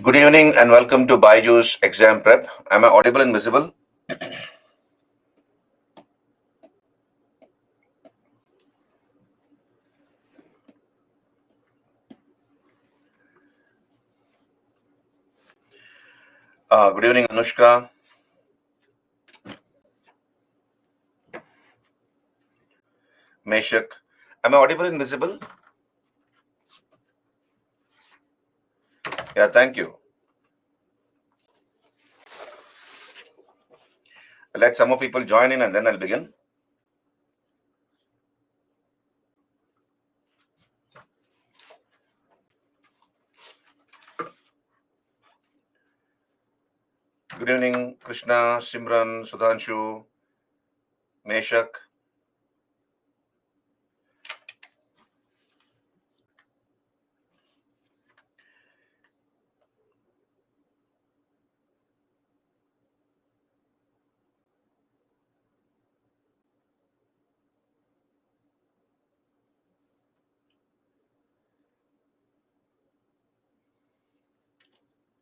Good evening and welcome to Baiju's Exam Prep. Am I audible and visible? Good evening, Anushka. Meshak. Am I audible and visible? Yeah, thank you. Let some more people join in and then I'll begin. Good evening, Krishna, Simran, Sudhanshu, Meshak.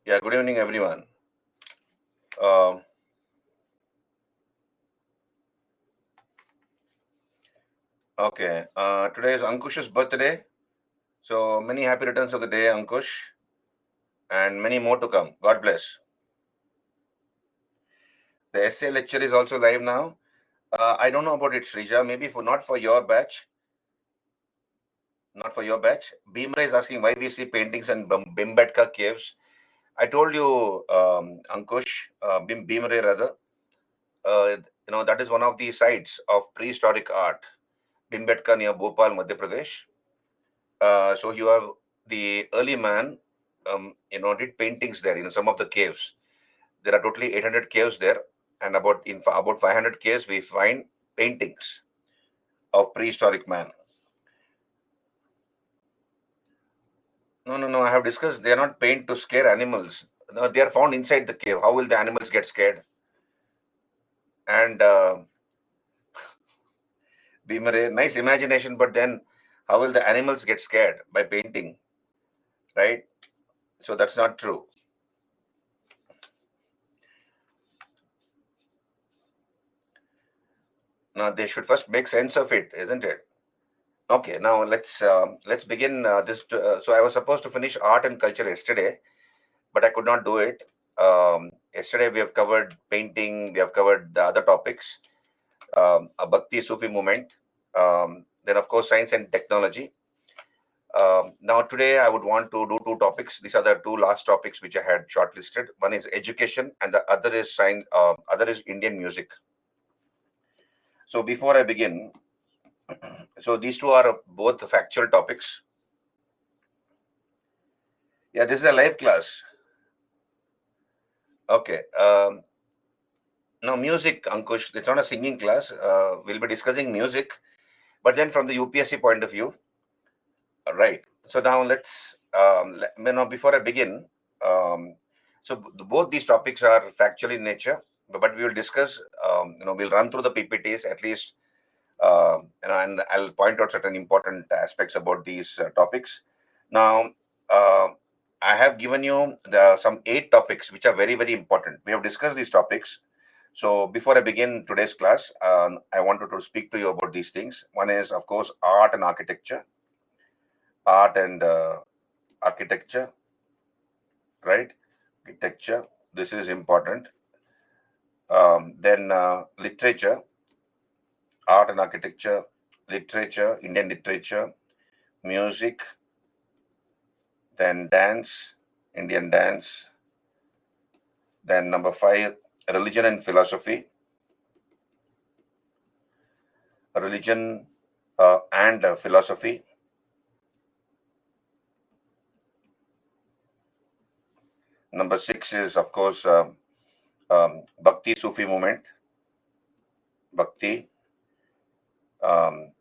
Yeah, good evening, everyone. Okay, today is Ankush's birthday. So many happy returns of the day, Ankush, and many more to come. God bless. The essay lecture is also live now. I don't know about it, Srija. Maybe not for your batch. Not for your batch. Bhimra is asking why we see paintings in Bhimbetka caves. I told you, Ankush, Bhimre rather, that is one of the sites of prehistoric art, Bhimbetka near Bhopal, Madhya Pradesh. So you have the early man, did paintings there in some of the caves. There are totally 800 caves there, and about 500 caves we find paintings of prehistoric man. No. I have discussed they are not paint to scare animals. No, they are found inside the cave. How will the animals get scared? And Bhimare, nice imagination, but then how will the animals get scared by painting? Right? So that's not true. Now they should first make sense of it, isn't it? Okay, now let's begin this. So I was supposed to finish art and culture yesterday, but I could not do it. Yesterday we have covered painting, we have covered the other topics, a Bhakti Sufi movement, then of course science and technology. Now today I would want to do two topics. These are the two last topics which I had shortlisted. One is education, and the other is science. Other is Indian music. So before I begin, so these two are both factual topics. Yeah, this is a live class. Okay. Now music, Ankush. It's not a singing class. We'll be discussing music, but then from the UPSC point of view. Right. So now before I begin, both these topics are factual in nature, but we will discuss, we'll run through the PPTs at least, and I'll point out certain important aspects about these topics. Now, uh, I have given you some 8 topics which are very, very important. We have discussed these topics. So before I begin today's class, I wanted to speak to you about these things. One is, of course, art and architecture. Art and architecture, right? Architecture, this is important. Then literature, art and architecture, literature, Indian literature, music, then dance, Indian dance. Then number 5, religion and philosophy, religion and philosophy. Number 6 is, of course, Bhakti Sufi movement, Bhakti um,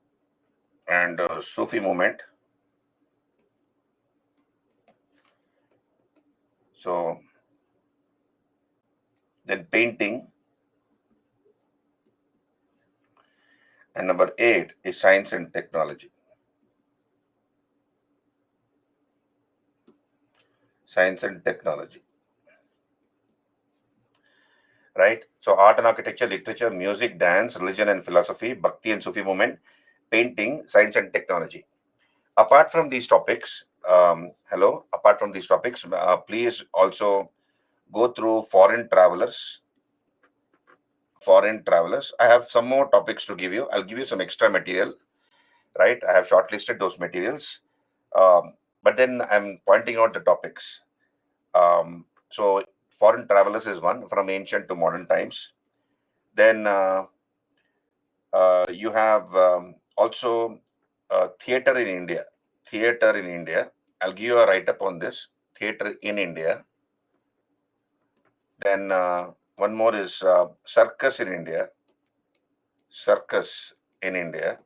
and Sufi movement. So then painting, and number 8 is science and technology. science and technology. Right? So art and architecture, literature, music, dance, religion and philosophy, Bhakti and Sufi movement, painting, science and technology. Apart from these topics, apart from these topics, please also go through foreign travelers. I have some more topics to give you. I'll give you some extra material, right? I have shortlisted those materials, but then I'm pointing out the topics. So foreign travelers is one, from ancient to modern times. Then you have also theater in India. Theater in India. I'll give you a write up on this. Theater in India. Then one more is circus in India. Circus in India.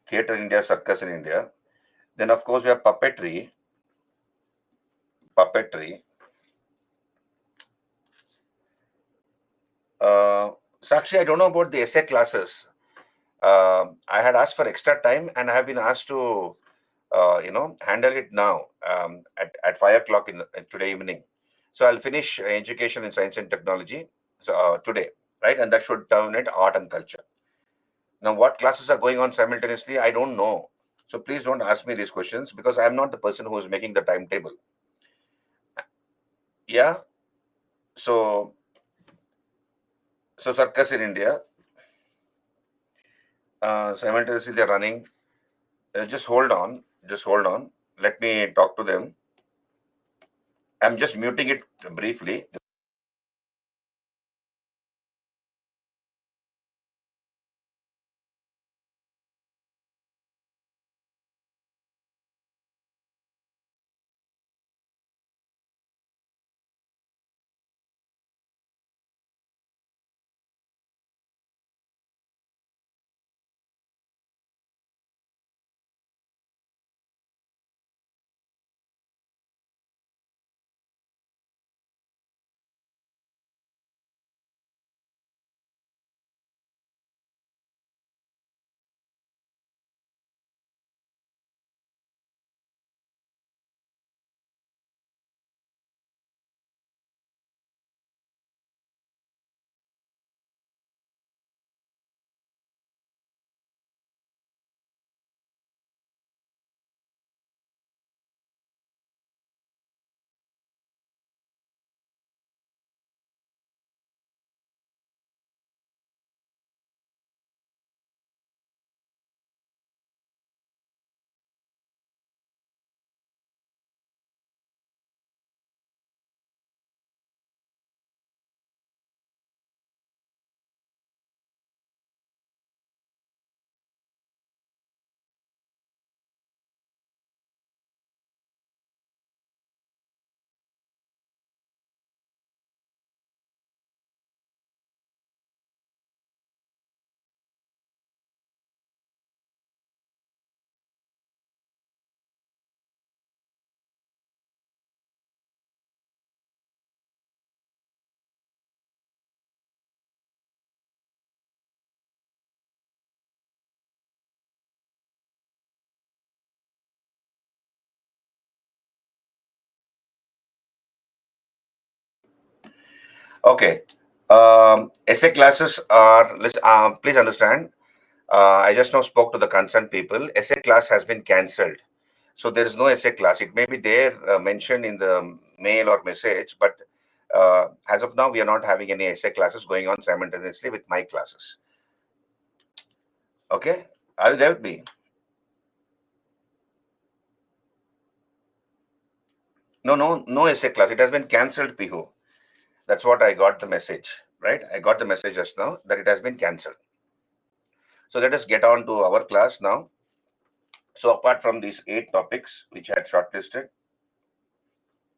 Theater in India, circus in India. Then of course we have puppetry. Puppetry. Sakshi, I don't know about the essay classes. I had asked for extra time, and I have been asked to, handle it now at 5 o'clock in today evening. So I'll finish education in science and technology today, right? And that should terminate art and culture. Now, what classes are going on simultaneously, I don't know. So please don't ask me these questions because I'm not the person who is making the timetable. Yeah. So circus in India, simultaneously they're running. Just hold on. Just hold on. Let me talk to them. I'm just muting it briefly. Okay. Essay classes are, please understand, I just now spoke to the concerned people. Essay class has been cancelled. So there is no essay class. It may be there mentioned in the mail or message, but as of now, we are not having any essay classes going on simultaneously with my classes. Okay? Are you there with me? No essay class. It has been cancelled, Pihu. That's what I got the message, right? I got the message just now that it has been cancelled. So let us get on to our class now. So apart from these 8 topics which I had shortlisted,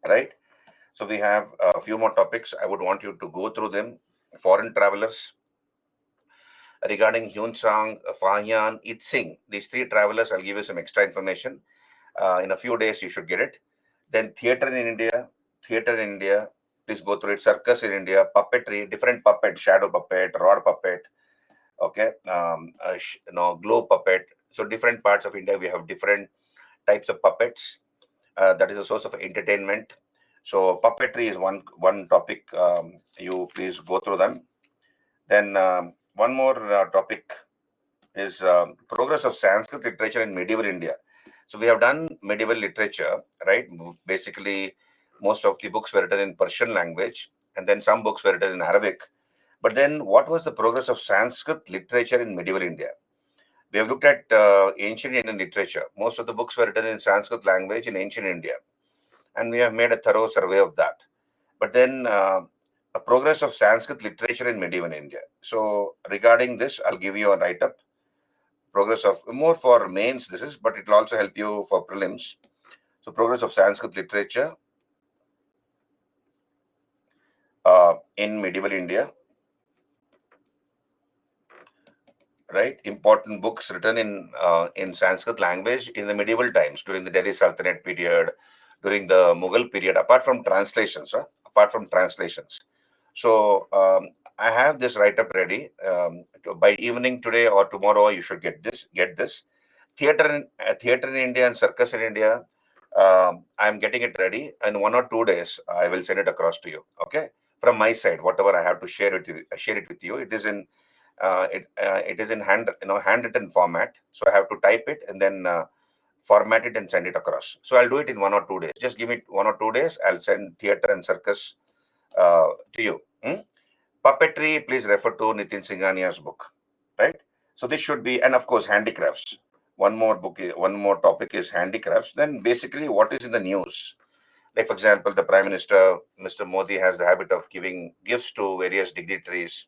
right? So we have a few more topics. I would want you to go through them. Foreign travelers, regarding Hyun Sang, Fahyan, It Sing. These 3 travelers, I'll give you some extra information. In a few days, you should get it. Then theater in India, please go through it. Circus in India, puppetry, different puppet, shadow puppet, rod puppet, okay, glow puppet. So different parts of India, we have different types of puppets. That is a source of entertainment. So puppetry is one topic. You please go through them. Then one more topic is progress of Sanskrit literature in medieval India. So we have done medieval literature, right? Basically, most of the books were written in Persian language, and then some books were written in Arabic. But then, what was the progress of Sanskrit literature in medieval India? We have looked at ancient Indian literature. Most of the books were written in Sanskrit language in ancient India, and we have made a thorough survey of that. But then, a progress of Sanskrit literature in medieval India. So, regarding this, I'll give you a write up. Progress of more for mains, this is, but it will also help you for prelims. So, progress of Sanskrit literature in medieval India, right? Important books written in Sanskrit language in the medieval times during the Delhi Sultanate period, during the Mughal period. Apart from translations, apart from translations. So I have this write up ready. By evening today or tomorrow, you should get this. Get this. Theater in India and circus in India. I'm getting it ready. In 1 or 2 days, I will send it across to you. Okay, from my side, whatever I have to share share it with you. It is in it is in handwritten format. So I have to type it and then format it and send it across. So I'll do it in 1 or 2 days. Just give me 1 or 2 days. I'll send theater and circus to you. Puppetry, please refer to Nitin Singhania's book, right? So this should be, and of course, handicrafts. One more topic is handicrafts. Then basically, what is in the news? Like, for example, the Prime Minister, Mr. Modi, has the habit of giving gifts to various dignitaries,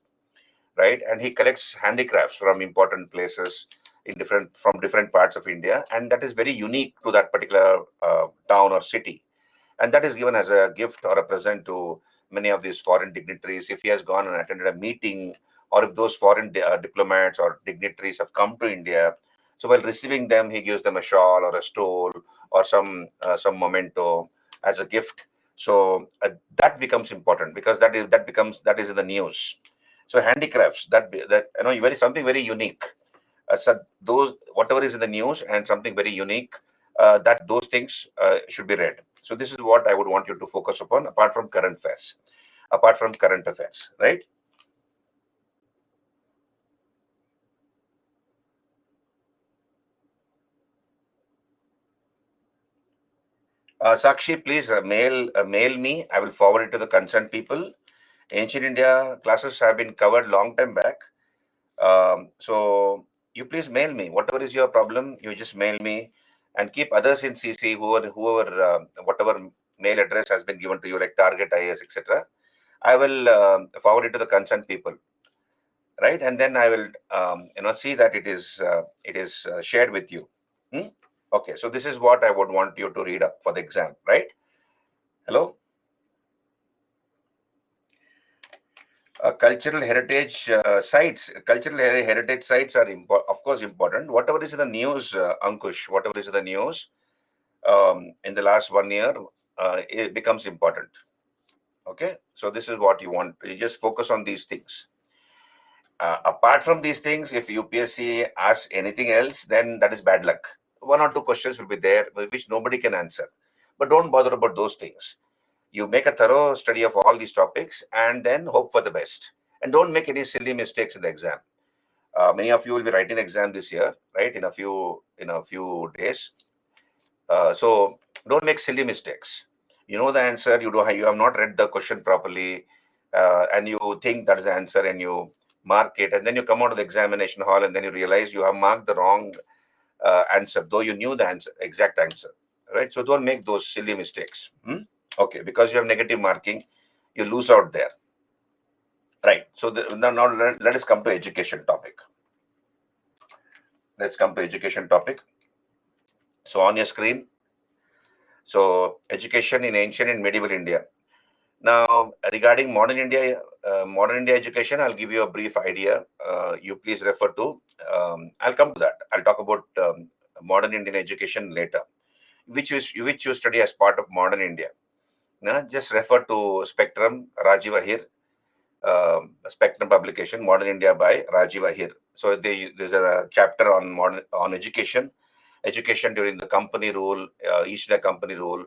right? And he collects handicrafts from important places from different parts of India, and that is very unique to that particular town or city, and that is given as a gift or a present to many of these foreign dignitaries. If he has gone and attended a meeting, or if those foreign diplomats or dignitaries have come to India, so while receiving them, he gives them a shawl or a stole or some memento as a gift. So that becomes important because that is in the news. So handicrafts that very something very unique. So those whatever is in the news and something very unique, that those things should be read. So this is what I would want you to focus upon, apart from current affairs. Apart from current affairs, right? Sakshi, please mail me. I will forward it to the concerned people. Ancient India classes have been covered long time back. So you please mail me. Whatever is your problem, you just mail me and keep others in CC, whoever whatever mail address has been given to you, like Target IS, etc. I will forward it to the concerned people, right? And then I will see that it is shared with you. Hmm? Okay, so this is what I would want you to read up for the exam, right? Hello. Cultural heritage sites are of course important. Whatever is in the news, Ankush, whatever is in the news in the last 1 year, it becomes important. Okay, so this is what you want. You just focus on these things. Apart from these things, if UPSC asks anything else, then that is bad luck. 1 or 2 questions will be there which nobody can answer. But don't bother about those things. You make a thorough study of all these topics and then hope for the best. And don't make any silly mistakes in the exam. Many of you will be writing the exam this year, right? In a few days. So don't make silly mistakes. You know the answer. You have not read the question properly, and you think that is the answer, and you mark it, and then you come out of the examination hall, and then you realize you have marked the wrong answer, though you knew the answer, exact answer, right? So don't make those silly mistakes. Okay, because you have negative marking, you lose out there, right? So now let us come to education topic. Let's come to education topic. So on your screen, so education in ancient and medieval India. Now, regarding modern India education, I'll give you a brief idea. You please refer to. I'll come to that. I'll talk about modern Indian education later, which you study as part of modern India. Now, just refer to Spectrum, Rajiv Ahir, Spectrum publication, Modern India by Rajiv Ahir. So there's a chapter on education. education during the company rule, East India Company rule,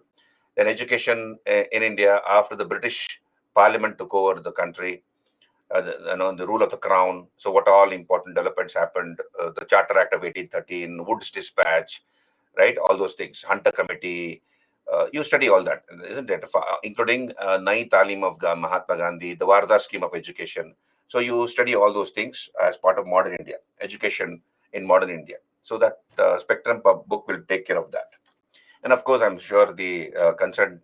then education in India after the British Parliament took over the country, the rule of the crown. So what all important developments happened? The Charter Act of 1813, Wood's Dispatch, right? All those things, Hunter Committee. You study all that, isn't it? Including Nai Talim of Mahatma Gandhi, the Varda scheme of education. So you study all those things as part of modern India, education in modern India. So that Spectrum book will take care of that. And of course, I'm sure the concerned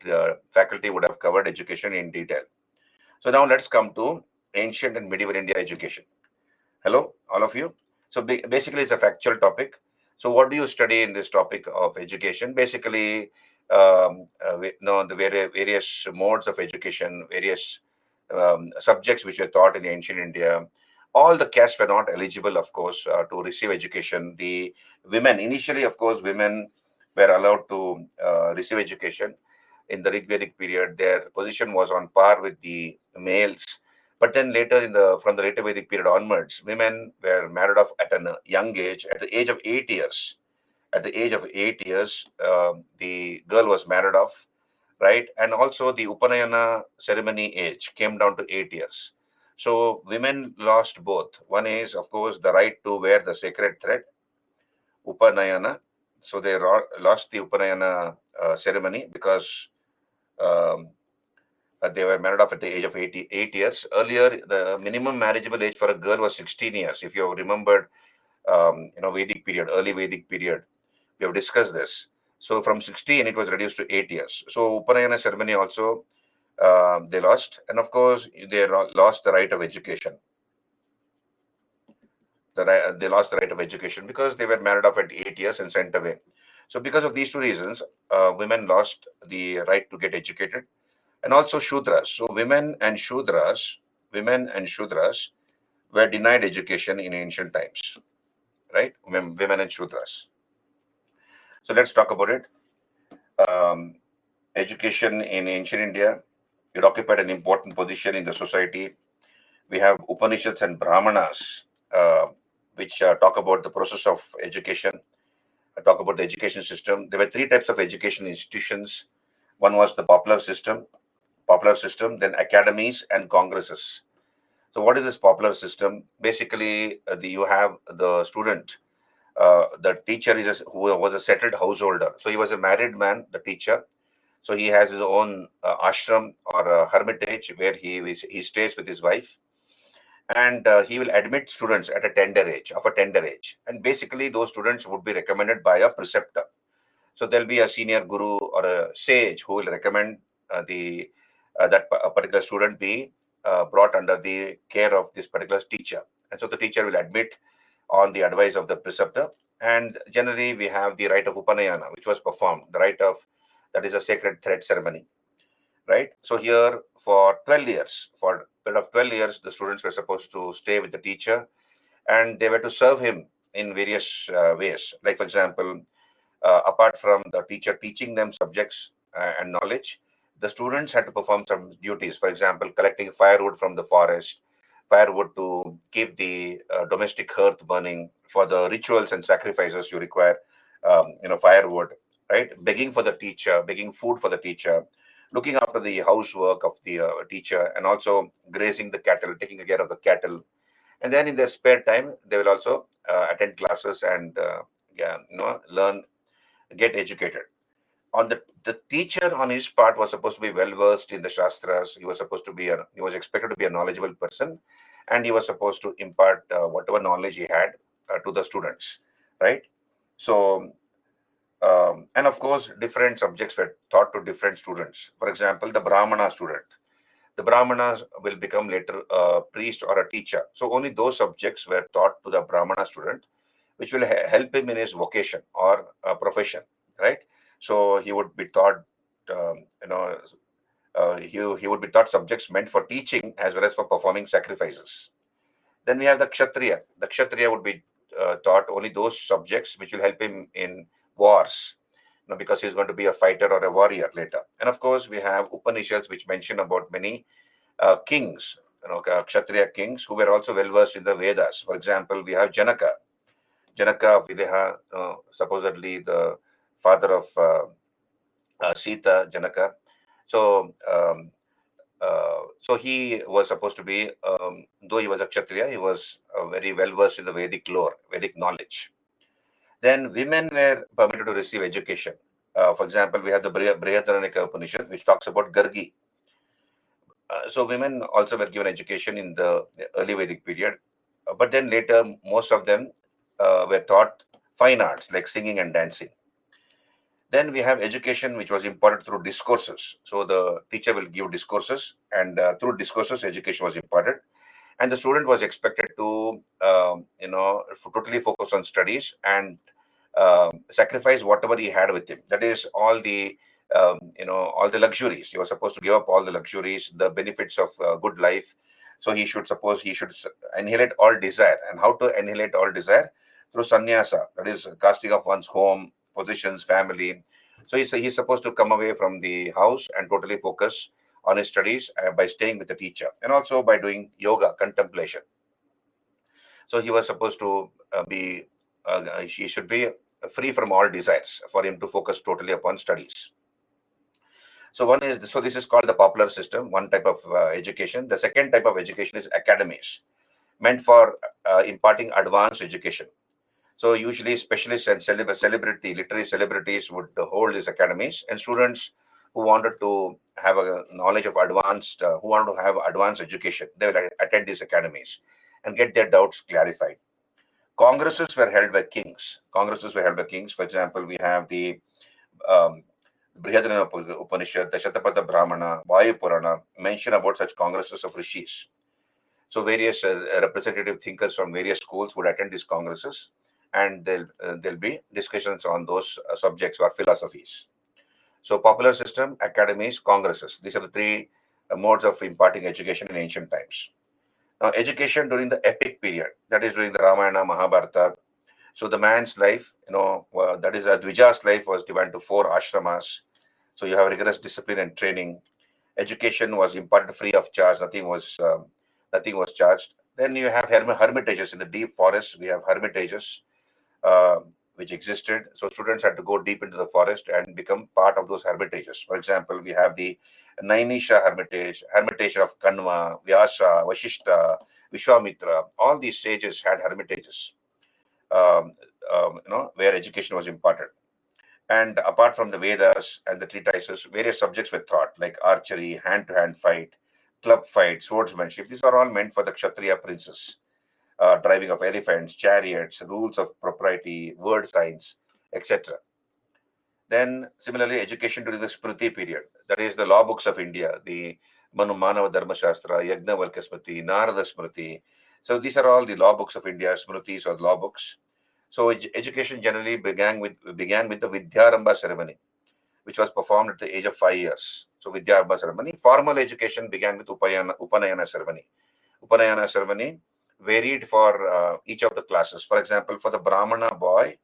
faculty would have covered education in detail. So now let's come to ancient and medieval India education. Hello, all of you. So basically, it's a factual topic. So what do you study in this topic of education? Basically, the various modes of education, various subjects which were taught in ancient India. All the castes were not eligible, of course, to receive education. The women, initially, of course, women were allowed to receive education. In the Rigvedic period, their position was on par with the males. But then later, from the later Vedic period onwards, women were married off at a young age, at the age of 8 years. At the age of 8 years, the girl was married off, right? And also the Upanayana ceremony age came down to 8 years. So women lost both. One is, of course, the right to wear the sacred thread, Upanayana. So they lost the Upanayana ceremony because um, they were married off at the age of 88 years. Earlier, the minimum marriageable age for a girl was 16 years. If you have remembered, Vedic period, early Vedic period, we have discussed this. So from 16, it was reduced to 8 years. So Upanayana ceremony also they lost, and of course they lost the right of education. They lost the right of education because they were married off at 8 years and sent away. So because of these two reasons, women lost the right to get educated, and also Shudras. So women and Shudras were denied education in ancient times, right? Women and Shudras. So let's talk about it. Um, Education in ancient India, it occupied an important position in the society. We have Upanishads and Brahmanas, which talk about the process of education, talk about the education system. There were three types of education institutions. One was the popular system, then academies and congresses. So, what is this popular system? Basically, you have the student. The teacher who was a settled householder. So he was a married man, the teacher. So he has his own ashram or a hermitage where he stays with his wife, and he will admit students at a tender age. And basically, those students would be recommended by a preceptor. So there'll be a senior guru or a sage who will recommend the that a particular student be brought under the care of this particular teacher. And so the teacher will admit on the advice of the preceptor. And generally, we have the rite of Upanayana, which was performed. The rite of that is a sacred thread ceremony, right? So here, for a period of 12 years, the students were supposed to stay with the teacher, and they were to serve him in various ways. Like, for example, apart from the teacher teaching them subjects and knowledge, the students had to perform some duties. For example, collecting firewood from the forest, firewood to keep the domestic hearth burning. For the rituals and sacrifices, you require, firewood, right? Begging for the teacher, begging food for the teacher, looking after the housework of the teacher, and also grazing the cattle, taking care of the cattle. And then in their spare time, they will also attend classes and yeah, learn, get educated. The teacher on his part was supposed to be well versed in the shastras. He was expected to be a knowledgeable person, and he was supposed to impart whatever knowledge he had to the students, right? So and of course, different subjects were taught to different students. For example, the Brahmanas will become later a priest or a teacher. So only those subjects were taught to the Brahmana student, which will help him in his vocation or profession, right? So he would be taught, um, you know, he would be taught subjects meant for teaching as well as for performing sacrifices. Then we have the Kshatriya. The Kshatriya would be taught only those subjects which will help him in wars, because he's going to be a fighter or a warrior later. And of course, we have Upanishads, which mention about many kings, Kshatriya kings who were also well versed in the Vedas. For example, we have Janaka. Janaka Videha, supposedly the father of Sita, Janaka. So, so he was supposed to be, though he was a Kshatriya, he was very well versed in the Vedic lore, Vedic knowledge. Then women were permitted to receive education. For example, we have the Brihadaranyaka Upanishad, which talks about Gargi. So women also were given education in the early Vedic period. But then later, most of them were taught fine arts like singing and dancing. Then we have education, which was imparted through discourses. So the teacher will give discourses, and through discourses, education was imparted. And the student was expected to, totally focus on studies and sacrifice whatever he had with him. That is all the luxuries. He was supposed to give up all the luxuries, the benefits of good life. So he should annihilate all desire. And how to annihilate all desire? Through sannyasa, that is casting off one's home, positions, family. So he's supposed to come away from the house and totally focus on his studies by staying with the teacher, and also by doing yoga, contemplation. So he was supposed to he should be free from all desires for him to focus totally upon studies. So this is called the popular system, one type of education. The second type of education is academies, meant for imparting advanced education. So usually specialists and literary celebrities would hold these academies, and students who wanted to have a knowledge of who wanted to have advanced education, they will attend these academies and get their doubts clarified. Congresses were held by kings. Congresses were held by kings. For example, we have the um, Brihadaranyaka Upanishad, the Shatapada Brahmana, Vayu Purana mention about such congresses of rishis. So various representative thinkers from various schools would attend these congresses, and there'll be discussions on those subjects or philosophies. So popular system, academies, congresses. These are the three modes of imparting education in ancient times. Now, education during the epic period, that is during the Ramayana, Mahabharata. So the man's life, that is Dvija's life, was divided to four ashramas. So you have rigorous discipline and training. Education was imparted free of charge. Nothing was charged. Then you have hermitages in the deep forests. We have hermitages uh, which existed. So students had to go deep into the forest and become part of those hermitages. For example, we have the Nainisha Hermitage of Kanva, Vyasa, Vashishta, Vishwamitra. All these sages had hermitages, um, where education was imparted. And apart from the Vedas and the treatises, various subjects were taught, like archery, hand-to-hand fight, club fight, swordsmanship. These are all meant for the Kshatriya princes. Driving of elephants, chariots, rules of propriety, word signs, etc. Then, similarly, education during the Smriti period, that is the law books of India, the Manu Manava Dharma Shastra, Yajnavalkya Smriti, Narada Smriti. So these are all the law books of India, Smritis or law books. So education generally began with the Vidyarambha ceremony, which was performed at the age of 5 years. So Vidyarambha ceremony. Formal education began with Upanayana ceremony. Upanayana ceremony varied for each of the classes. For example, for the Brahmana boy,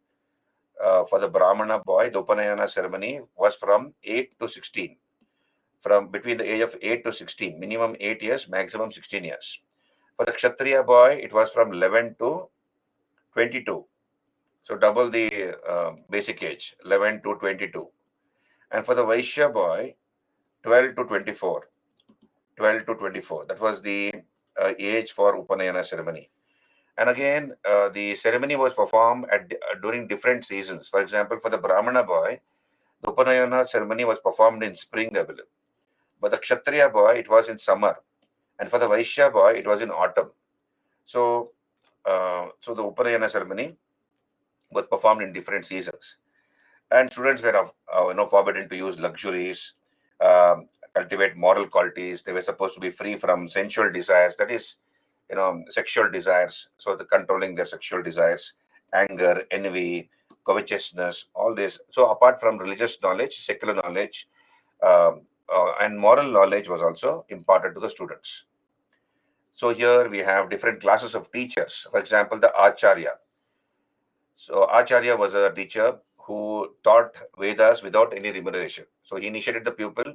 the Upanayana ceremony was from 8 to 16, from between the age of 8 to 16, minimum 8 years, maximum 16 years. For the Kshatriya boy, it was from 11 to 22, so double the basic age, 11 to 22. And for the Vaishya boy, 12 to 24. 12 to 24. That was the age for Upanayana ceremony. And again, the ceremony was performed during different seasons. For example, for the Brahmana boy, the Upanayana ceremony was performed in spring, I believe. But the Kshatriya boy, it was in summer. And for the Vaishya boy, it was in autumn. So the Upanayana ceremony was performed in different seasons. And students were forbidden to use luxuries, cultivate moral qualities. They were supposed to be free from sensual desires, that is, sexual desires. So the controlling their sexual desires, anger, envy, covetousness, all this. So apart from religious knowledge, secular knowledge, and moral knowledge was also imparted to the students. So here we have different classes of teachers. For example, the Acharya. So Acharya was a teacher who taught Vedas without any remuneration. So he initiated the pupil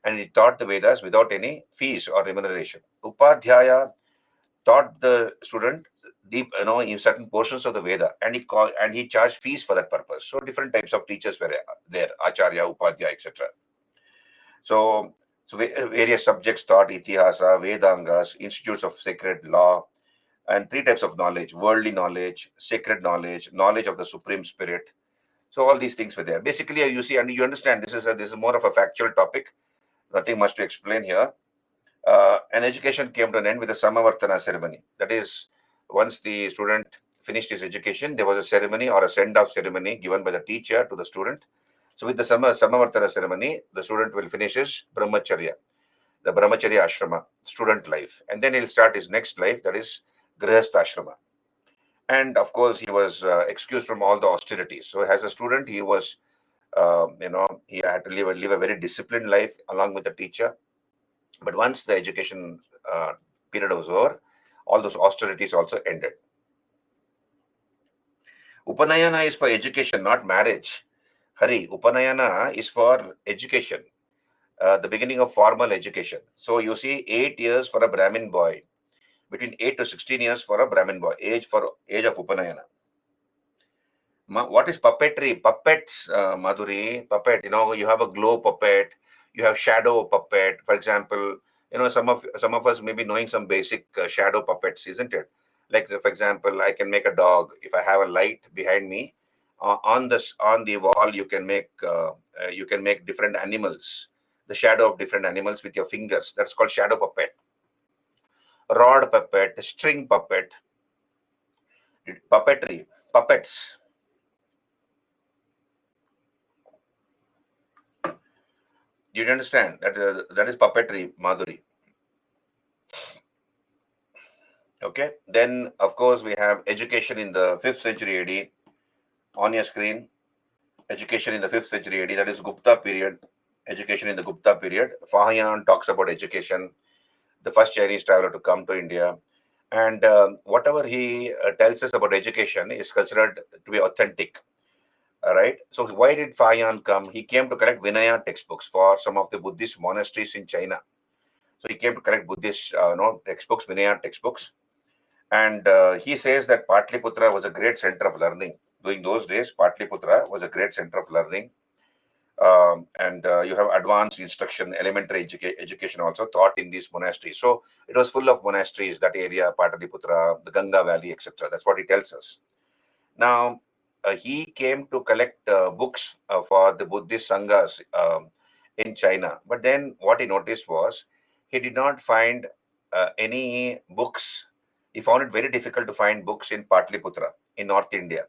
and he taught the Vedas without any fees or remuneration. Upadhyaya taught the student deep, in certain portions of the Veda, and he charged fees for that purpose. So different types of teachers were there, Acharya, Upadhyaya, etc. So, various subjects taught: Itihasa, Vedangas, institutes of sacred law, and three types of knowledge: worldly knowledge, sacred knowledge, knowledge of the Supreme Spirit. So all these things were there. Basically, you see, and you understand, this is more of a factual topic. Nothing much to explain here. An education came to an end with a Samavartana ceremony. That is, once the student finished his education, there was a ceremony or a send-off ceremony given by the teacher to the student. So with the Samavartana ceremony, the student will finish his brahmacharya, the brahmacharya ashrama, student life. And then he'll start his next life, that is grihastha ashrama. And of course, he was excused from all the austerities. So as a student, he was, he had to live a very disciplined life along with the teacher. But once the education period was over, all those austerities also ended. Upanayana is for education, not marriage. Hari, Upanayana is for education, the beginning of formal education. So you see, 8 years for a Brahmin boy, between 8 to 16 years for a Brahmin boy, age of Upanayana. What is puppetry? Puppets, Madhuri, puppet. You have a glow puppet, you have shadow puppet. For example, some of us may be knowing some basic shadow puppets, isn't it? Like, for example, I can make a dog if I have a light behind me. On the wall, you can make different animals, the shadow of different animals with your fingers. That's called shadow puppet. Rod puppet, string puppet, puppetry, puppets. You understand that that is puppetry, Madhuri. Okay. Then, of course, we have education in the 5th century AD on your screen. Education in the 5th century AD, that is Gupta period. Education in the Gupta period. Fahayan talks about education, the first Chinese traveler to come to India. And whatever he tells us about education is considered to be authentic. All right. So, why did Fahayan come? He came to collect Vinaya textbooks for some of the Buddhist monasteries in China. So, he came to collect Buddhist textbooks, Vinaya textbooks. And he says that Patliputra was a great center of learning. During those days, Patliputra was a great center of learning. And you have advanced instruction, elementary education also taught in these monasteries. So it was full of monasteries, that area, Pataliputra, the Ganga Valley, etc. That's what he tells us. Now, he came to collect books for the Buddhist Sanghas in China. But then what he noticed was he did not find any books. He found it very difficult to find books in Patliputra, in North India.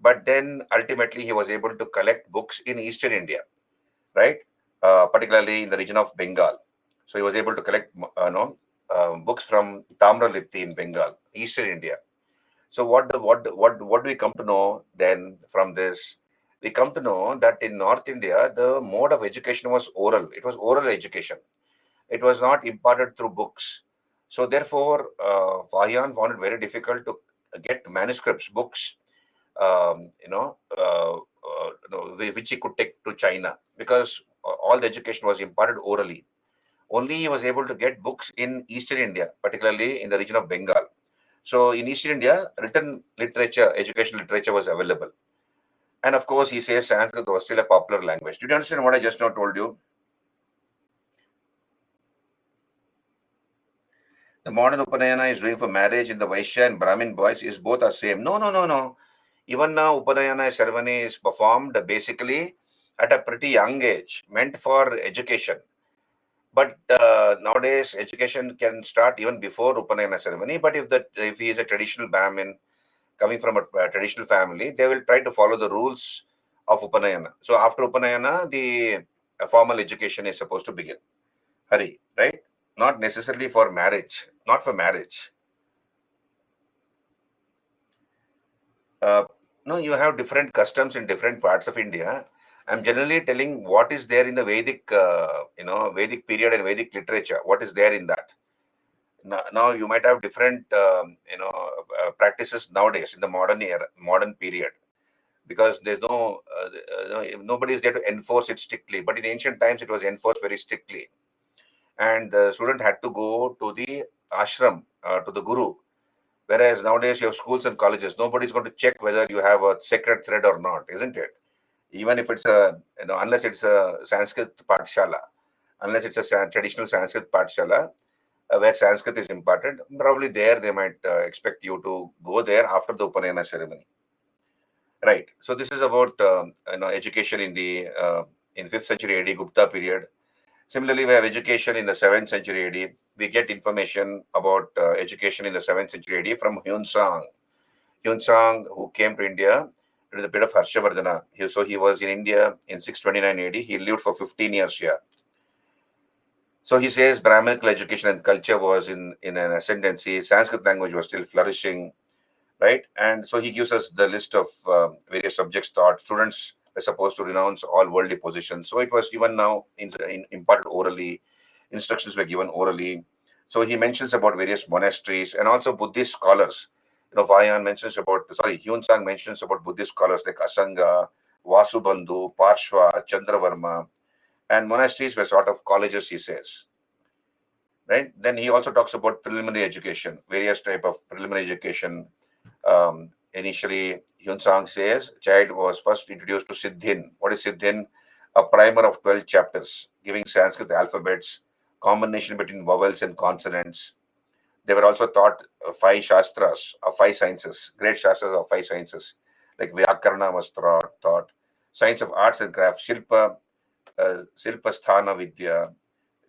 But then ultimately he was able to collect books in Eastern India, right? Particularly in the region of Bengal. So he was able to collect books from Tamralipti in Bengal, Eastern India. So what do we come to know then from this? We come to know that in North India, the mode of education was oral. It was oral education. It was not imparted through books. So therefore, Fahian found it very difficult to get manuscripts, books, which he could take to China, because all the education was imparted orally. Only he was able to get books in Eastern India, particularly in the region of Bengal. So in Eastern India, written literature, educational literature was available. And of course, he says Sanskrit was still a popular language. Did you understand what I just now told you? The modern Upanayana is doing for marriage in the Vaishya and Brahmin boys is both are same. No, no, no, no. Even now, Upanayana ceremony is performed basically at a pretty young age, meant for education. But nowadays, education can start even before Upanayana ceremony. But if he is a traditional Brahmin coming from a traditional family, they will try to follow the rules of Upanayana. So after Upanayana, the formal education is supposed to begin. Hari, right? Not necessarily for marriage. Not for marriage. Uh, no, you have different customs in different parts of India. I'm generally telling what is there in the Vedic, Vedic period and Vedic literature. What is there in that? Now you might have different, practices nowadays in the modern era, modern period, because there's nobody is there to enforce it strictly. But in ancient times, it was enforced very strictly, and the student had to go to the ashram, to the guru, Whereas nowadays you have schools and colleges, nobody's going to check whether you have a sacred thread or not, isn't it? Even if it's a, unless it's a Sanskrit Pathshala, unless it's a traditional Sanskrit Pathshala, where Sanskrit is imparted, probably there they might expect you to go there after the Upanayana ceremony. Right. So this is about education in the in 5th century AD, Gupta period. Similarly, we have education in the 7th century AD. We get information about education in the 7th century AD from Hyun Sang. Hyun Sang, who came to India during the period of Harshavardhana. So he was in India in 629 AD. He lived for 15 years here. So he says Brahminical education and culture was in an ascendancy. Sanskrit language was still flourishing, right? And so he gives us the list of various subjects taught. Students were supposed to renounce all worldly positions. So it was even now imparted orally. Instructions were given orally. So he mentions about various monasteries and also Buddhist scholars. Vayan mentions about, Hyun Sang mentions about Buddhist scholars like Asanga, Vasubandhu, Parshva, Chandravarma, and monasteries were sort of colleges, he says. Right? Then he also talks about preliminary education, various type of preliminary education. Initially, Hyun Sang says child was first introduced to Siddhin. What is Siddhin? A primer of 12 chapters, giving Sanskrit alphabets, combination between vowels and consonants. They were also taught 5 shastras of 5 sciences, great shastras of 5 sciences, like Vyakarna was taught, science of arts and crafts, Silpa Sthana Vidya,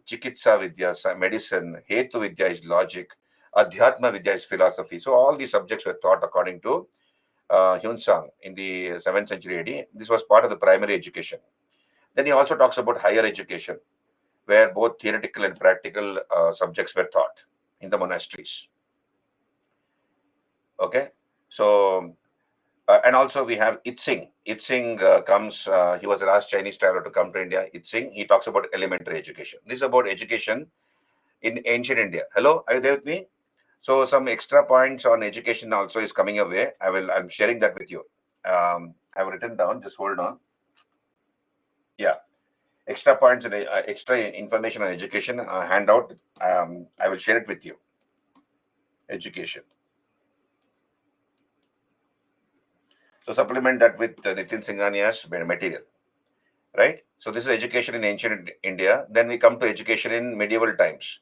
Chikitsa Vidya, medicine, Hetu Vidya is logic, Adhyatma Vidya is philosophy. So all these subjects were taught according to Hyun Sang in the 7th century AD. This was part of the primary education. Then he also talks about higher education, where both theoretical and practical subjects were taught in the monasteries. Okay, so and also we have Itzing. Itzing comes. He was the last Chinese traveler to come to India. Itzing. He talks about elementary education. This is about education in ancient India. Hello, are you there with me? So some extra points on education also is coming your way. I'm sharing that with you. I've written down. Just hold on. Yeah, extra points and extra information on education handout. I will share it with you. Education. So supplement that with Nitin Singhania's material. Right. So this is education in ancient India. Then we come to education in medieval times.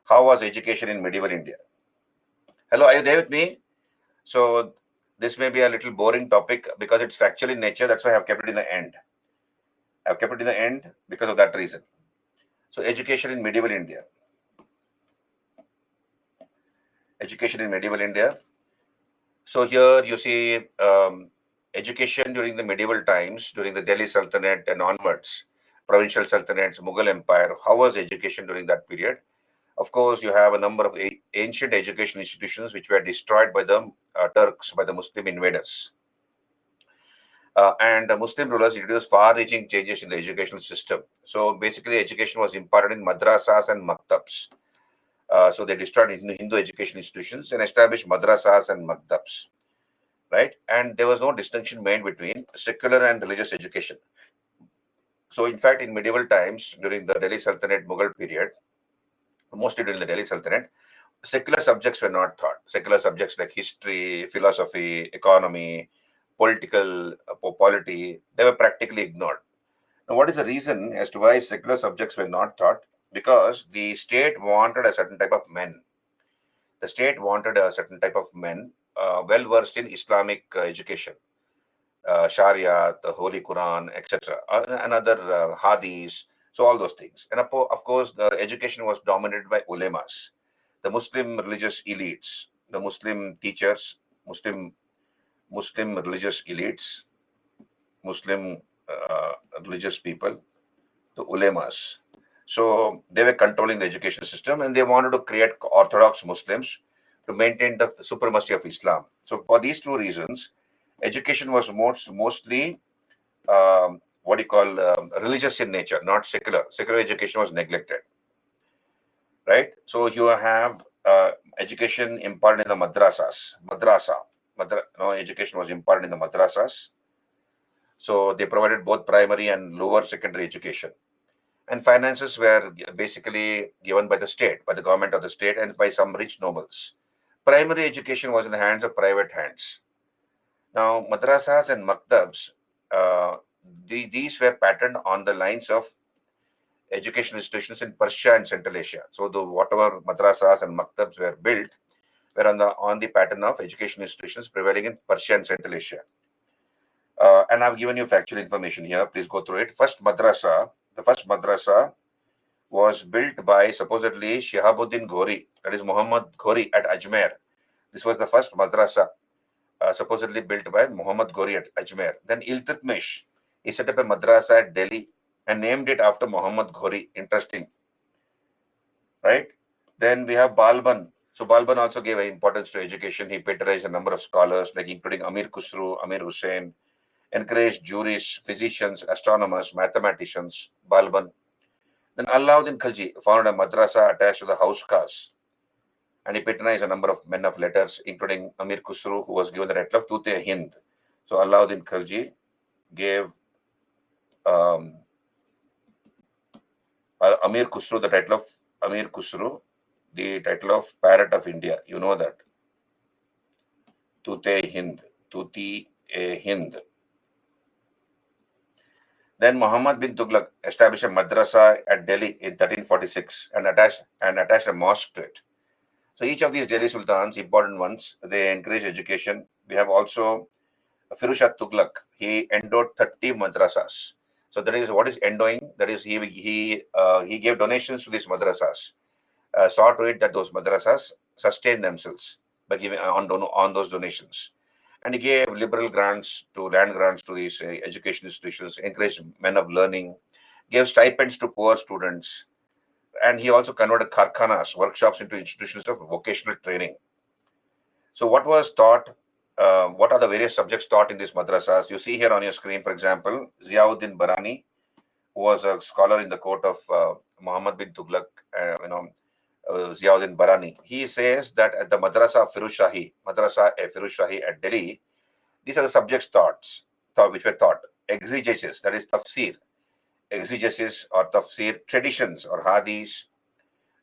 How was education in medieval India? Hello, are you there with me? So this may be a little boring topic because it's factual in nature. That's why I've kept it in the end. I've kept it in the end because of that reason. So education in medieval India. Education in medieval India. So here you see education during the medieval times, during the Delhi Sultanate and onwards, provincial sultanates, Mughal Empire. How was education during that period? Of course, you have a number of ancient education institutions which were destroyed by the Turks, by the Muslim invaders. And the Muslim rulers introduced far-reaching changes in the educational system. So basically, education was imparted in madrasas and maktabs. So they destroyed Hindu education institutions and established madrasas and maktabs, right? And there was no distinction made between secular and religious education. So in fact, in medieval times, during the Delhi Sultanate Mughal period, mostly during the Delhi Sultanate, secular subjects were not taught. Secular subjects like history, philosophy, economy, political, polity, they were practically ignored. Now, what is the reason as to why secular subjects were not taught? Because the state wanted a certain type of men. The state wanted a certain type of men well versed in Islamic education, Sharia, the Holy Quran, etc., and other hadiths. So all those things. And of course, the education was dominated by ulemas, the Muslim religious elites, the Muslim teachers, Muslim religious elites, Muslim religious people, the ulemas. So they were controlling the education system and they wanted to create orthodox Muslims to maintain the supremacy of Islam. So for these two reasons, education was mostly what do you call religious in nature, not secular. Secular education was neglected, right? So you have education imparted in the education was imparted in the madrasas. So they provided both primary and lower secondary education. And finances were basically given by the state, by the government of the state, and by some rich nobles. primary education was in the hands of private hands. Now, madrasas and maktabs, these were patterned on the lines of educational institutions in Persia and Central Asia. So, the whatever madrasas and maktabs were built were on the pattern of educational institutions prevailing in Persia and Central Asia. And I've given you factual information here. Please go through it. The first madrasa was built by supposedly Shihabuddin Ghori, that is Muhammad Ghori at Ajmer. This was the first madrasa supposedly built by Muhammad Ghori at Ajmer. Then Iltutmish, he set up a madrasa at Delhi and named it after Muhammad Ghori. Interesting, right? Then we have Balban. So Balban also gave importance to education. He patronized a number of scholars, like including Amir Khusru, Amir Hussain, encouraged jurists, physicians, astronomers, mathematicians, Balban. Then Alauddin Khilji founded a madrasa attached to the house khas, and he patronized a number of men of letters, including Amir Khusru, who was given the title of Tute Hind. So Alauddin Khilji gave Amir Khusru the title of Amir Khusru, the title of Parrot of India. You know that. Tute Hind. Tuti a Hind. Then Muhammad bin Tughlaq established a madrasa at Delhi in 1346 and attached a mosque to it. So each of these Delhi sultans, important ones, they encourage education. We have also Firuz Shah Tughlaq. He endowed 30 madrasas. So that is what is endowing. That is he gave donations to these madrasas. Saw to it that those madrasas sustain themselves by giving on those donations. And he gave liberal land grants to these education institutions, encouraged men of learning, gave stipends to poor students, and he also converted karkhanas, workshops, into institutions of vocational training. So what was taught? What are the various subjects taught in these madrasas? You see here on your screen, for example, Ziauddin Barani, who was a scholar in the court of Muhammad bin Tughlaq, Ziauddin Barani. He says that at the Madrasa Firuz Shahi at Delhi, these are the subjects which were taught. Exegesis, that is tafsir. Exegesis or tafsir, traditions or hadiths,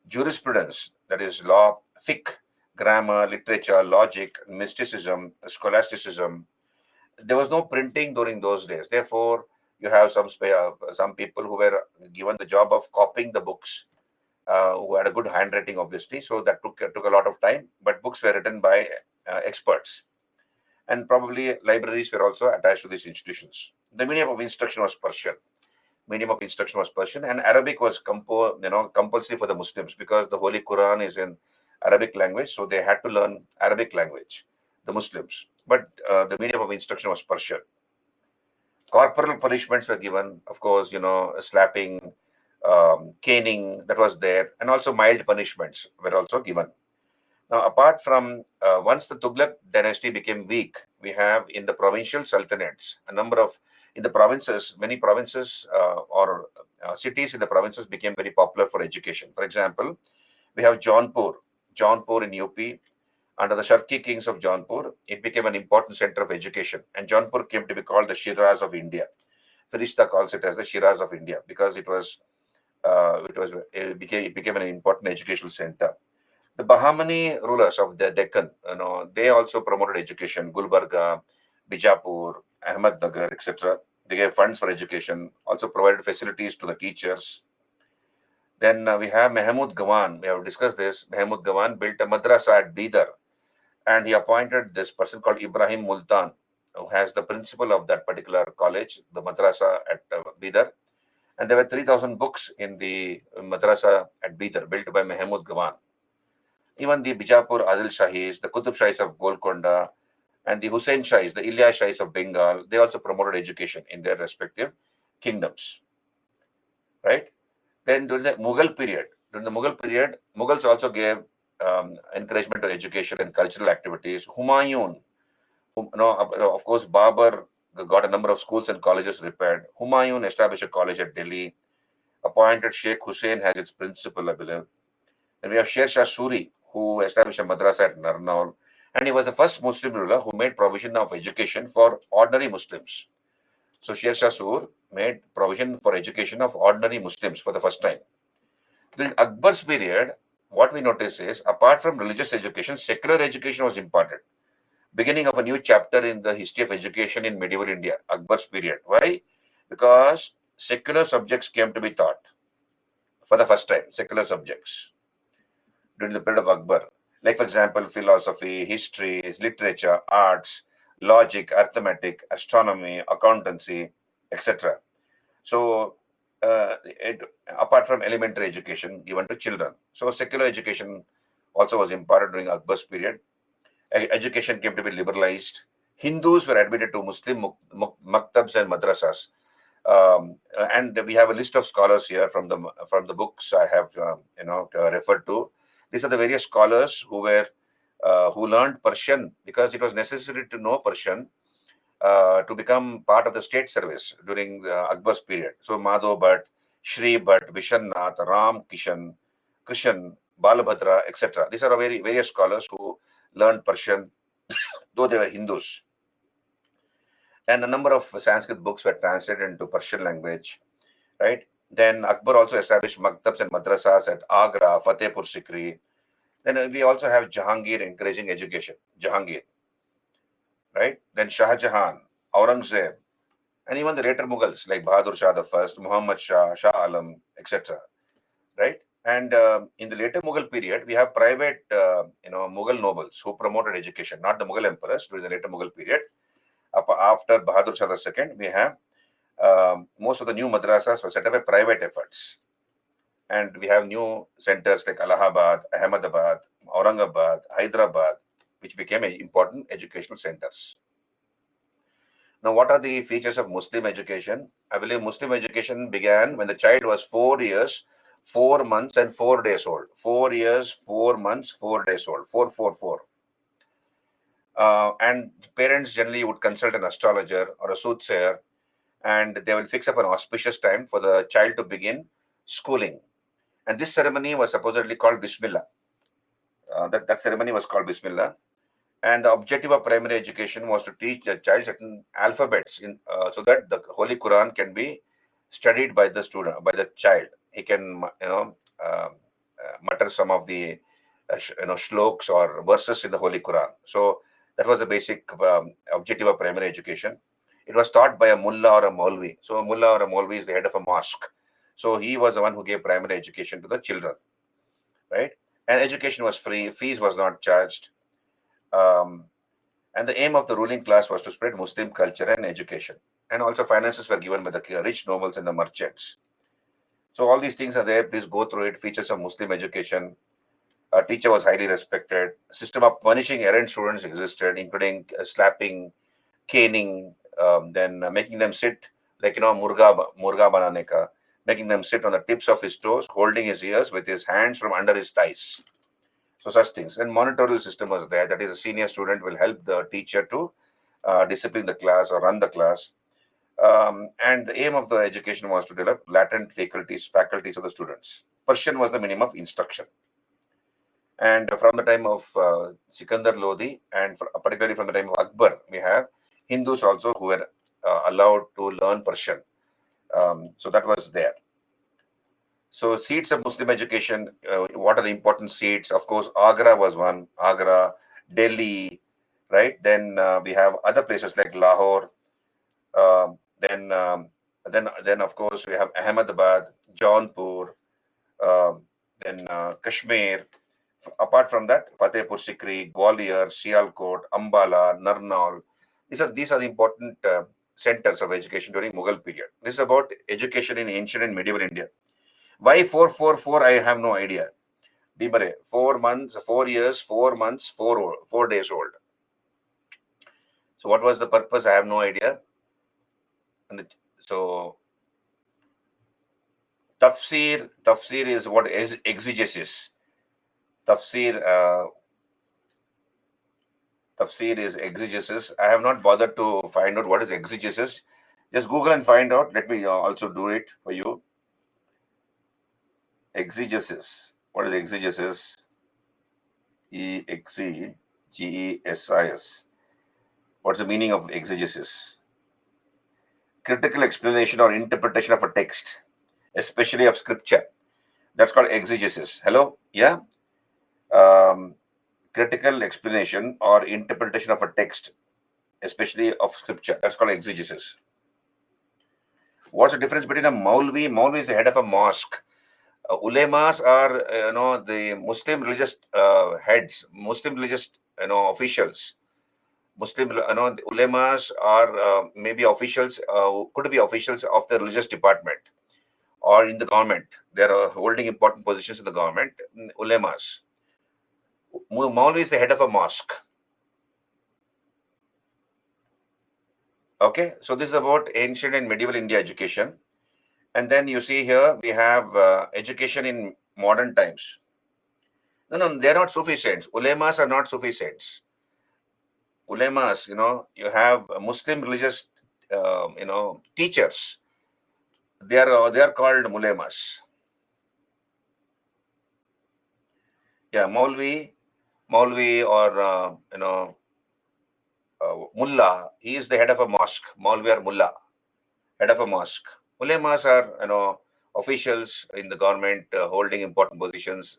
jurisprudence, that is law, fiqh, grammar, literature, logic, mysticism, scholasticism. There was no printing during those days. Therefore, you have some people who were given the job of copying the books, who had a good handwriting, obviously. So that took a lot of time. But books were written by experts, and probably libraries were also attached to these institutions. The medium of instruction was Persian. And Arabic was compulsory for the Muslims because the Holy Quran is in Arabic language, so they had to learn Arabic language, the Muslims. But the medium of instruction was Persian. Corporal punishments were given, of course, slapping, caning, that was there, and also mild punishments were also given. Now, apart from once the Tughlaq dynasty became weak, we have in the provincial sultanates in the provinces, many provinces or cities in the provinces became very popular for education. For example, we have Jaunpur in UP. Under the Sharki kings of Jaunpur, it became an important center of education, and Jaunpur came to be called the Shiraz of India. Firishta calls it as the Shiraz of India because it became an important educational center. The Bahmani rulers of the Deccan, they also promoted education. Gulbarga, Bijapur, Ahmednagar, etc. They gave funds for education, also provided facilities to the teachers. Then we have Mahmud Gawan. We have discussed this. Mahmud Gawan built a madrasa at Bidar, and he appointed this person called Ibrahim Multan, who has the principal of that particular college, the madrasa at Bidar. And there were 3,000 books in the madrasa at Bidar, built by Mahmud Gawan. Even the Bijapur Adil Shahis, the Qutub Shahis of Golconda, and the Hussain Shahis, the Ilyas Shahis of Bengal, they also promoted education in their respective kingdoms. Right? Then during the Mughal period, Mughals also gave encouragement to education and cultural activities. Humayun, of course, Babur got a number of schools and colleges repaired. Humayun established a college at Delhi, appointed Sheikh Hussain as its principal, I believe. And we have Sher Shah Suri, who established a madrasa at Narnaul, and he was the first Muslim ruler who made provision of education for ordinary Muslims. So Sher Shah Sur made provision for education of ordinary Muslims for the first time. During Akbar's period, what we notice is, apart from religious education, secular education was important. Beginning of a new chapter in the history of education in medieval India, Akbar's period. Why? Because secular subjects came to be taught for the first time, secular subjects during the period of Akbar. Like, for example, philosophy, history, literature, arts, logic, arithmetic, astronomy, accountancy, etc. So, apart from elementary education given to children, so secular education also was imparted during Akbar's period. Education came to be liberalized. Hindus were admitted to Muslim maktabs and madrasas. And we have a list of scholars here from the books I have referred to. These are the various scholars who learned Persian because it was necessary to know Persian to become part of the state service during Akbar's period. So Madhav Bhatt, Shri Bhatt, Vishwanath, Ram Kishan, Krishan, Balabhadra, etc. These are various scholars who learned Persian, though they were Hindus. And a number of Sanskrit books were translated into Persian language, right? Then Akbar also established maktabs and madrasas at Agra, Fatehpur Sikri. Then we also have Jahangir encouraging education. Jahangir, right? Then Shah Jahan, Aurangzeb, and even the later Mughals like Bahadur Shah the First, Muhammad Shah, Shah Alam, etc. Right? And in the later Mughal period, we have private, Mughal nobles who promoted education, not the Mughal emperors during the later Mughal period. After Bahadur Shah II, we have most of the new madrasas were set up by private efforts. And we have new centers like Allahabad, Ahmedabad, Aurangabad, Hyderabad, which became important educational centers. Now, what are the features of Muslim education? I believe Muslim education began when the child was 4 years, 4 months, and 4 days old. 4 years, 4 months, 4 days old. 444. And parents generally would consult an astrologer or a soothsayer, and they will fix up an auspicious time for the child to begin schooling. And this ceremony was supposedly called Bismillah. That ceremony was called Bismillah. And the objective of primary education was to teach the child certain alphabets so that the Holy Quran can be studied by the student, by the child. He can, mutter some of the, shloks or verses in the Holy Quran. So that was the basic objective of primary education. It was taught by a mullah or a maulvi. So a mullah or a maulvi is the head of a mosque. So he was the one who gave primary education to the children, right? And education was free, fees was not charged. Um, and the aim of the ruling class was to spread Muslim culture and education. And also finances were given by the rich nobles and the merchants. So all these things are there. Please go through it. Features of Muslim education. A teacher was highly respected. A system of punishing errant students existed, including slapping, caning, then making them sit like, murga banane ka, making them sit on the tips of his toes, holding his ears with his hands from under his thighs. So such things. And monitorial system was there. That is, a senior student will help the teacher to discipline the class or run the class. And the aim of the education was to develop latent faculties of the students. Persian was the minimum of instruction. And from the time of Sikandar Lodi, and particularly from the time of Akbar, we have Hindus also who were allowed to learn Persian. So that was there. So seats of Muslim education, what are the important seats? Of course, Agra was one. Agra, Delhi, right? Then we have other places like Lahore. Um, then, um, then of course we have Ahmedabad, Jaunpur, um, then Kashmir. Apart from that, Fatehpur Sikri, Gwalior, Sialkot, Ambala, Narnaul. These are the important centers of education during Mughal period. This is about education in ancient and medieval India. Why 444? I have no idea. Bimare, 4 months, 4 years, 4 months, 4 days old. So what was the purpose? I have no idea. So tafsir is what is exegesis. Tafsir, tafsir is exegesis. I have not bothered to find out what is exegesis. Just Google and find out. Let me also do it for you. Exegesis. What is exegesis? Exegesis. What's the meaning of exegesis? Critical explanation or interpretation of a text, especially of scripture. That's called exegesis. Hello? Yeah? critical explanation or interpretation of a text, especially of scripture. That's called exegesis. What's the difference between a Maulvi? Maulvi is the head of a mosque. Ulemas are, the Muslim religious heads, Muslim religious, officials. Muslim, the ulemas are maybe officials, could be officials of the religious department or in the government. They are holding important positions in the government. Ulemas. Maulvi is the head of a mosque. Okay, so this is about ancient and medieval India education. And then you see here we have education in modern times. No, they're not Sufi saints. Ulemas are not Sufi saints. Ulemas, you have Muslim religious, teachers. They are called ulemas. Yeah, Maulvi, or mullah. He is the head of a mosque. Maulvi or mullah, head of a mosque. Ulemas are officials in the government holding important positions.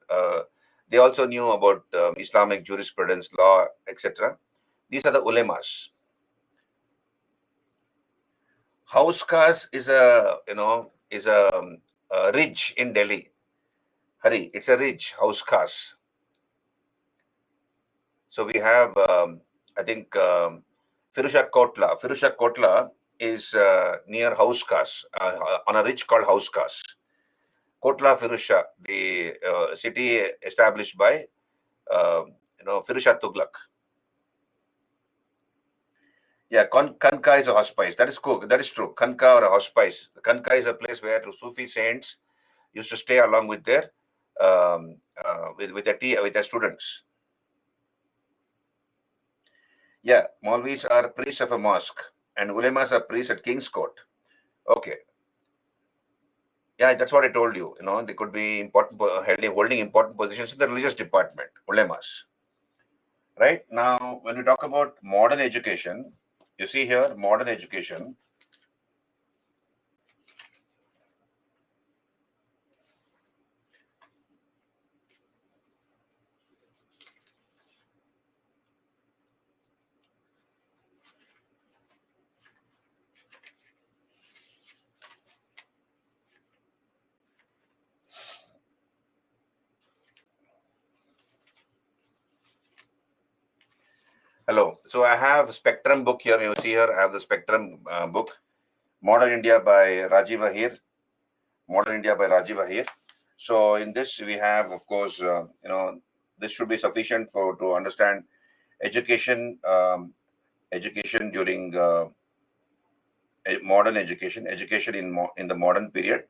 They also knew about Islamic jurisprudence, law, etc. These are the ulemas. House khas is a ridge in Delhi. Hari, it's a ridge, house khas. So we have, I think, Firusha Kotla. Firusha Kotla is near House Khas, on a ridge called House Khas. Kotla Firusha, the city established by, Firusha Tughlaq. Yeah, Kanka is a hospice. That is cool. That is true. Kanka or a hospice. Kanka is a place where the Sufi saints used to stay along with their with their students. Yeah, Maulvis are priests of a mosque, and ulemas are priests at King's Court. Okay. Yeah, that's what I told you. They could be important, holding important positions in the religious department, ulemas. Right now, when we talk about modern education, you see here modern education. Hello. So I have Spectrum book here. You see here, I have the Spectrum book, Modern India by Rajiv Ahir. Modern India by Rajiv Ahir. So in this we have, of course, this should be sufficient to understand education, education during modern education, education in the modern period,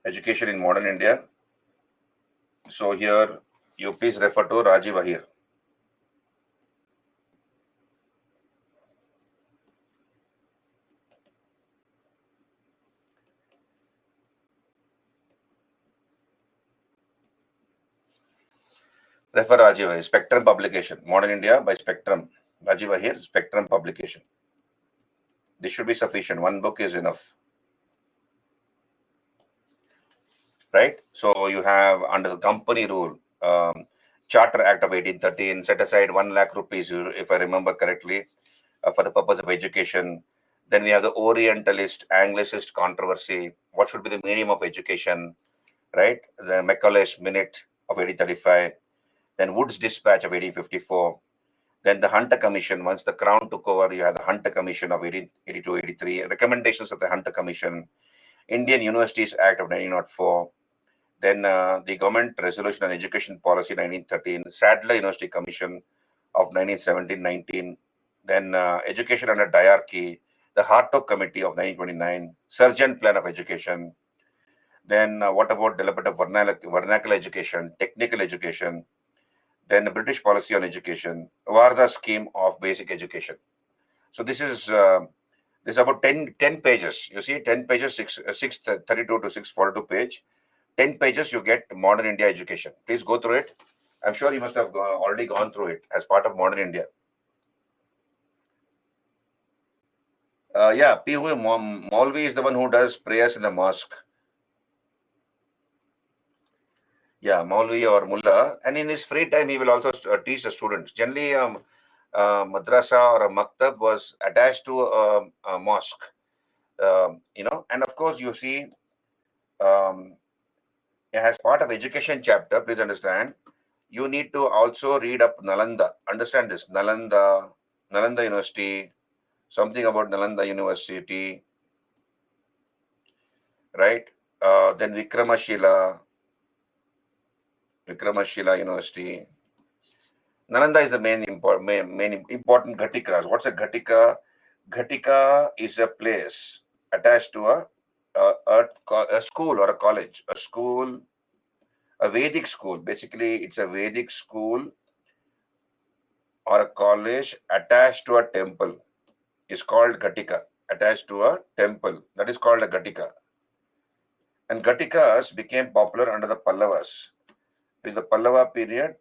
education in modern India. So here you please refer to Rajiv Ahir. Refer Rajiv Ahir, Spectrum publication, Modern India by Spectrum. Rajiv Ahir, Spectrum publication. This should be sufficient. One book is enough. Right? So you have under the company rule, Charter Act of 1813, set aside 1 lakh rupees, if I remember correctly, for the purpose of education. Then we have the Orientalist, Anglicist controversy. What should be the medium of education? Right? The Macaulay's Minute of 1835. Then Wood's Dispatch of 1854. Then the Hunter Commission. Once the Crown took over, you have the Hunter Commission of 1882-83. Recommendations of the Hunter Commission. Indian Universities Act of 1904. Then the Government Resolution on Education Policy 1913, Sadler University Commission of 1917-19, then Education under Diarchy, the Hartog Committee of 1929, Surgeon Plan of Education. Then what about development of vernacular education, technical education, then the British Policy on Education, Varda Scheme of Basic Education. So this is about 10 pages. You see, 10 pages, 632 to 642 page. 10 pages, you get Modern India education. Please go through it. I'm sure you must have already gone through it as part of Modern India. Yeah, Maulvi is the one who does prayers in the mosque. Yeah, Maulvi or Mullah. And in his free time, he will also teach the students. Generally, madrasa or a maktab was attached to a mosque. And of course, you see, um, as part of education chapter, please understand, you need to also read up Nalanda. Understand this, Nalanda University, something about Nalanda University, right? Then Vikramashila University. Nalanda is the main important Ghatikas. What's a Ghatika? Ghatika is a place attached to a school or a college. A Vedic school. Basically, it's a Vedic school or a college attached to a temple. Is called Ghatika. Attached to a temple. That is called a Ghatika. And Ghatikas became popular under the Pallavas. In the Pallava period,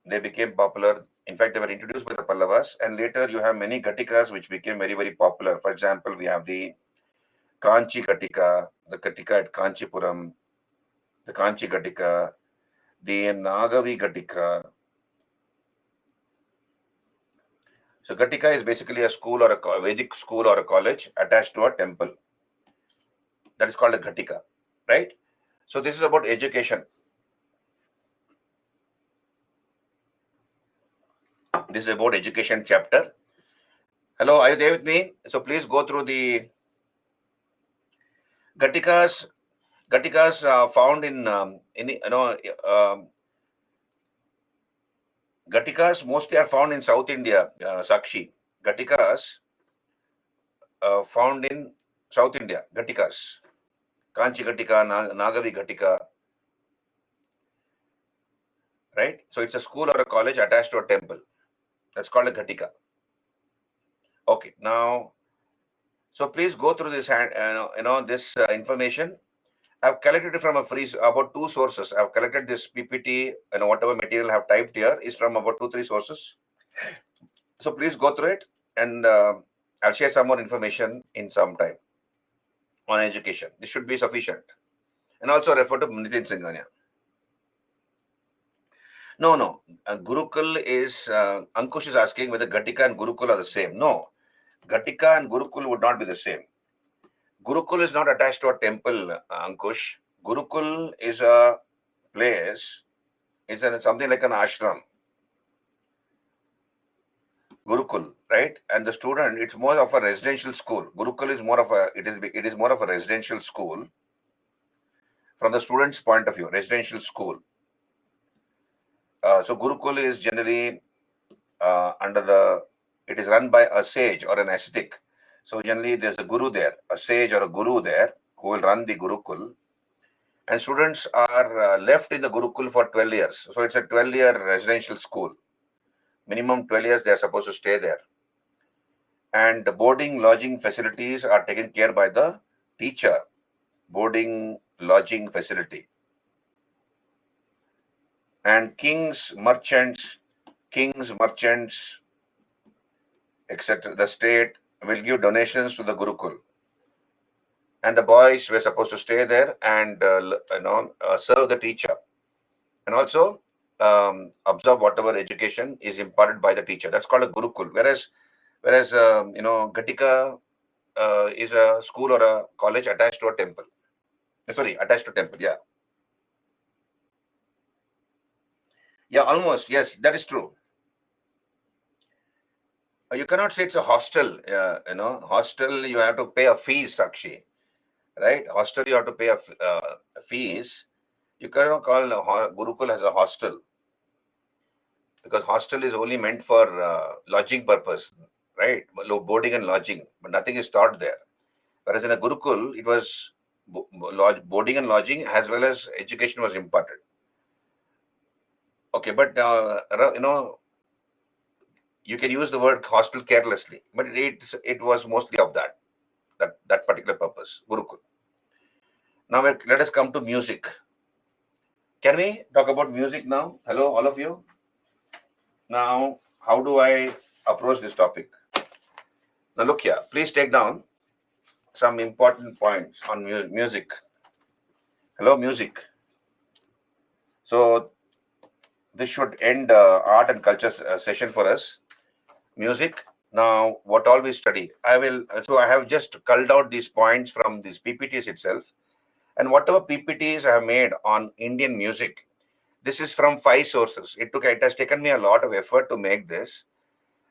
they became popular. In fact, they were introduced by the Pallavas, and later you have many Ghatikas which became very, very popular. For example, we have the Kanchi Ghatika, the Ghatika at Kanchipuram, the Kanchi Ghatika, the Nagavi Ghatika. So Ghatika is basically a school or a Vedic school or a college attached to a temple. That is called a Ghatika, right? So this is about education. This is about education chapter. Hello, are you there with me? So please go through the Ghatikas. Ghatikas found in Ghatikas mostly are found in South India. Sakshi, Ghatikas found in South India. Ghatikas, Kanchi Ghatika, Nagavi Ghatika, right? So it's a school or a college attached to a temple. That's called a Ghatika. Okay, now, so please go through this this information. I've collected it from about two sources. I've collected this PPT and whatever material I have typed here is from about 2-3 sources. So please go through it, and I'll share some more information in some time on education. This should be sufficient. And also refer to Nitin Singhania. No. Gurukul is, Ankush is asking whether Ghatika and Gurukul are the same. No, Ghatika and Gurukul would not be the same. Gurukul is not attached to a temple, Ankush. Gurukul is a place, it's something like an ashram. Gurukul, right? And the student, it's more of a residential school. Gurukul is more of it is more of a residential school from the student's point of view, residential school. So Gurukul is generally it is run by a sage or an ascetic. So generally there's a guru there, a sage or a guru there who will run the Gurukul. And students are left in the Gurukul for 12 years. So it's a 12-year residential school. Minimum 12 years they are supposed to stay there. And the boarding, lodging facilities are taken care by the teacher. Boarding, lodging facility. And kings, merchants, etc. The state will give donations to the Gurukul. And the boys were supposed to stay there and serve the teacher. And also observe whatever education is imparted by the teacher. That's called a Gurukul. Whereas Ghatika is a school or a college attached to a temple. Sorry, attached to temple. Yeah. Yeah, almost. Yes, that is true. You cannot say it's a hostel. Hostel, you have to pay a fees, Sakshi. Right? Hostel, you have to pay a fees. You cannot call Gurukul as a hostel, because hostel is only meant for lodging purpose, right? Boarding and lodging, but nothing is taught there. Whereas in a Gurukul, it was boarding and lodging as well as education was imparted. Okay, but you can use the word hostel carelessly, but it was mostly of that particular purpose, Gurukul. Now let us come to music. Can we talk about music now? Hello, all of you. Now, how do I approach this topic? Now, look here. Please take down some important points on music. Hello, music. So this should end art and culture session for us. Music. Now, what all we study? So I have just culled out these points from these PPTs itself. And whatever PPTs I have made on Indian music, this is from 5 sources. It has taken me a lot of effort to make this,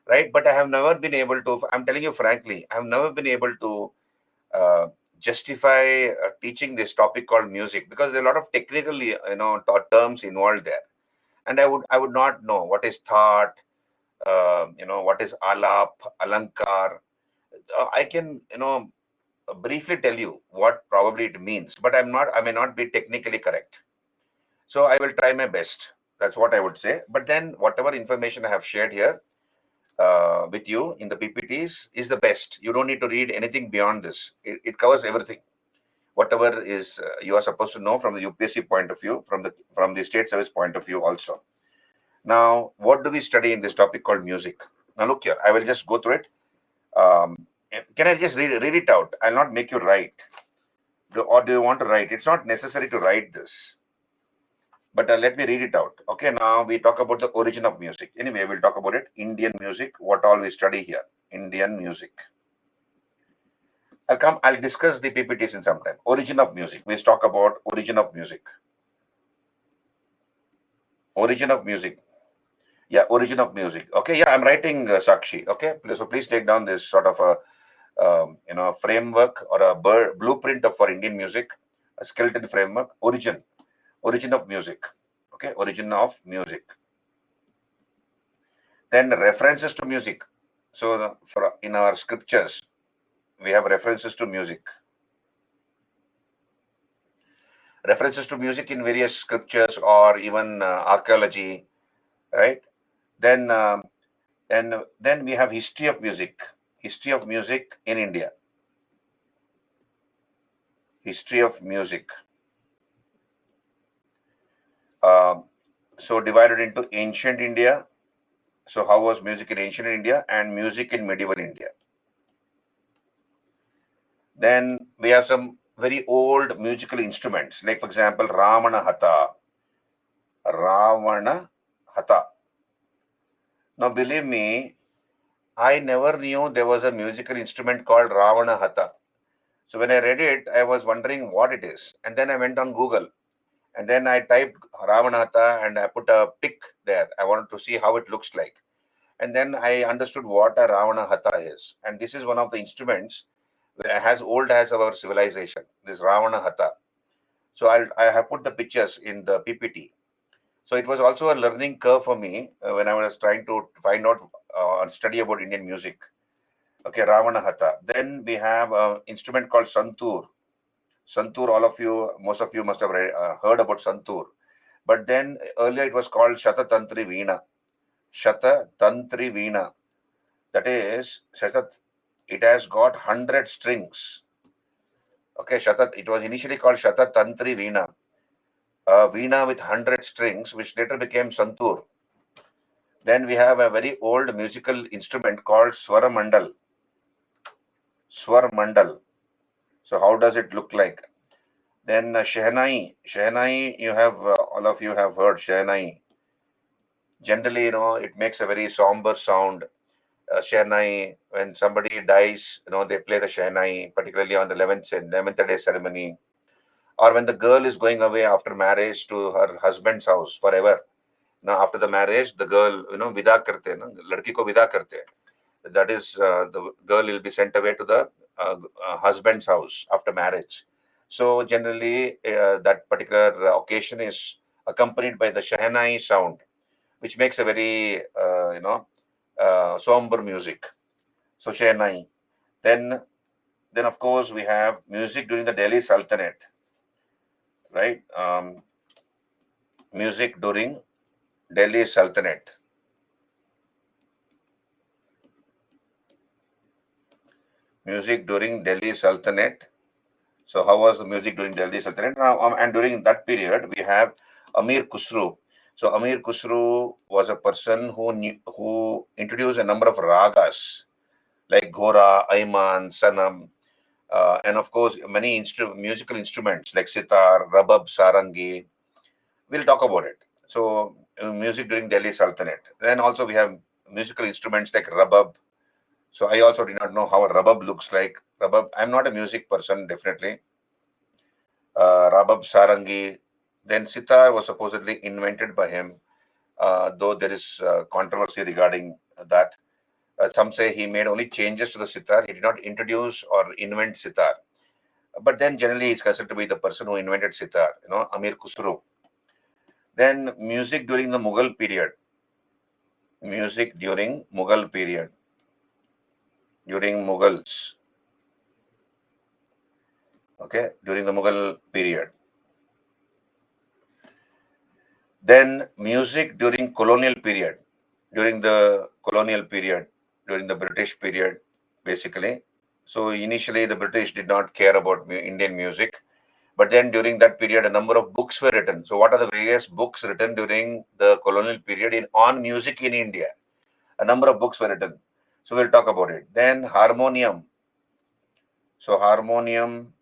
right? But I have never been able to, I'm telling you frankly, I have never been able to uh, justify teaching this topic called music, because there are a lot of technical, terms involved there. And I would not know what is thought, what is alap, alankar. I can, briefly tell you what probably it means, but I may not be technically correct. So I will try my best. That's what I would say. But then whatever information I have shared here with you in the PPTs is the best. You don't need to read anything beyond this. It covers everything. Whatever is you are supposed to know from the UPSC point of view, from the state service point of view also. Now, what do we study in this topic called music? Now, look here. I will just go through it. Can I just read it out? I'll not make you write. Or do you want to write? It's not necessary to write this. But let me read it out. Okay, now we talk about the origin of music. Anyway, we'll talk about it. Indian music, what all we study here. Indian music. I'll discuss the PPTs in some time. Origin of music. We'll talk about origin of music. Origin of music. Yeah, origin of music. Okay, yeah, I'm writing Sakshi. Okay, so please take down this sort of a framework or a blueprint for Indian music, a skeleton framework. Origin of music. Okay, origin of music. Then references to music. So in our scriptures, we have references to music. References to music in various scriptures or even archaeology, right? Then, then we have history of music. History of music in India. History of music. So divided into ancient India. So how was music in ancient India and music in medieval India? Then we have some very old musical instruments, like for example, Ravana Hatha. Ravana Hatha. Now, believe me, I never knew there was a musical instrument called Ravana Hatha. So when I read it, I was wondering what it is. And then I went on Google and then I typed Ravana Hatha and I put a pic there. I wanted to see how it looks like. And then I understood what a Ravana Hatha is. And this is one of the instruments as old as our civilization, this Ravana Hatha. So I have put the pictures in the PPT. So it was also a learning curve for me when I was trying to find out study about Indian music. Okay, Ravana Hatha. Then we have an instrument called Santur. Santur, most of you must have heard about Santur. But then earlier it was called Shatatantri Veena. Shatatantri Veena. That is, it has got 100 strings. Okay, it was initially called Shatatantri Veena. A Veena with 100 strings, which later became Santur. Then we have a very old musical instrument called Swaramandal. Swaramandal. So how does it look like? Then Shehnai. Shehnai, all of you have heard Shehnai. Generally, it makes a very somber sound. Shehnai, when somebody dies, they play the Shehnai, particularly on the 11th day ceremony. Or when the girl is going away after marriage to her husband's house forever. Now, after the marriage, the girl, vida karte, ladki ko vida karte. That is, the girl will be sent away to the husband's house after marriage. So generally, that particular occasion is accompanied by the Shehnai sound, which makes a very, somber music. So Shehnai. Then of course we have music during the Delhi Sultanate, right? Music during Delhi Sultanate. Music during Delhi Sultanate. So how was the music during Delhi Sultanate? Now, and during that period, we have Amir Khusro. So Amir Khusro was a person who introduced a number of ragas like Ghora, Ayman, Sanam, and of course many musical instruments like sitar, rabab, sarangi, We'll talk about it. So music during Delhi Sultanate. Then also we have musical instruments like rabab. So I also did not know how a rabab looks like. Rabab. I'm not a music person, definitely. Rabab Sarangi. Then sitar was supposedly invented by him, though there is controversy regarding that. Some say he made only changes to the sitar. He did not introduce or invent sitar. But then generally it's considered to be the person who invented sitar, Amir Khusro. Then music during the Mughal period. Music during Mughal period. During Mughals. Okay, during the Mughal period. Then music during colonial period. During the colonial period. During the British period, basically. So initially the British did not care about Indian music. But then during that period, a number of books were written. So what are the various books written during the colonial period on music in India? A number of books were written. So we'll talk about it. Then harmonium. So harmonium,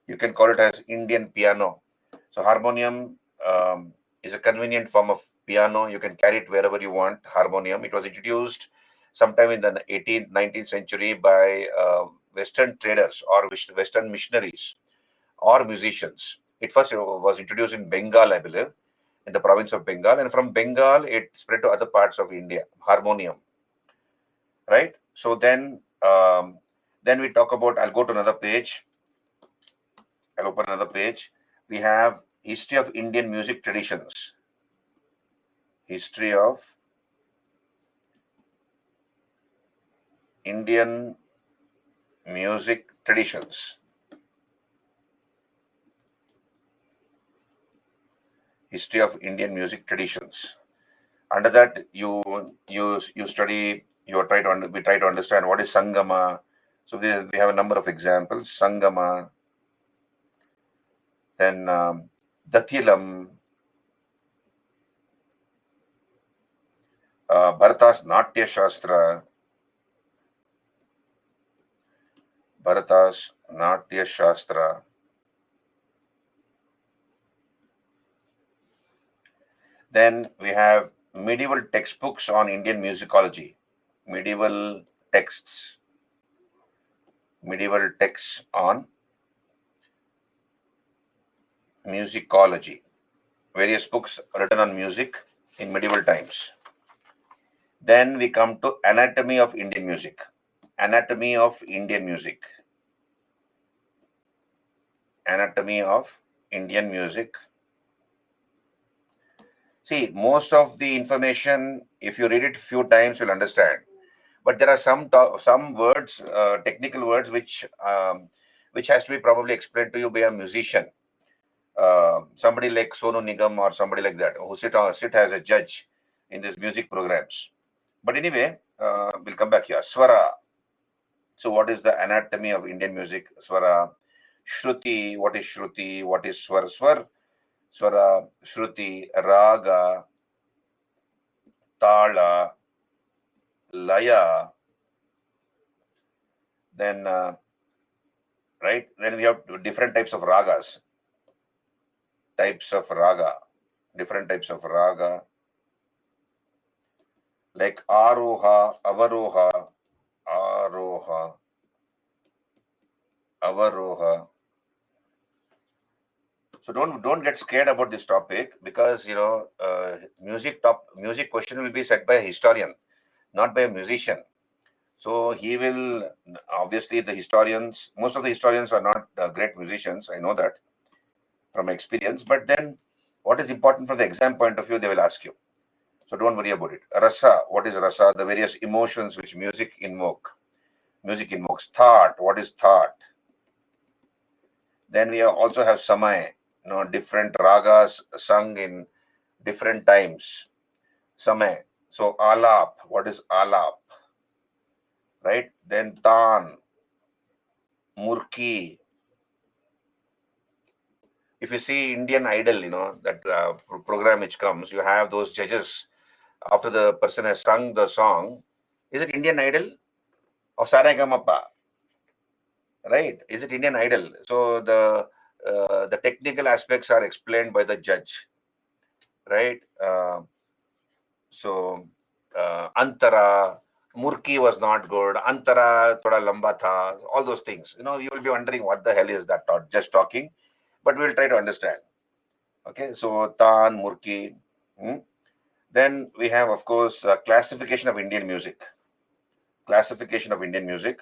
you can call it as Indian piano. So harmonium is a convenient form of piano. You can carry it wherever you want. Harmonium. It was introduced sometime in the 18th, 19th century by Western traders or Western missionaries or musicians. It first was introduced in Bengal, I believe, in the province of Bengal, and from Bengal it spread to other parts of India. Harmonium, right? So then we talk about. I'll go to another page. I'll open another page. We have history of Indian music traditions. History of Indian music traditions. History of Indian music traditions. Under that, you study. We try to understand what is Sangama. So we have a number of examples. Sangama. Then Dathilam. Bharata's Natya Shastra. Bharata's Natya Shastra. Then we have medieval textbooks on Indian musicology. Medieval texts. Medieval texts on musicology. Various books written on music in medieval times. Then we come to anatomy of Indian music. Anatomy of Indian music. Anatomy of Indian music. See, most of the information, if you read it few times, you'll understand. But there are some words, technical words, which has to be probably explained to you by a musician. Somebody like Sonu Nigam or somebody like that, who sit as a judge in these music programs. But anyway, we'll come back here. Swara. So what is the anatomy of Indian music? Swara. Shruti. What is Shruti? What is Swar? Swara, Shruti, Raga, Tala, Laya. Then, right? Then we have different types of ragas. Types of raga. Different types of raga. Like Aroha, Avaroha, Aroha, Avaroha. So don't get scared about this topic, because music question will be set by a historian, not by a musician. So he will, obviously, most of the historians are not great musicians. I know that from experience. But then what is important from the exam point of view, they will ask you. So don't worry about it. Rasa, what is rasa? The various emotions which music invokes. Thought, what is thought? Then we also have samay, different ragas sung in different times. Samay. So alap, what is alap? Right? Then tan, murki. If you see Indian Idol, that program which comes, you have those judges after the person has sung the song. Is it Indian Idol or Saregamappa? Right? Is it Indian Idol? So the technical aspects are explained by the judge. right? So Antara, Murki was not good. Antara thoda lamba tha. All those things. You will be wondering what the hell is that just talking, but we'll try to understand. Okay, so Tan, Murki. Hmm? Then we have, of course, classification of Indian music. Classification of Indian music.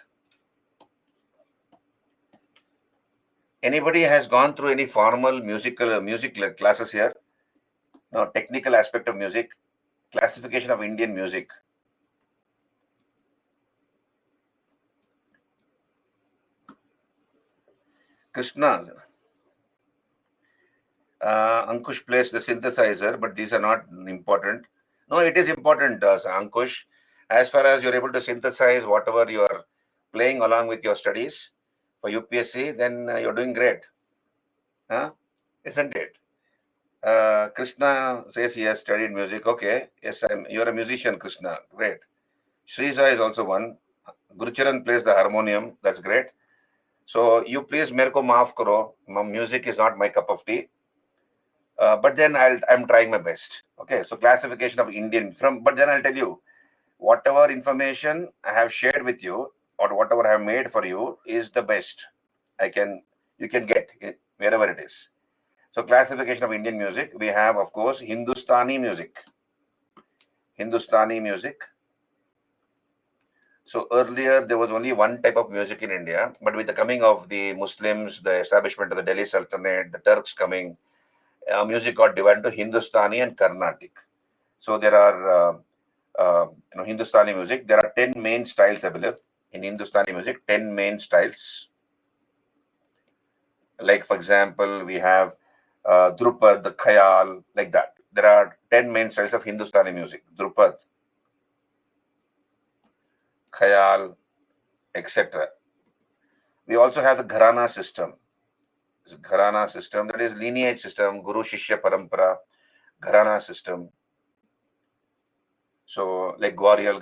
Anybody has gone through any formal music classes here? No, technical aspect of music, classification of Indian music. Krishna, Ankush plays the synthesizer, but these are not important. No, it is important, Ankush. As far as you're able to synthesize whatever you are playing along with your studies for UPSC, then you're doing great. Huh? Isn't it? Krishna says he has studied music. Okay. Yes, you're a musician, Krishna. Great. Sriza is also one. Gurucharan plays the harmonium. That's great. So you please mere ko maaf karo. Music is not my cup of tea. But then I'm trying my best. Okay. So classification of Indian but then I'll tell you, whatever information I have shared with you or whatever I have made for you is the best you can get wherever it is. So classification of Indian music, we have, of course, Hindustani music. Hindustani music. So earlier there was only one type of music in India, but with the coming of the Muslims, the establishment of the Delhi Sultanate, the Turks coming, music got divided to Hindustani and Carnatic. So there are Hindustani music. There are 10 main styles, I believe, in Hindustani music. 10 main styles. Like for example, we have Drupad, the Khayal, like that. There are 10 main styles of Hindustani music. Drupad, Khayal, etc. We also have the Gharana system. Gharana system, that is lineage system, Guru Shishya Parampara, Gharana system. So like Gwalior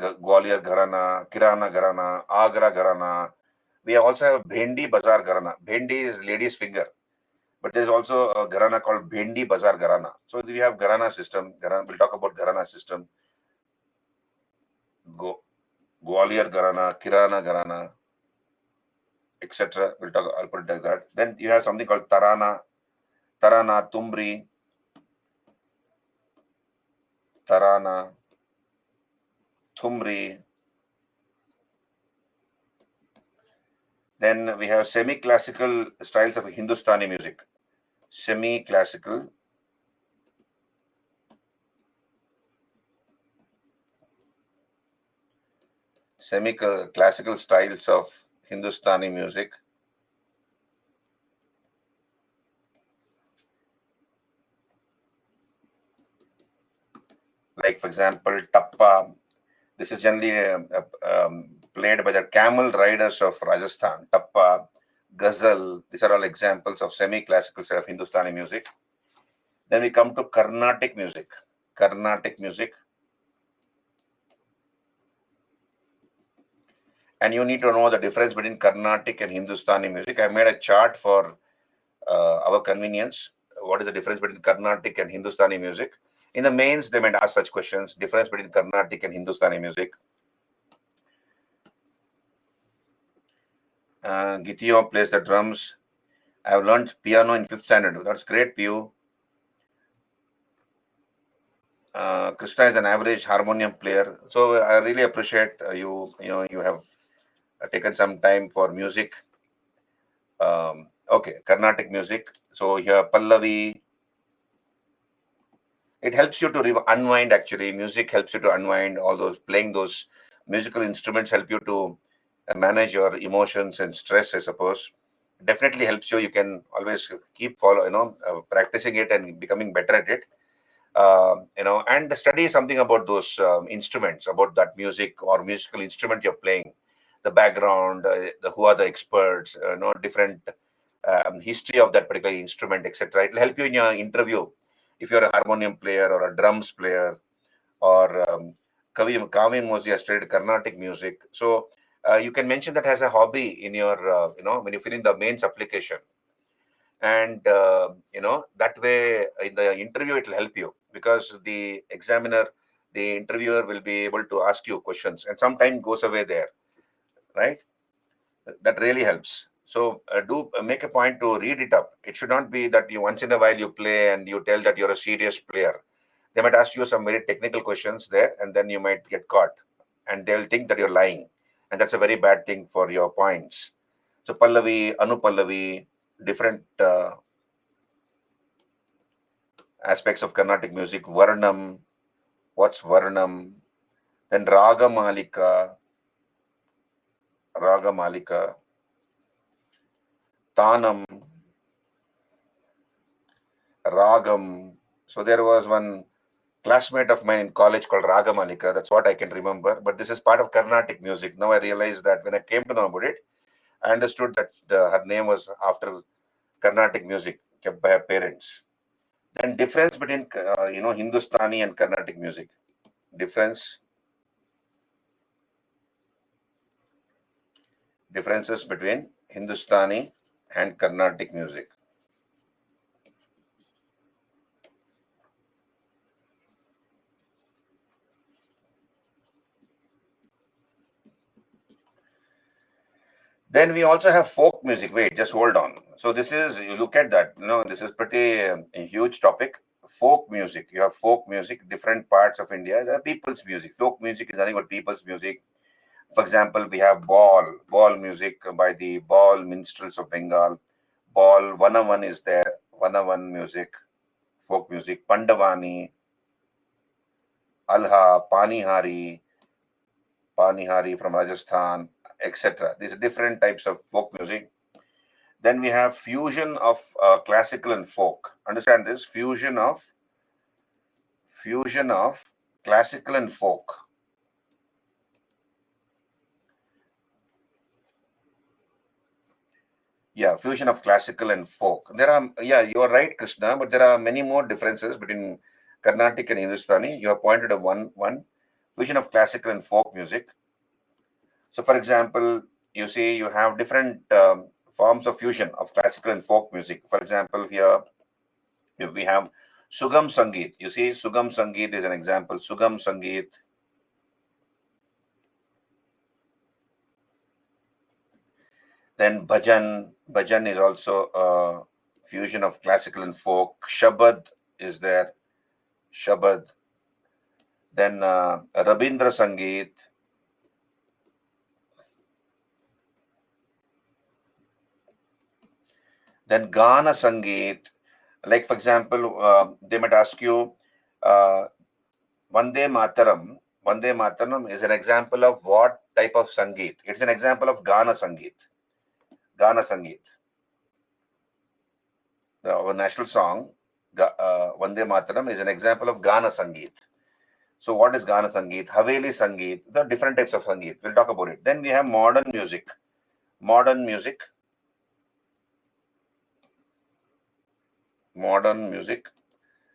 Gharana, Kirana Gharana, Agra Gharana. We also have Bhendi Bazar Gharana. Bhendi is lady's finger. But there's also a Gharana called Bhendi Bazar Gharana. So we have Gharana system. We'll talk about Gharana system. Gwalior Gharana, Kirana Gharana, etc. I'll put it like that. Then you have something called Tarana, Tumri, Tarana, Thumri. Then we have semi-classical styles of Hindustani music. Semi-classical. Semi-classical styles of Hindustani music. Like for example, Tappa. This is generally played by the camel riders of Rajasthan. Tappa, Ghazal. These are all examples of semi-classical sort of Hindustani music. Then we come to Carnatic music. Carnatic music. And you need to know the difference between Carnatic and Hindustani music. I made a chart for our convenience. What is the difference between Carnatic and Hindustani music? In the mains, they might ask such questions. Difference between Carnatic and Hindustani music. Gitio plays the drums. I have learned piano in 5th standard. That's great, Piyu. Krishna is an average harmonium player. So I really appreciate you have taken some time for music. Okay, Carnatic music. So here, Pallavi. It helps you to unwind, actually. Music helps you to unwind. All those playing those musical instruments help you to manage your emotions and stress, I suppose. Definitely helps you. You can always keep practicing it and becoming better at it. And study something about those instruments, about that music or musical instrument you're playing, the background, who are the experts, different history of that particular instrument, etc. It will help you in your interview if you're a harmonium player or a drums player, or Kavin Mosi studied Carnatic music. So you can mention that as a hobby in your, when you fill in the mains application. And, that way in the interview, it will help you. because the examiner, the interviewer will be able to ask you questions, and some time goes away there, right? That really helps. So do make a point to read it up. It should not be that you once in a while you play and you tell that you're a serious player. They might ask you some very technical questions there, and then you might get caught, and they'll think that you're lying, and that's a very bad thing for your points. So Pallavi, Anupallavi, different aspects of Carnatic music. Varnam, what's Varnam? Then Raga Malika, Tanam, Ragam. So there was one classmate of mine in college called Raga Malika. That's what I can remember. But this is part of Carnatic music. Now I realized that when I came to know about it, I understood that her name was after Carnatic music kept by her parents. Then difference between Hindustani and Carnatic music. Differences between Hindustani and Carnatic music. Then we also have folk music. Wait, just hold on. So this is, you look at that, this is pretty a huge topic. Folk music. You have folk music, different parts of India. There are people's music. Folk music is nothing but people's music. For example, we have ball music by the ball minstrels of Bengal. Ball, Vanavan is there. Vanavan music, folk music. Pandavani, Alha, Panihari from Rajasthan, etc. These are different types of folk music. Then we have fusion of classical and folk. Understand this? Fusion of classical and folk. Yeah, fusion of classical and folk. There are, you are right, Krishna, but there are many more differences between Carnatic and Hindustani. You have pointed out one fusion of classical and folk music. So, for example, you see you have different forms of fusion of classical and folk music. For example, here we have Sugam Sangeet. You see, Sugam Sangeet is an example. Sugam Sangeet. Then Bhajan. Bhajan is also a fusion of classical and folk. Shabad is there. Shabad. Then Rabindra Sangeet. Then Gana Sangeet. Like, for example, they might ask you, Vande Mataram. Vande Mataram is an example of what type of Sangeet? It's an example of Gana Sangeet. Gana Sangeet. Our national song, Vande Mataram, is an example of Gana Sangeet. So what is Gana Sangeet? Haveli Sangeet. There are different types of Sangeet. We'll talk about it. Then we have modern music. Modern music. Modern music.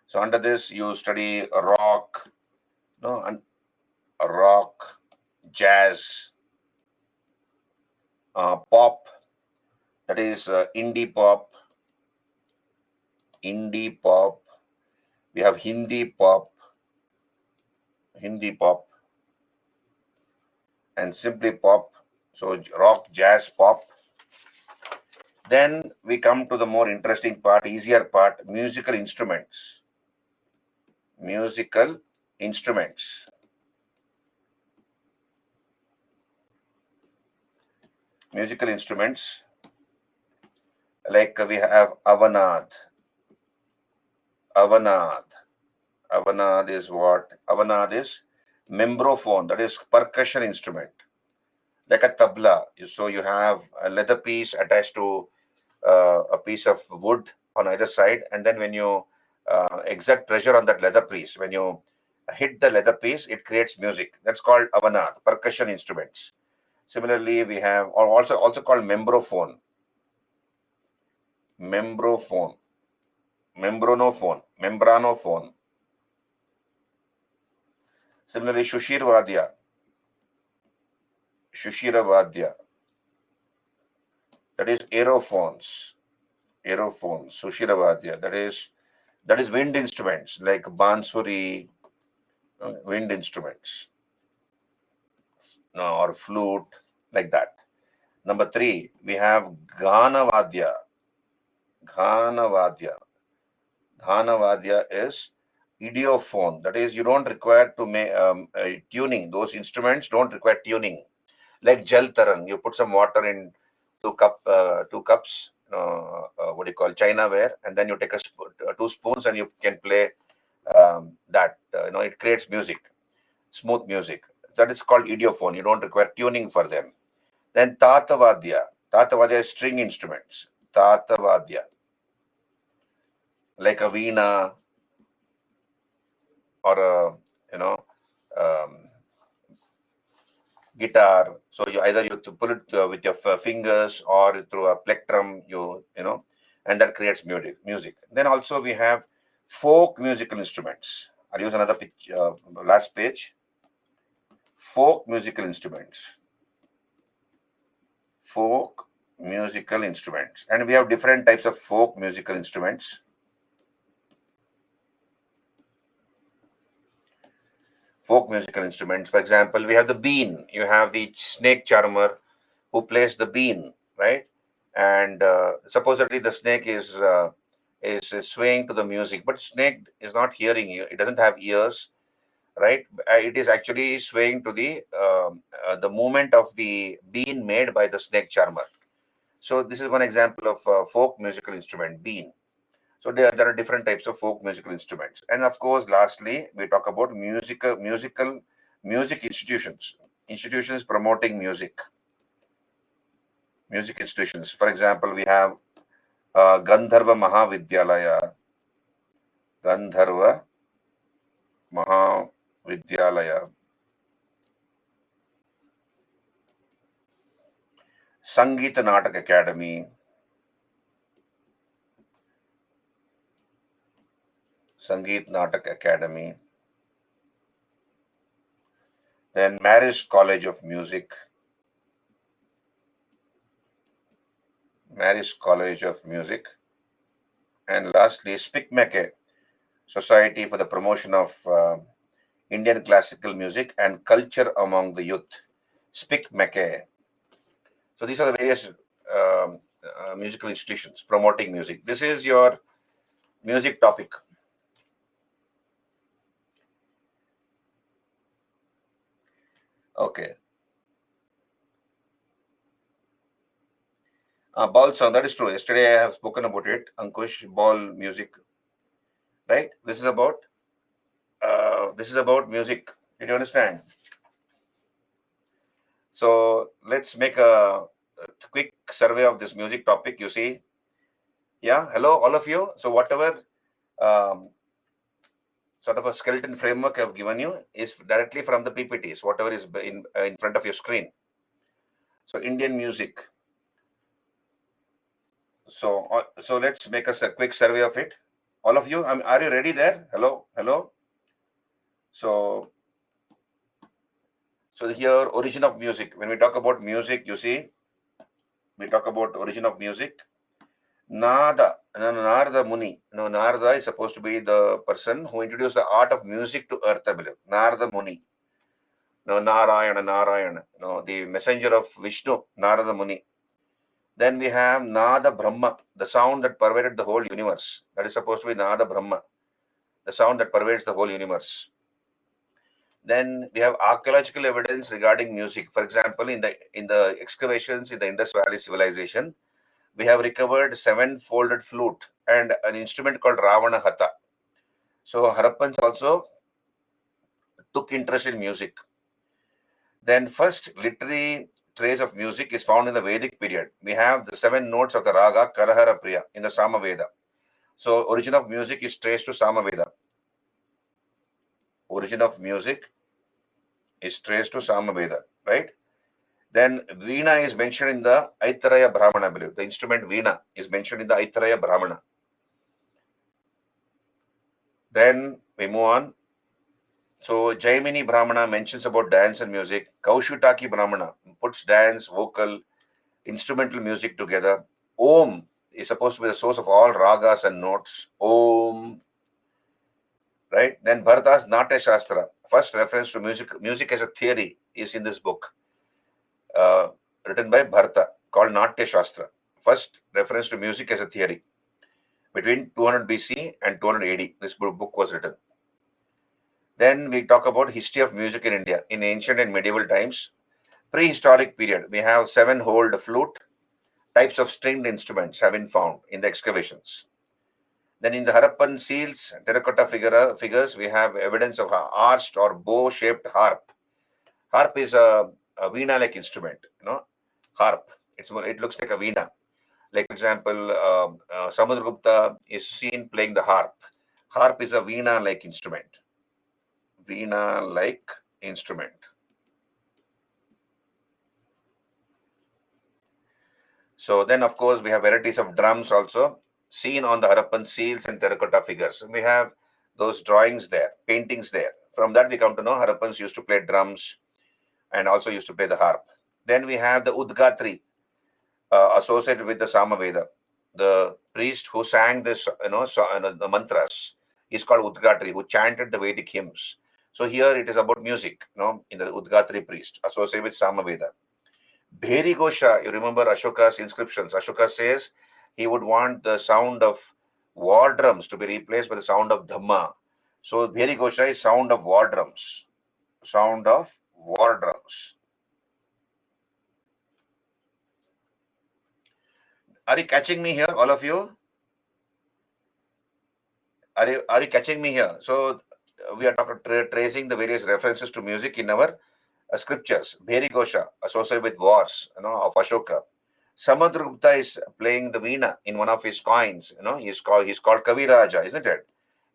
So under this, you study rock, rock, jazz, pop. That is indie pop. Indie pop. We have Hindi pop, and simply pop. So rock, jazz, pop. Then we come to the more interesting part, easier part, musical instruments. Musical instruments. Musical instruments. Like we have Avanad. Avanad is what? Avanad is membrophone, that is percussion instrument. Like a tabla. So you have a leather piece attached to a piece of wood on either side, and then when you exert pressure on that leather piece, when you hit the leather piece, it creates music. That's called avanad, percussion instruments. Similarly, we have, or also called membrophone, membranophone. Similarly, Shushirvadya, that is aerophones, Sushiravadya, that is That is wind instruments like bansuri, wind instruments, or flute, like that. Number three, we have Ghanavadya. Ghanavadya. Ghanavadya is idiophone. That is, you don't require to make tuning. Those instruments don't require tuning. Like Jal Tarang, you put some water in two cups, what do you call, Chinaware, and then you take two spoons and you can play that. It creates music, smooth music. That is called idiophone. You don't require tuning for them. Then Tatavadya. Tatavadya is string instruments. Tatavadya, like a veena or a, um, guitar. So you either you pull it with your fingers or through a plectrum, and that creates music. Then also we have folk musical instruments. I'll use another picture, last page. Folk musical instruments. Folk musical instruments. And we have different types of folk musical instruments. Folk musical instruments. For example, we have the bean. You have the snake charmer who plays the bean, right? And supposedly the snake is swaying to the music, but snake is not hearing you. It doesn't have ears, right? It is actually swaying to the movement of the bean made by the snake charmer. So this is one example of folk musical instrument, bean. So there are different types of folk musical instruments. And of course, lastly, we talk about music institutions. Institutions promoting music institutions. For example, we have Gandharva Mahavidyalaya, Gandharva Mahavidyalaya, Sangeeta Natak Academy, Sangeet Natak Academy, then Marist College of Music, Marist College of Music, and lastly, SPICMECE, Society for the Promotion of Indian Classical Music and Culture Among the Youth, SPICMECE. So these are the various musical institutions promoting music. This is your music topic. Okay. Ball sound, that is true. Yesterday I have spoken about it. Ankush, ball music, right? This is about music. Did you understand? So let's make a quick survey of this music topic. You see, yeah. Hello, all of you. So whatever sort of a skeleton framework I've given you is directly from the PPTs. Whatever is in front of your screen. So Indian music. So let's make us a quick survey of it. All of you, are you ready there? Hello, hello. So here, origin of music. When we talk about music, you see, we talk about origin of music. Narada Muni. No, Narada is supposed to be the person who introduced the art of music to earth, I believe. Narada Muni. No, Narayana. No, the messenger of Vishnu, Narada Muni. Then we have Nada Brahma, the sound that pervaded the whole universe. That is supposed to be Nada Brahma, the sound that pervades the whole universe. Then we have archaeological evidence regarding music. For example, in the excavations in the Indus Valley civilization, we have recovered 7-folded flute and an instrument called Ravana Hatha. So Harappans also took interest in music. Then first literary trace of music is found in the Vedic period. We have the 7 notes of the raga Karahara Priya in the Samaveda. So origin of music is traced to Samaveda. Origin of music is traced to Samaveda, right? Then Veena is mentioned in the Aitaraya Brahmana, I believe. The instrument Veena is mentioned in the Aitaraya Brahmana. Then we move on. So Jaimini Brahmana mentions about dance and music. Kaushitaki Brahmana puts dance, vocal, instrumental music together. Om is supposed to be the source of all ragas and notes. Om. right? Then Bharata's Natya Shastra, first reference to music as a theory, is in this book, uh, written by Bharata, called Natya Shastra. First reference to music as a theory between 200 BC and 200 AD. This book was written. Then we talk about history of music in India in ancient and medieval times. Prehistoric period, we have seven-holed flute. Types of stringed instruments have been found in the excavations. Then in the Harappan seals, terracotta figures, we have evidence of a arched or bow-shaped harp. Harp is a veena-like instrument, harp. It looks like a veena. Like, for example, Samudragupta is seen playing the harp. Harp is a veena-like instrument. Veena-like instrument. So then, of course, we have varieties of drums also seen on the Harappan seals and terracotta figures. We have those drawings there, paintings there. From that, we come to know Harappans used to play drums and also used to play the harp. Then we have the Udgatri associated with the Samaveda. The priest who sang this, the mantras is called Udgatri, who chanted the Vedic hymns. So here it is about music, in the Udgatri priest associated with Samaveda. Bheri Gosha, you remember Ashoka's inscriptions. Ashoka says he would want the sound of war drums to be replaced by the sound of Dhamma. So Bheri Gosha is sound of war drums. Sound of war drums. Are you catching me here, all of you? Are you catching me here? So we are tracing the various references to music in our scriptures. Bheri Gosha associated with wars, of Ashoka. Samudragupta is playing the veena in one of his coins. He's called Kaviraja, isn't it?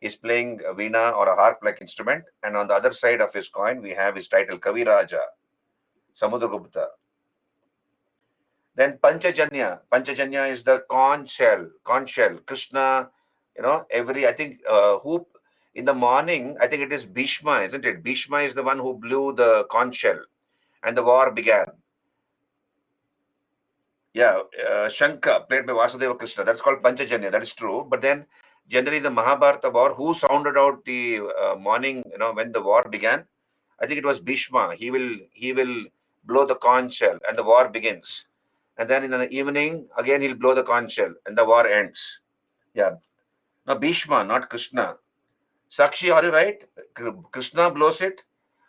He's playing a veena or a harp-like instrument, and on the other side of his coin, we have his title Kaviraja, Samudragupta. Then Panchajanya. Panchajanya is the conch shell. Conch shell. Krishna, I think who in the morning, I think it is Bhishma, isn't it? Bhishma is the one who blew the conch shell, and the war began. Yeah, Shanka, played by Vasudeva Krishna. That's called Panchajanya. That is true. But then, generally, the Mahabharata war, who sounded out the morning, when the war began? I think it was Bhishma. He will blow the conch shell, and the war begins. And then in the evening, again he'll blow the conch shell, and the war ends. Yeah. No, Bhishma, not Krishna. Sakshi, are you right? Krishna blows it?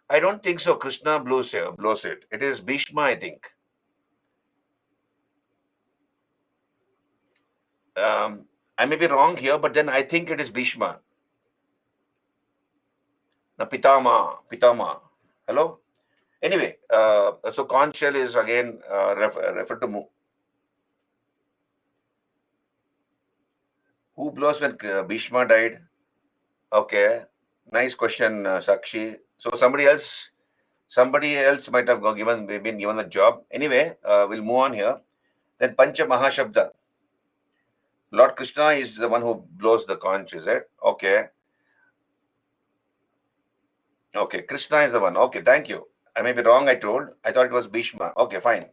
I don't think so. Krishna blows it. It is Bhishma, I think. I may be wrong here, but then I think it is Bhishma. Now, Pitama. Hello? Anyway, so conch shell is again referred to. Who blows when Bhishma died? Okay, nice question, Sakshi. So somebody else might have been given a job. Anyway, we'll move on here. Then Pancha Mahashabda. Lord Krishna is the one who blows the conch, is it? Okay. Okay, Krishna is the one. Okay, thank you. I may be wrong, I thought it was Bhishma. Okay, fine.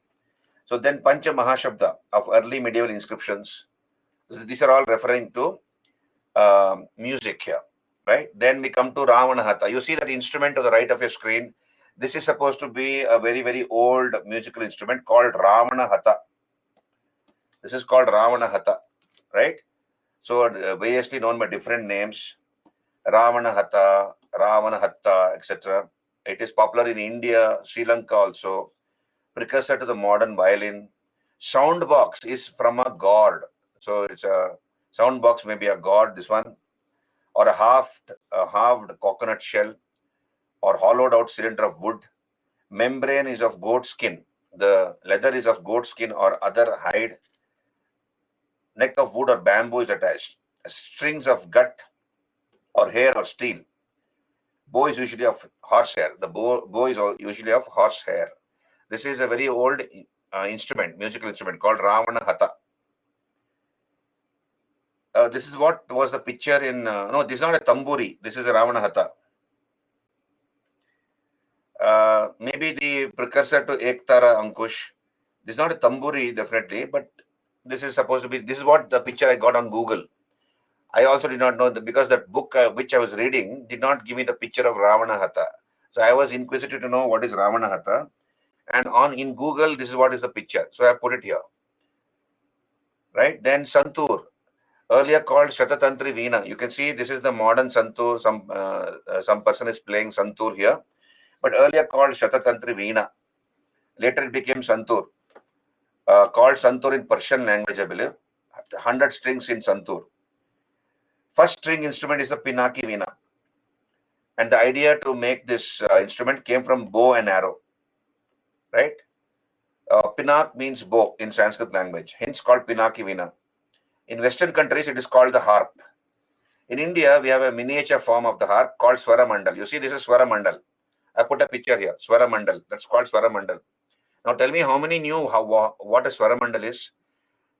So then Pancha Mahashabda of early medieval inscriptions. These are all referring to music here, right? Then we come to Ravana Hatha. You see that instrument to the right of your screen. This is supposed to be a very, very old musical instrument called Ravana Hatha. This is called Ravana Hatha, right? So variously known by different names. Ravana Hatta, etc. It is popular in India, Sri Lanka also. Precursor to the modern violin. Sound box is from a god. So it's a sound box, maybe a god, this one, or a halved coconut shell, or hollowed out cylinder of wood. Membrane is of goat skin. The leather is of goat skin or other hide. Neck of wood or bamboo is attached. Strings of gut or hair or steel. Bow is usually of horsehair. The bow is usually of horsehair. This is a very old musical instrument called Ravana Hatha. This is what was the picture in. No, this is not a tamburi. This is a Ravana Hatha. Maybe the precursor to Ektara Ankush. This is not a tamburi, definitely, but this is supposed to be. This is what the picture I got on Google. I also did not know that because that book which I was reading did not give me the picture of Ravana Hatha. So I was inquisitive to know what is Ravana Hatha. And in Google, this is what is the picture. So I put it here. Right? Then Santur, earlier called Shatatantri Veena. You can see this is the modern Santur. Some person is playing Santur here. But earlier called Shatatantri Veena. Later it became Santur. Called Santur in Persian language, I believe. 100 strings in Santur. First string instrument is the Pinaki Veena. And the idea to make this instrument came from bow and arrow, right? Pinak means bow in Sanskrit language, hence called Pinaki Veena. In Western countries, it is called the harp. In India, we have a miniature form of the harp called Swara Mandal. You see, this is Swara Mandal. I put a picture here, Swara Mandal. That's called Swara Mandal. Now, tell me how many knew what a Swara Mandal is?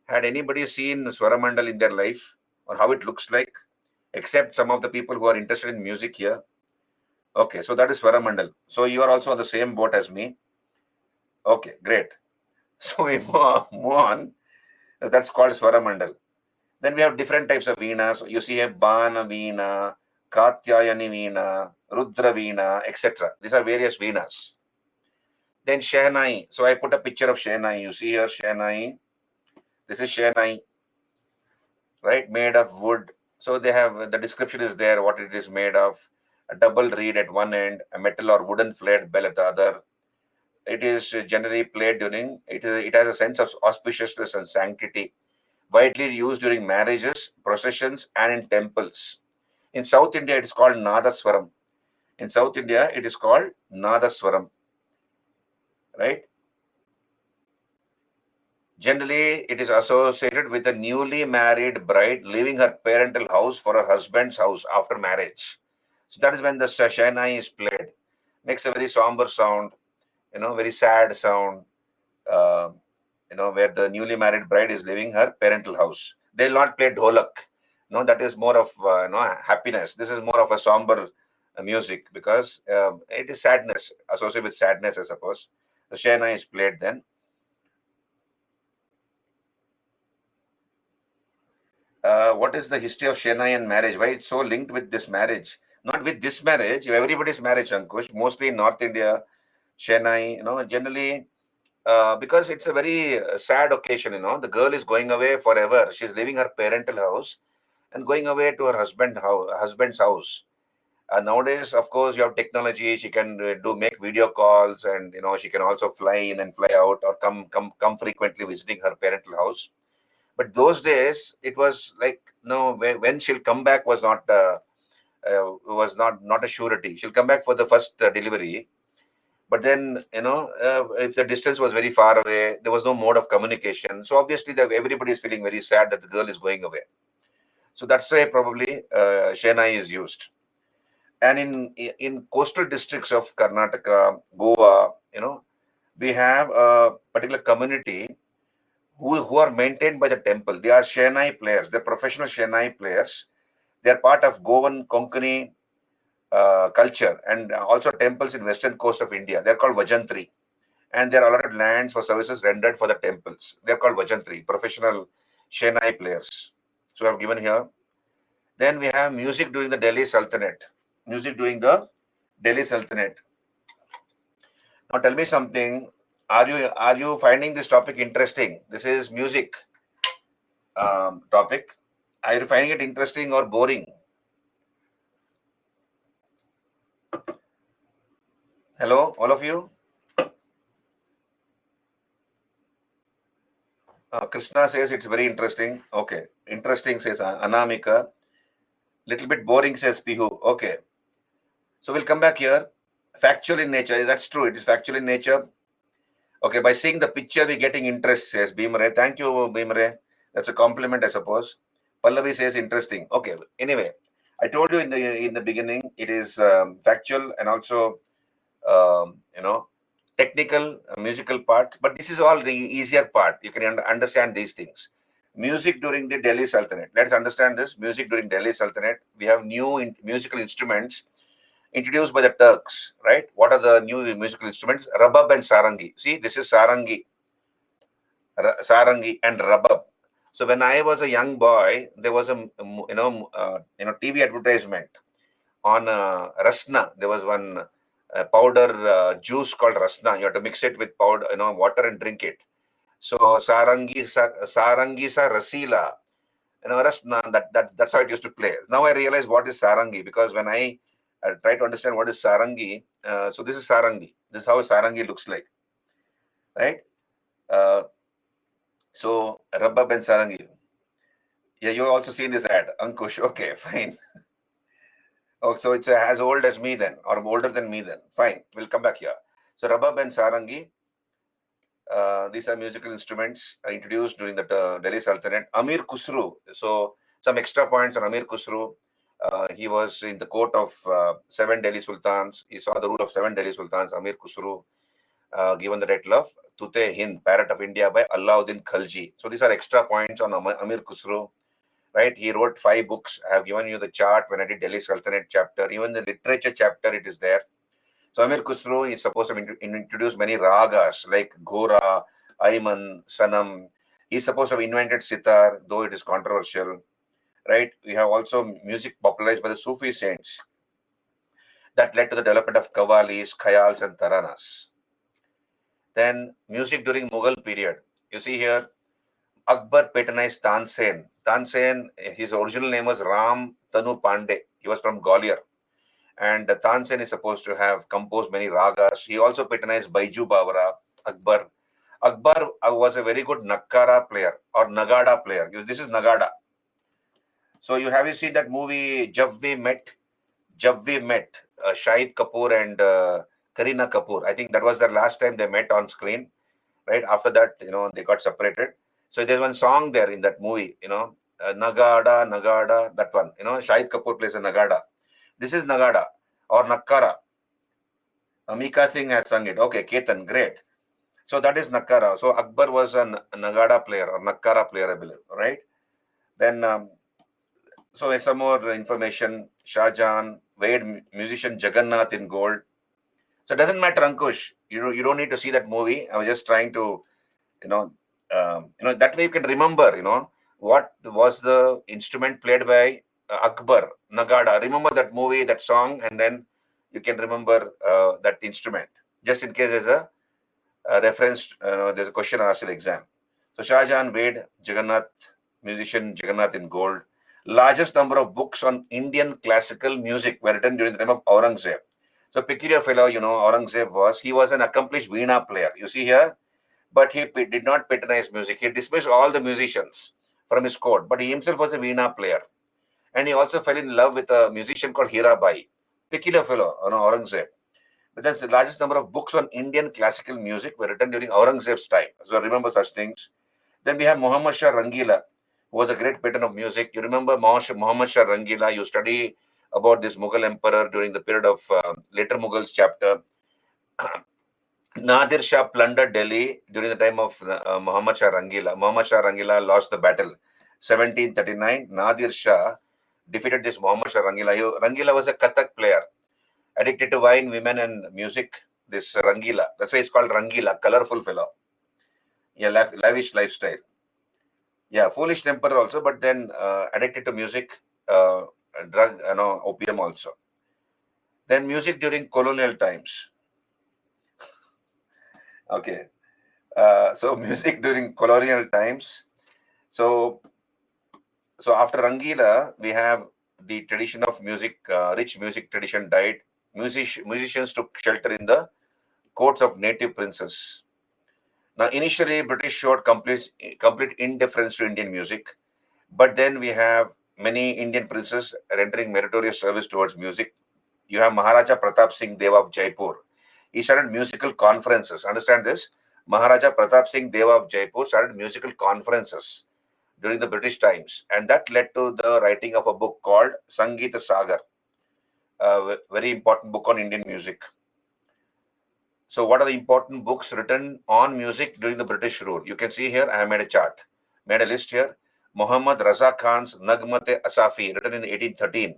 Had anybody seen Swara Mandal in their life or how it looks like? Except some of the people who are interested in music here. Okay, so that is Swara Mandal. So you are also on the same boat as me. Okay, great. So we move on. That's called Swara Mandal. Then we have different types of Veenas. You see a Bana Veena, Katyayani Veena, Rudra Veena, etc. These are various Veenas. Then Shehnai. So I put a picture of Shehnai. You see here Shehnai. This is Shehnai, right? Made of wood. So they have the description is there what it is made of. A double reed at one end, a metal or wooden flayed bell at the other. It is generally played during. It has a sense of auspiciousness and sanctity. Widely used during marriages, processions, and in temples. In South India, it is called Nadaswaram. In South India, it is called Nadaswaram, right? Generally, it is associated with a newly married bride leaving her parental house for her husband's house after marriage. So that is when the Shehnai is played. Makes a very somber sound, very sad sound. Uh, where the newly married bride is leaving her parental house. They'll not play dholak. No, that is more of happiness. This is more of a somber music because it is sadness, associated with sadness, I suppose. The Shehna is played then. What is the history of Shehna and marriage? Why it's so linked with this marriage? Not with this marriage, everybody's marriage, Ankush. Mostly in North India, Shehna, generally because it's a very sad occasion, the girl is going away forever. She's leaving her parental house and going away to her husband's house. Nowadays, of course, you have technology. She can make video calls, and she can also fly in and fly out, or come frequently visiting her parental house. But those days, it was like no, when she'll come back was not a surety. She'll come back for the first delivery, but then if the distance was very far away, there was no mode of communication, so obviously everybody is feeling very sad that the girl is going away. So that's why probably Shehna is used. And in coastal districts of Karnataka, Goa, we have a particular community who are maintained by the temple. They are Shehnai players. They're professional Shehnai players. They're part of Goan Konkani culture and also temples in western coast of India. They're called Vajantri, and they're allotted lands for services rendered for the temples. They're called Vajantri, professional Shehnai players. So I've given here. Then we have music during the Delhi Sultanate. Music during the Delhi Sultanate. Now tell me something. Are you finding this topic interesting? This is music topic. Are you finding it interesting or boring? Hello, all of you. Krishna says it's very interesting. Okay, interesting says Anamika. Little bit boring says Pihu. Okay, so we'll come back here. Factual in nature. That's true. It is factual in nature. Okay, by seeing the picture, we're getting interest, says Bhimre. Thank you, Bhimre. That's a compliment, I suppose. Pallavi says interesting. Okay, anyway, I told you in the beginning, it is factual and also, technical, musical part. But this is all the easier part. You can understand these things. Music during the Delhi Sultanate. Let's understand this. Music during Delhi Sultanate. We have new musical instruments introduced by the Turks, right? What are the new musical instruments? Rabab and sarangi. See, this is sarangi and rabab. So when I was a young boy, there was TV advertisement on rasna. There was one powder juice called rasna. You have to mix it with powder, water and drink it. So Sarangi sa Rasila, rasna. That's how it used to play. Now I realize what is Sarangi, because when I try to understand what is Sarangi, so this is Sarangi. This is how Sarangi looks like, right? Uh, so Rabab and Sarangi. Yeah, you also seen this ad, Ankush. Okay, fine. Oh, so it's as old as me then, or older than me then. Fine, we'll come back here. So Rabab and Sarangi, these are musical instruments introduced during the Delhi Sultanate. Amir Khusru. So some extra points on Amir Khusru. He was in the court of 7 Delhi Sultans. He saw the rule of 7 Delhi Sultans. Amir Khusru, given the title of Tute Hind, Parrot of India by Alauddin Khalji. So these are extra points on Amir Khusru. Right, he wrote 5 books. I have given you the chart when I did Delhi Sultanate chapter. Even the literature chapter, it is there. So Amir Khusro is supposed to introduce many ragas like Ghora, Ayman, Sanam. He's supposed to have invented sitar, though it is controversial. Right? We have also music popularized by the Sufi saints that led to the development of qawwalis, khayals, and taranas. Then music during Mughal period. You see here, Akbar patronized Tansen. Tansen, his original name was Ram Tanu Pandey. He was from Gwalior. And Tansen is supposed to have composed many ragas. He also patronized Baiju Bawara, Akbar. Akbar was a very good Nakkara player or Nagada player. This is Nagada. So have you seen that movie Jab We Met? Jab We Met, Shahid Kapoor and Kareena Kapoor. I think that was the last time they met on screen. Right after that, they got separated. So there's one song there in that movie, Nagada, Nagada, that one. Shahid Kapoor plays a Nagada. This is Nagada or Nakkara. Amika Singh has sung it. Okay, Ketan, great. So that is Nakkara. So Akbar was a Nagada player or Nakkara player, I believe, right? Then, so some more information. Shah Jahan weighed musician Jagannath in gold. So it doesn't matter, Ankush. You don't need to see that movie. I was just trying to, that way you can remember, what was the instrument played by Akbar, Nagada. Remember that movie, that song, and then you can remember that instrument. Just in case there's a reference, there's a question asked in the exam. So Shah Jahan weighed musician Jagannath in gold. Largest number of books on Indian classical music were written during the time of Aurangzeb. So peculiar fellow, Aurangzeb he was an accomplished veena player. You see here, but he did not patronize music. He dismissed all the musicians from his court, but he himself was a veena player. And he also fell in love with a musician called Hirabai. Peculiar fellow, Aurangzeb. But that's the largest number of books on Indian classical music were written during Aurangzeb's time. So remember such things. Then we have Muhammad Shah Rangila, who was a great patron of music. You remember Muhammad Shah Rangila? You study about this Mughal emperor during the period of later Mughals chapter. Nadir Shah plundered Delhi during the time of Muhammad Shah Rangila. Muhammad Shah Rangila lost the battle. 1739, Nadir Shah defeated this Muhammad Shah Rangila. Rangila was a Kathak player, addicted to wine, women, and music. This Rangila. That's why it's called Rangila, colorful fellow. Yeah, lavish lifestyle. Yeah, foolish temper also, but then addicted to music, drug, opium also. Then music during colonial times. Okay. So music during colonial times. So after Rangila, we have the tradition of music, rich music tradition died. Musicians took shelter in the courts of native princes. Now, initially, British showed complete indifference to Indian music, but then we have many Indian princes rendering meritorious service towards music. You have Maharaja Pratap Singh Deva of Jaipur. He started musical conferences. Understand this? Maharaja Pratap Singh Deva of Jaipur started musical conferences during the British times, and that led to the writing of a book called Sangeeta Sagar, a very important book on Indian music. So what are the important books written on music during the British rule? You can see here, I have made a chart, made a list here. Muhammad Raza Khan's Nagmat-e Asafi, written in 1813.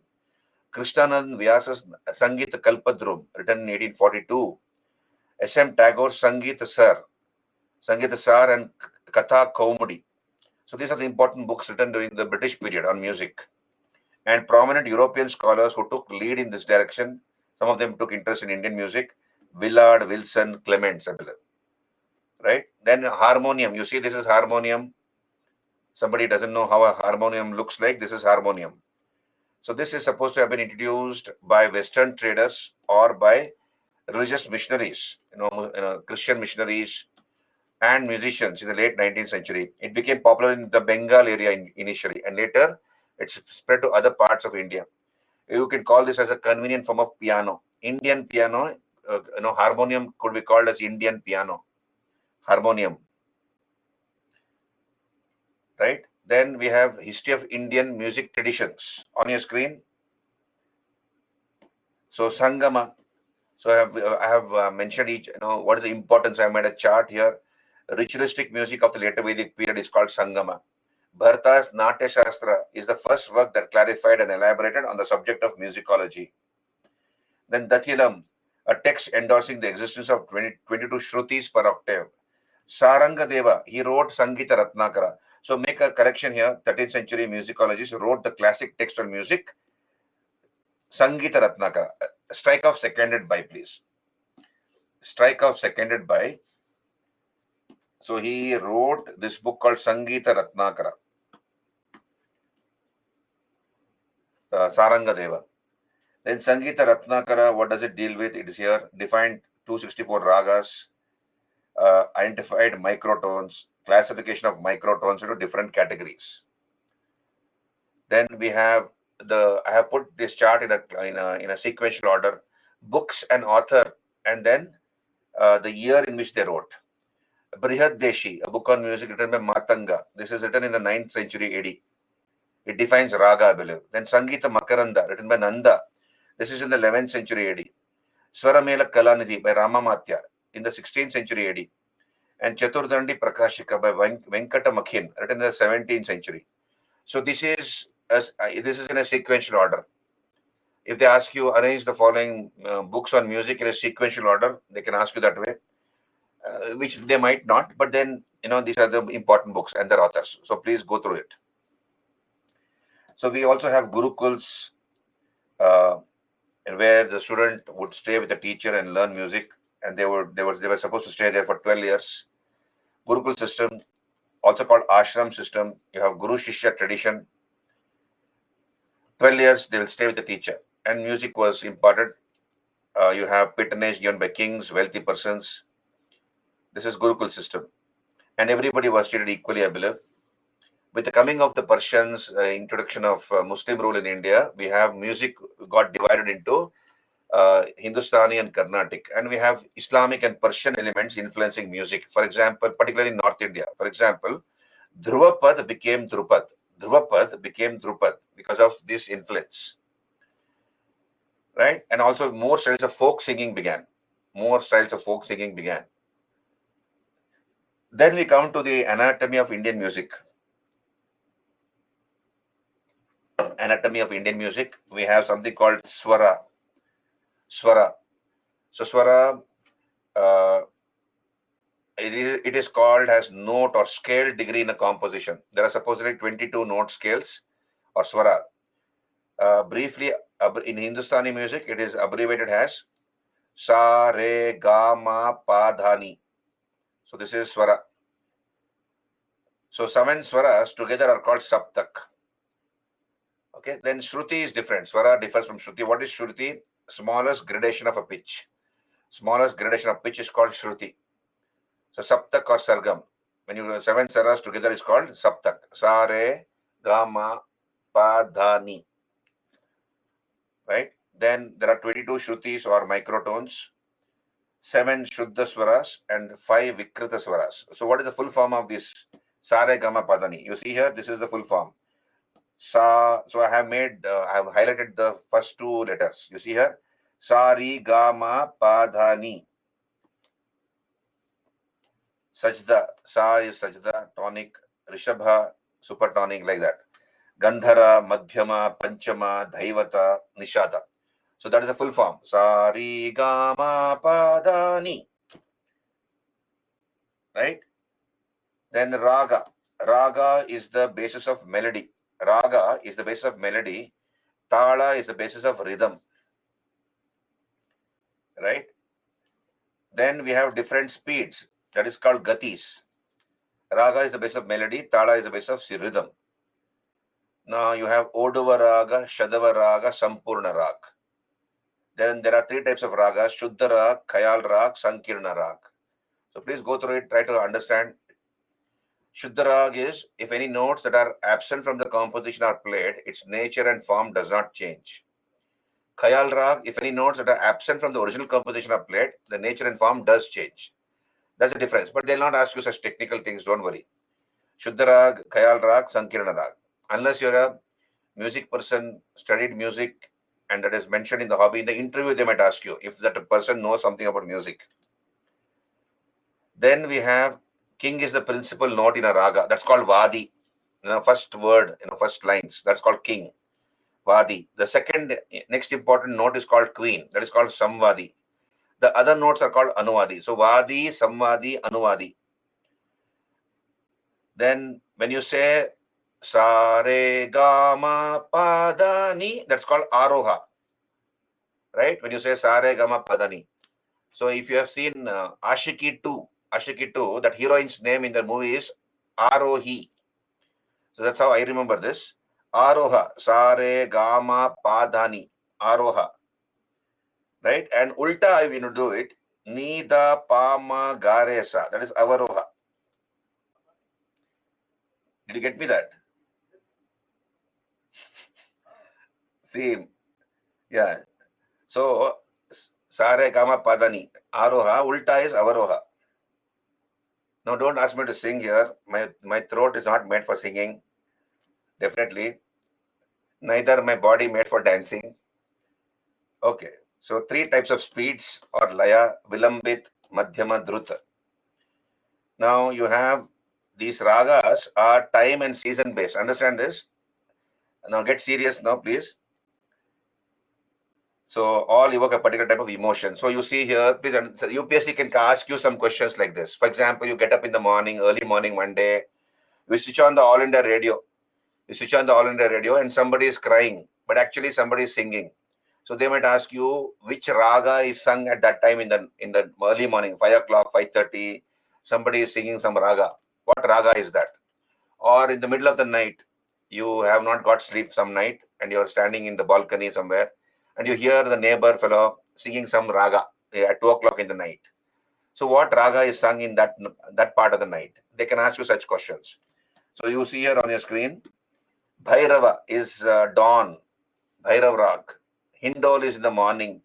Krishnanand Vyasa's Sangeet Kalpadrum, written in 1842. S.M. Tagore's Sangeet Sar and Katha Kaumudi. So these are the important books written during the British period on music. And prominent European scholars who took lead in this direction, some of them took interest in Indian music, Willard, Wilson, Clements, right? Then harmonium, you see this is harmonium. Somebody doesn't know how a harmonium looks like, this is harmonium. So this is supposed to have been introduced by Western traders or by religious missionaries, Christian missionaries and musicians in the late 19th century. It became popular in the Bengal area initially, and later it's spread to other parts of India. You can call this as a convenient form of piano. Indian piano, harmonium could be called as Indian piano, harmonium, right? Then we have history of Indian music traditions on your screen. So Sangama. So I have mentioned each, what is the importance. I made a chart here. Ritualistic music of the later Vedic period is called Sangama. Bharata's Natya Shastra is the first work that clarified and elaborated on the subject of musicology. Then Datilam, a text endorsing the existence of 22 Shrutis per octave. Saranga Deva, he wrote Sangita Ratnakara. So make a correction here. 13th century musicologists wrote the classic text on music, Sangita Ratnakara. Strike off seconded by, please. Strike off seconded by. So he wrote this book called Sangita Ratnakara. Saranga Deva. Then Sangita Ratnakara, what does it deal with? It is here defined 264 ragas, identified microtones, classification of microtones into different categories. Then we have I have put this chart in a sequential order, books and author, and then the year in which they wrote. Brihad Deshi, a book on music written by Matanga. This is written in the 9th century AD. It defines raga, I believe. Then Sangita Makaranda, written by Nanda. This is in the 11th century AD. Swaramela Kalanidhi by Ramamatya in the 16th century AD. And Chaturdandi Prakashika by Venkata Makhin, written in the 17th century. So this is in a sequential order. If they ask you arrange the following books on music in a sequential order, they can ask you that way, which they might not. But then these are the important books and their authors. So please go through it. So we also have Gurukuls, where the student would stay with the teacher and learn music, and they were supposed to stay there for 12 years. Gurukul system, also called ashram system. You have Guru Shishya tradition. 12 years they will stay with the teacher, and music was imparted. You have patronage given by kings, wealthy persons. This is Gurukul system, and everybody was treated equally, I believe. With the coming of the Persians, introduction of Muslim rule in India, we have music got divided into Hindustani and Carnatic, and we have Islamic and Persian elements influencing music. For example, particularly in North India, for example, Dhruvapad became Drupad. Dhruvapad became Drupad because of this influence, right? And also more styles of folk singing began. Then we come to the anatomy of Indian music. We have something called Swara. So Swara, it is called as note or scale degree in a composition. There are supposedly 22 note scales or Swara. Briefly, in Hindustani music, it is abbreviated as Sa, Re, Ga, Ma, Pa, Dha, Ni. So this is Swara. So 7 Swaras together are called Saptak. Okay, then Shruti is different. Swara differs from Shruti. What is Shruti? Smallest gradation of a pitch. Smallest gradation of pitch is called Shruti. So Saptak or Sargam. When you 7 Swaras together is called Saptak. Sa, Re, Ga, Ma, Pa, Dha, Ni. Right? Then there are 22 Shrutis or microtones, 7 Shuddha Swaras and 5 Vikrita Swaras. So what is the full form of this Sa, Re, Ga, Ma, Pa, Dha, Ni? You see here, this is the full form. Sa, so I have highlighted the first 2 letters. You see here, Sa, Ri, Ga, Ma, Pa, Dha, Ni. Sajda, Sa is Sajda, tonic, Rishabha, supertonic, like that. Gandhara, Madhyama, Panchama, Dhaivata, Nishada. So that is the full form. Sa, Ri, Ga, Ma, Pa, Dha, Ni. Right? Then Raga. Raga is the basis of melody. Raga is the basis of melody. Tala is the basis of rhythm. Right? Then we have different speeds. That is called gatis. Raga is the basis of melody. Tala is the basis of rhythm. Now you have Oduva Raga, Shadava Raga, Sampurna Raga. Then there are three types of ragas: Shuddha Rag, Khayal Rag, Sankirna Rag. So please go through it, try to understand. Shuddha Rag is if any notes that are absent from the composition are played, its nature and form does not change. Khayal Rag, if any notes that are absent from the original composition are played, the nature and form does change. That's the difference. But they'll not ask you such technical things, don't worry. Shuddha Rag, Khayal Rag, Sankirna Rag. Unless you're a music person, studied music, and that is mentioned in the hobby, in the interview, they might ask you if that person knows something about music. Then we have king is the principal note in a raga. That's called Vadi. First word, first lines. That's called king. Vadi. The second next important note is called queen. That is called Samvadi. The other notes are called Anuvadi. So Vadi, Samvadi, Anuvadi. Then when you say Sa Re Ga Ma Pa Da Ni, that's called Aroha. Right? When you say Sa Re Ga Ma Pa Da Ni. So if you have seen Ashiki 2, that heroine's name in the movie is Arohi. So that's how I remember this. Aroha, Sare, Gama, Padhani, Aroha. Right? And Ulta, if you do it, Nida, Pama, Garesa. That is Avaroha. Did you get me that? Same. Yeah. So, Sare, Gama, Padhani, Aroha. Ulta is Avaroha. Now, don't ask me to sing here. My throat is not made for singing. Definitely. Neither my body made for dancing. Okay. So, three types of speeds or laya: Vilambit, Madhyama, Druta. Now you have these ragas are time and season based. Understand this? Now get serious now, please. So all evoke a particular type of emotion. So you see here, please, UPSC can ask you some questions like this. For example, you get up in the morning, early morning one day, you switch on the All India radio. You switch on the All India radio and somebody is crying, but actually somebody is singing. So they might ask you which raga is sung at that time in the early morning, 5 o'clock, 5:30. Somebody is singing some raga. What raga is that? Or in the middle of the night, you have not got sleep some night and you're standing in the balcony somewhere and you hear the neighbor fellow singing some raga at 2 o'clock in the night. So what raga is sung in that part of the night? They can ask you such questions. So you see here on your screen, Bhairava is dawn, Bhairav Rag. Hindol is in the morning.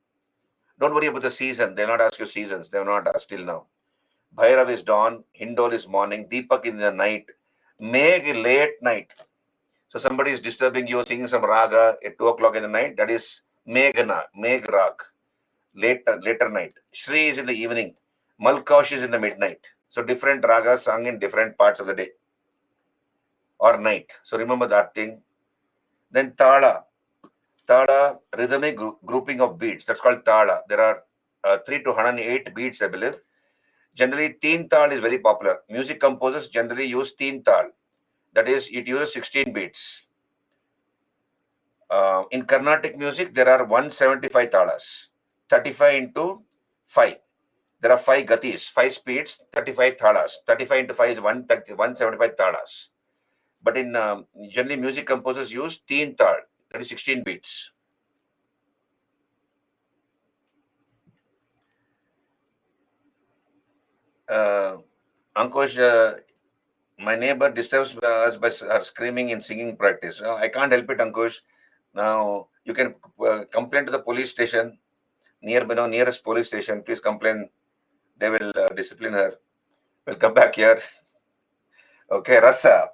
Don't worry about the season. They'll not ask you seasons. They have not asked till now. Bhairav is dawn, Hindol is morning, Deepak in the night, Meg late night. So somebody is disturbing you, singing some raga at 2 o'clock in the night. That is Meghana, Megh Rag, later night. Shri is in the evening. Malkaush is in the midnight. So different ragas sung in different parts of the day or night. So remember that thing. Then Tala. Tala, rhythmic grouping of beats. That's called Tala. There are 3 to 108 beats, I believe. Generally, Teen Tal is very popular. Music composers generally use Teen Tal. That is, it uses 16 beats. In Carnatic music, there are 175 talas, 35 into 5. There are 5 gatis, 5 speeds, 35 talas. 35 into 5 is 175 talas. But in generally, music composers use teen tal, that is 16 beats. Ankush, my neighbor disturbs us by her screaming in singing practice. I can't help it, Ankush. Now, you can complain to the police station, nearest police station. Please complain. They will discipline her. We'll come back here. Okay, rasa.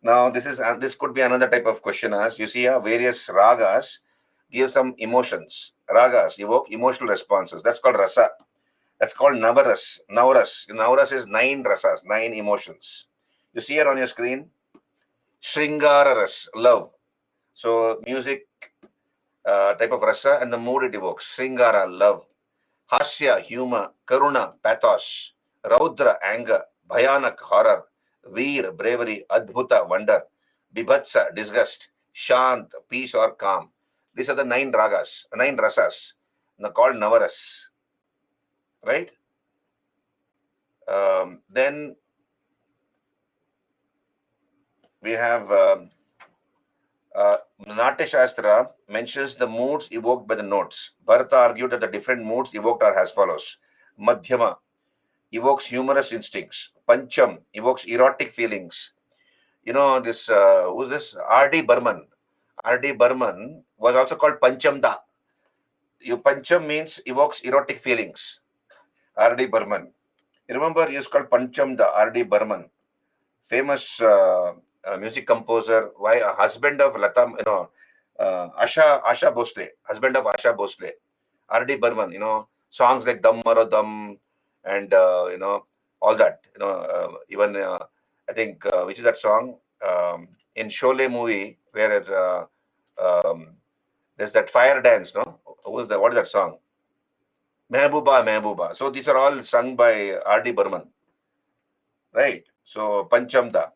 Now, this could be another type of question asked. You see here, various ragas give some emotions. Ragas evoke emotional responses. That's called rasa. That's called navaras. Navaras. Navaras is 9 rasas, 9 emotions. You see here on your screen, Shringara ras, love. So music type of rasa and the mood it evokes. Shringara, love. Hasya, humor. Karuna, pathos. Raudra, anger. Bhayanak, horror. Veer, bravery, Adbhuta, wonder, Bibhatsa, disgust, Shant, peace or calm. These are the 9 ragas, 9 rasas, called Navaras, right? Then we have Natya Shastra mentions the moods evoked by the notes. Bharata argued that the different moods evoked are as follows. Madhyama evokes humorous instincts. Pancham evokes erotic feelings. You know, this, who's this? R.D. Burman. R.D. Burman was also called Panchamda. Pancham means evokes erotic feelings. R.D. Burman. You remember, he is called Panchamda, R.D. Burman. Famous music composer, why a husband of Lata, Asha Bhosle, husband of Asha Bhosle, R.D. Burman, songs like Dam Maro Dam and, all that, even, I think, which is that song? In Sholay movie, where there's that fire dance, no? What is that song? Mehbooba, Mehbooba. So these are all sung by R.D. Burman, right? So Panchamda.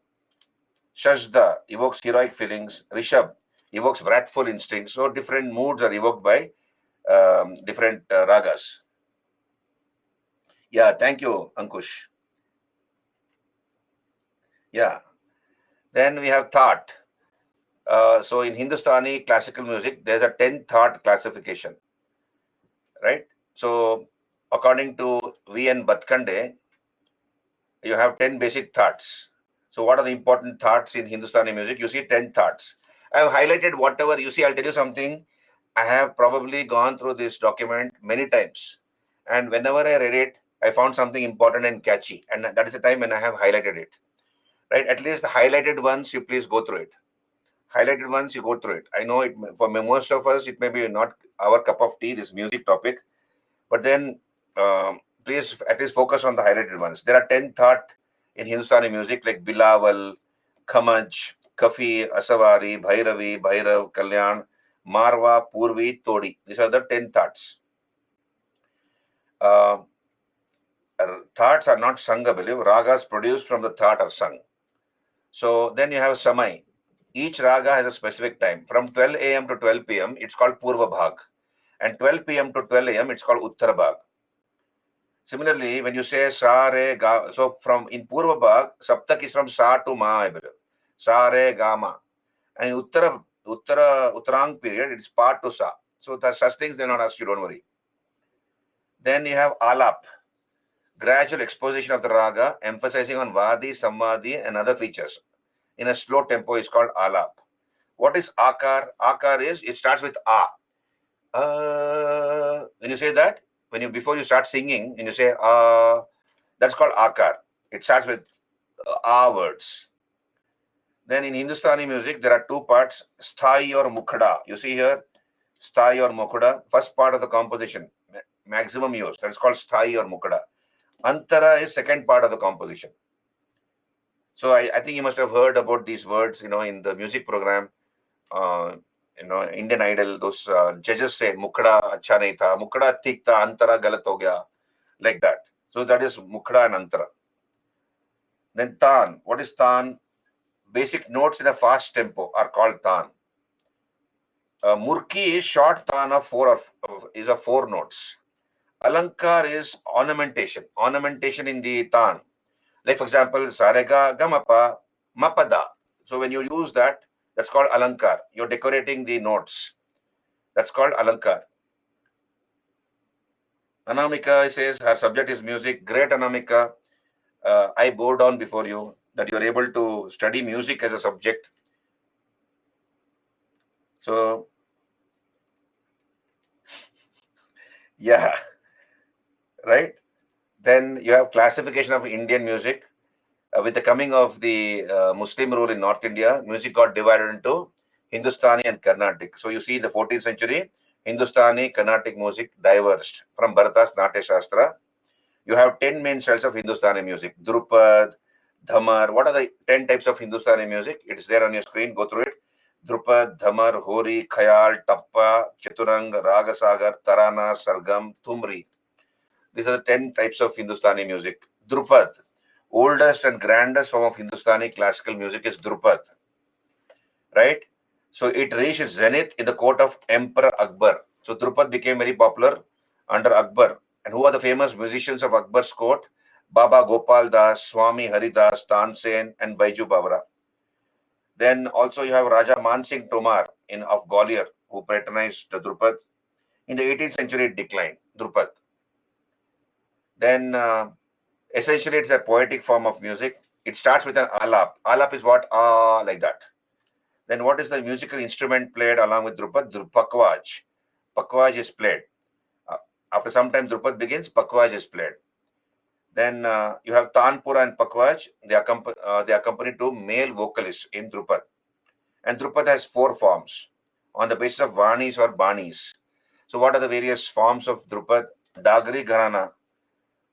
Shashda evokes heroic feelings. Rishabh evokes wrathful instincts. So different moods are evoked by different ragas. Yeah, thank you, Ankush. Yeah. Then we have thought. So in Hindustani classical music, there's a 10 thought classification, right? So according to V.N. Batkande, you have 10 basic thoughts. So what are the important thoughts in Hindustani music? You see 10 thoughts. I have highlighted whatever you see. I'll tell you something. I have probably gone through this document many times. And whenever I read it, I found something important and catchy. And that is the time when I have highlighted it. Right? At least the highlighted ones, you please go through it. Highlighted ones, you go through it. I know it for most of us, it may be not our cup of tea, this music topic. But then please at least focus on the highlighted ones. There are 10 thought in Hindustani music like Bilawal, Khamaj, Kafi, Asavari, Bhairavi, Bhairav, Kalyan, Marwa, Purvi, Todi. These are the 10 thoughts. Thoughts are not sung, I believe. Ragas produced from the thought are sung. So then you have Samai. Each raga has a specific time. From 12 a.m. to 12 p.m., it's called Purva Bhag. And 12 p.m. to 12 a.m., it's called Uttara Bhag. Similarly, when you say Sa, Re, Ga, so from in Purva Bhag, Saptak is from Sa to Ma, I believe. Sa, Re, Ga, Ma. And in Uttarang period, it's Pa to Sa. So such things they'll not ask you, don't worry. Then you have Alap, gradual exposition of the raga, emphasizing on Vadi, Samvadi, and other features. In a slow tempo is called Alap. What is Akar? Akar is, it starts with A. When you say that, before you start singing, and you say that's called Akar. It starts with A words. Then in Hindustani music, there are two parts, Sthai or Mukhada. You see here, Sthai or Mukhada, first part of the composition, maximum use. That's called Sthai or Mukhada. Antara is second part of the composition. So I think you must have heard about these words, in the music program, Indian Idol, those judges say, Mukhada acha nahi tha, Mukhada thik tha, Antara galat ho gaya, like that. So that is Mukhada and Antara. Then Tan. What is Tan? Basic notes in a fast tempo are called Tan. Murki is short Tan of four notes. Alankar is ornamentation. Ornamentation in the Tan. Like for example, Sarega Gamapa Mapada. So when you use that, that's called Alankar. You're decorating the notes. That's called Alankar. Anamika says her subject is music. Great, Anamika. I bow down before you that you're able to study music as a subject. So, yeah, right. Then you have classification of Indian music. With the coming of the Muslim rule in North India, music got divided into Hindustani and Carnatic. So you see in the 14th century, Hindustani, Carnatic music diverged from Bharata's Natya Shastra. You have 10 main styles of Hindustani music. Drupad, Dhamar. What are the 10 types of Hindustani music? It is there on your screen. Go through it. Drupad, Dhamar, Hori, Khayal, Tappa, Chaturang, Ragasagar, Tarana, Sargam, Thumri. These are the 10 types of Hindustani music. Drupad. oldest and grandest form of Hindustani classical music is Drupad, right? So it reached its zenith in the court of Emperor Akbar. So Drupad became very popular under Akbar. And who are the famous musicians of Akbar's court? Baba Gopal Das, Swami Haridas, Tansen, and Baiju Bawra. Then also you have Raja Mansingh Tomar of Gwalior, who patronized Drupad. In the 18th century, it declined, Drupad. Then essentially it's a poetic form of music. It starts with an alap. Alap is what? Like that. Then what is the musical instrument played along with Drupad? Pakvaj. Pakvaj is played. Uh, After some time, Drupad begins, Pakvaj is played. Then you have Tanpura and Pakvaj. They accompany two male vocalists in Drupad. And Drupad has four forms on the basis of Vanis or Banis. So what are the various forms of Drupad? Dagari Gharana.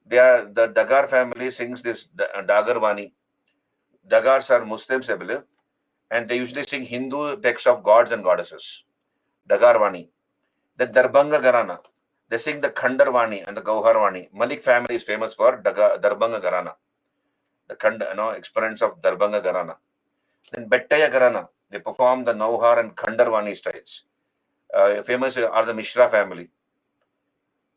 The Dagar family sings this Dagar Vani. Dagars are Muslims, I believe, and they usually sing Hindu texts of gods and goddesses. Dagar Vani. The Darbanga Gharana. They sing the Khandarwani and the Gauharwani. Malik family is famous for Darbanga Gharana. The exponents of Darbanga Gharana. Then Bettaya Gharana. They perform the Nauhar and Khandarwani styles. Famous are the Mishra family.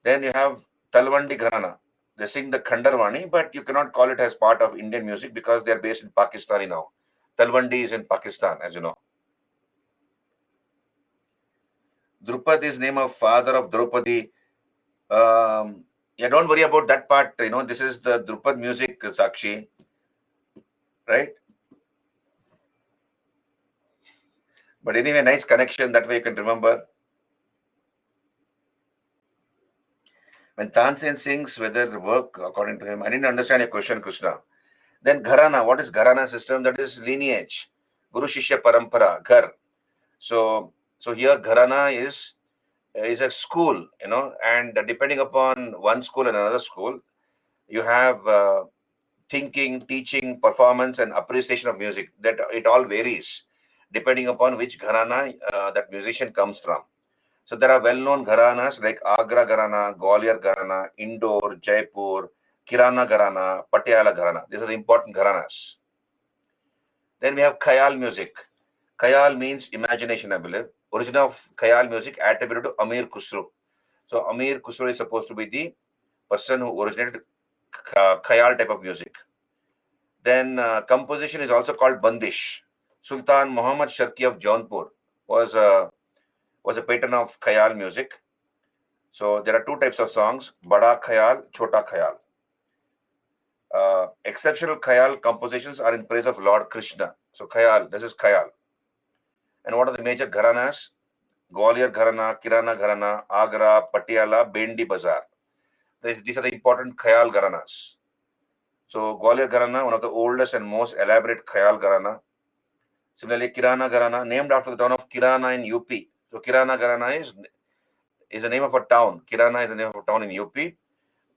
Then you have Talwandi Gharana. They sing the Khandarwani, but you cannot call it as part of Indian music because they are based in Pakistani now. Talwandi is in Pakistan, as you know. Drupad is name of father of Draupadi. Yeah, don't worry about that part. This is the Drupad music, Sakshi, right? But anyway, nice connection. That way you can remember. When Tansen sings, whether work according to him. I didn't understand your question, Krishna. Then Gharana. What is Gharana system? That is lineage. Guru Shishya Parampara, Ghar. So here Gharana is a school, and depending upon one school and another school, you have thinking, teaching, performance, and appreciation of music. That it all varies depending upon which gharana that musician comes from. So there are well-known gharanas like Agra Gharana, Gwalior Gharana, Indore, Jaipur, Kirana Gharana, Patiala Gharana. These are the important gharanas. Then we have Khayal music. Khayal means imagination, I believe. Origin of Khayal music attributed to Amir Khusro. So Amir Khusro is supposed to be the person who originated Khayal type of music. Then composition is also called Bandish. Sultan Muhammad Sharki of Jaunpur was a patron of Khayal music. So there are two types of songs: Bada Khayal, Chota Khayal. Exceptional Khayal compositions are in praise of Lord Krishna. So Khayal, this is Khayal. And what are the major gharanas? Gwalior Gharana, Kirana Gharana, Agra, Patiala, Bendi Bazar. These are the important Khayal gharanas. So Gwalior Gharana, one of the oldest and most elaborate Khayal Gharana. Similarly, Kirana Gharana, named after the town of Kirana in UP. So Kirana Gharana is the name of a town. Kirana is the name of a town in UP.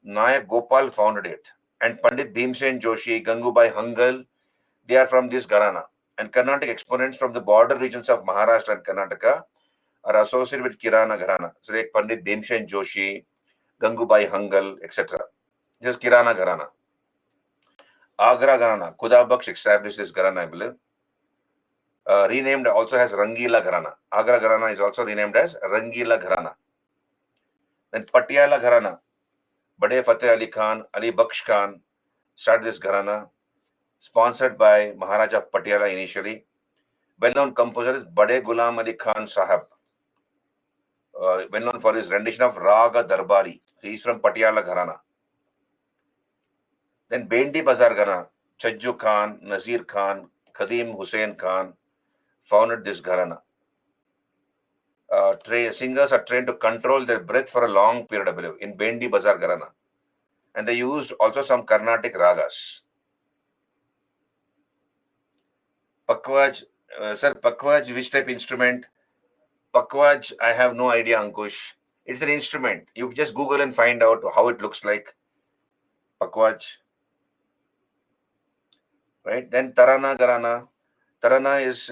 Nayak Gopal founded it. And Pandit Bhimsen Joshi, Gangubai Hangal, they are from this Gharana. And Carnatic exponents from the border regions of Maharashtra and Karnataka are associated with Kirana Gharana. So like Pandit Bhimsen Joshi, Gangubai Hangal, etc. This is Kirana Gharana. Agra Gharana, Khuda Baksh established this Gharana, I believe. Renamed also as Rangila Gharana. Agra Gharana is also renamed as Rangila Gharana. Then Patiala Gharana, Bade Fateh Ali Khan, Ali Baksh Khan started this Gharana, sponsored by Maharaja of Patiala initially. Well-known composer is Bade Ghulam Ali Khan Sahab, well-known for his rendition of Raga Darbari. He is from Patiala Gharana. Then Bendi Bazar Gharana, Chajju Khan, Nazir Khan, Khadim Hussain Khan founded this Gharana. Singers are trained to control their breath for a long period, I believe, in Bendi Bazar Gharana. And they used also some Carnatic ragas. Pakvaj, sir, Pakvaj, which type instrument? Pakvaj, I have no idea, Ankush. It's an instrument. You just Google and find out how it looks like. Pakvaj. Right? Then Tarana Gharana. Tarana is,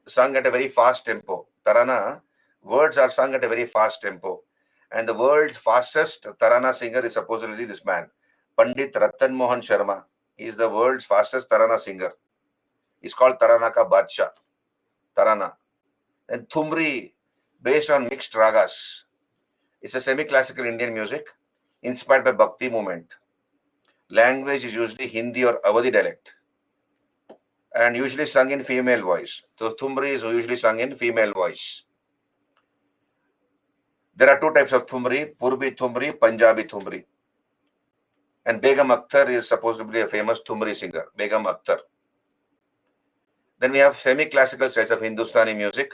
sung at a very fast tempo. Tarana, words are sung at a very fast tempo. And the world's fastest Tarana singer is supposedly this man, Pandit Ratan Mohan Sharma. He is the world's fastest Tarana singer. He's called Tarana ka Badshah. Tarana. And Thumri, based on mixed ragas. It's a semi-classical Indian music inspired by Bhakti movement. Language is usually Hindi or Awadhi dialect and usually sung in female voice. So Thumri is usually sung in female voice. There are two types of Thumri, Purbi Thumri, Punjabi Thumri. And Begum Akhtar is supposedly a famous Thumri singer, Begum Akhtar. Then we have semi-classical styles of Hindustani music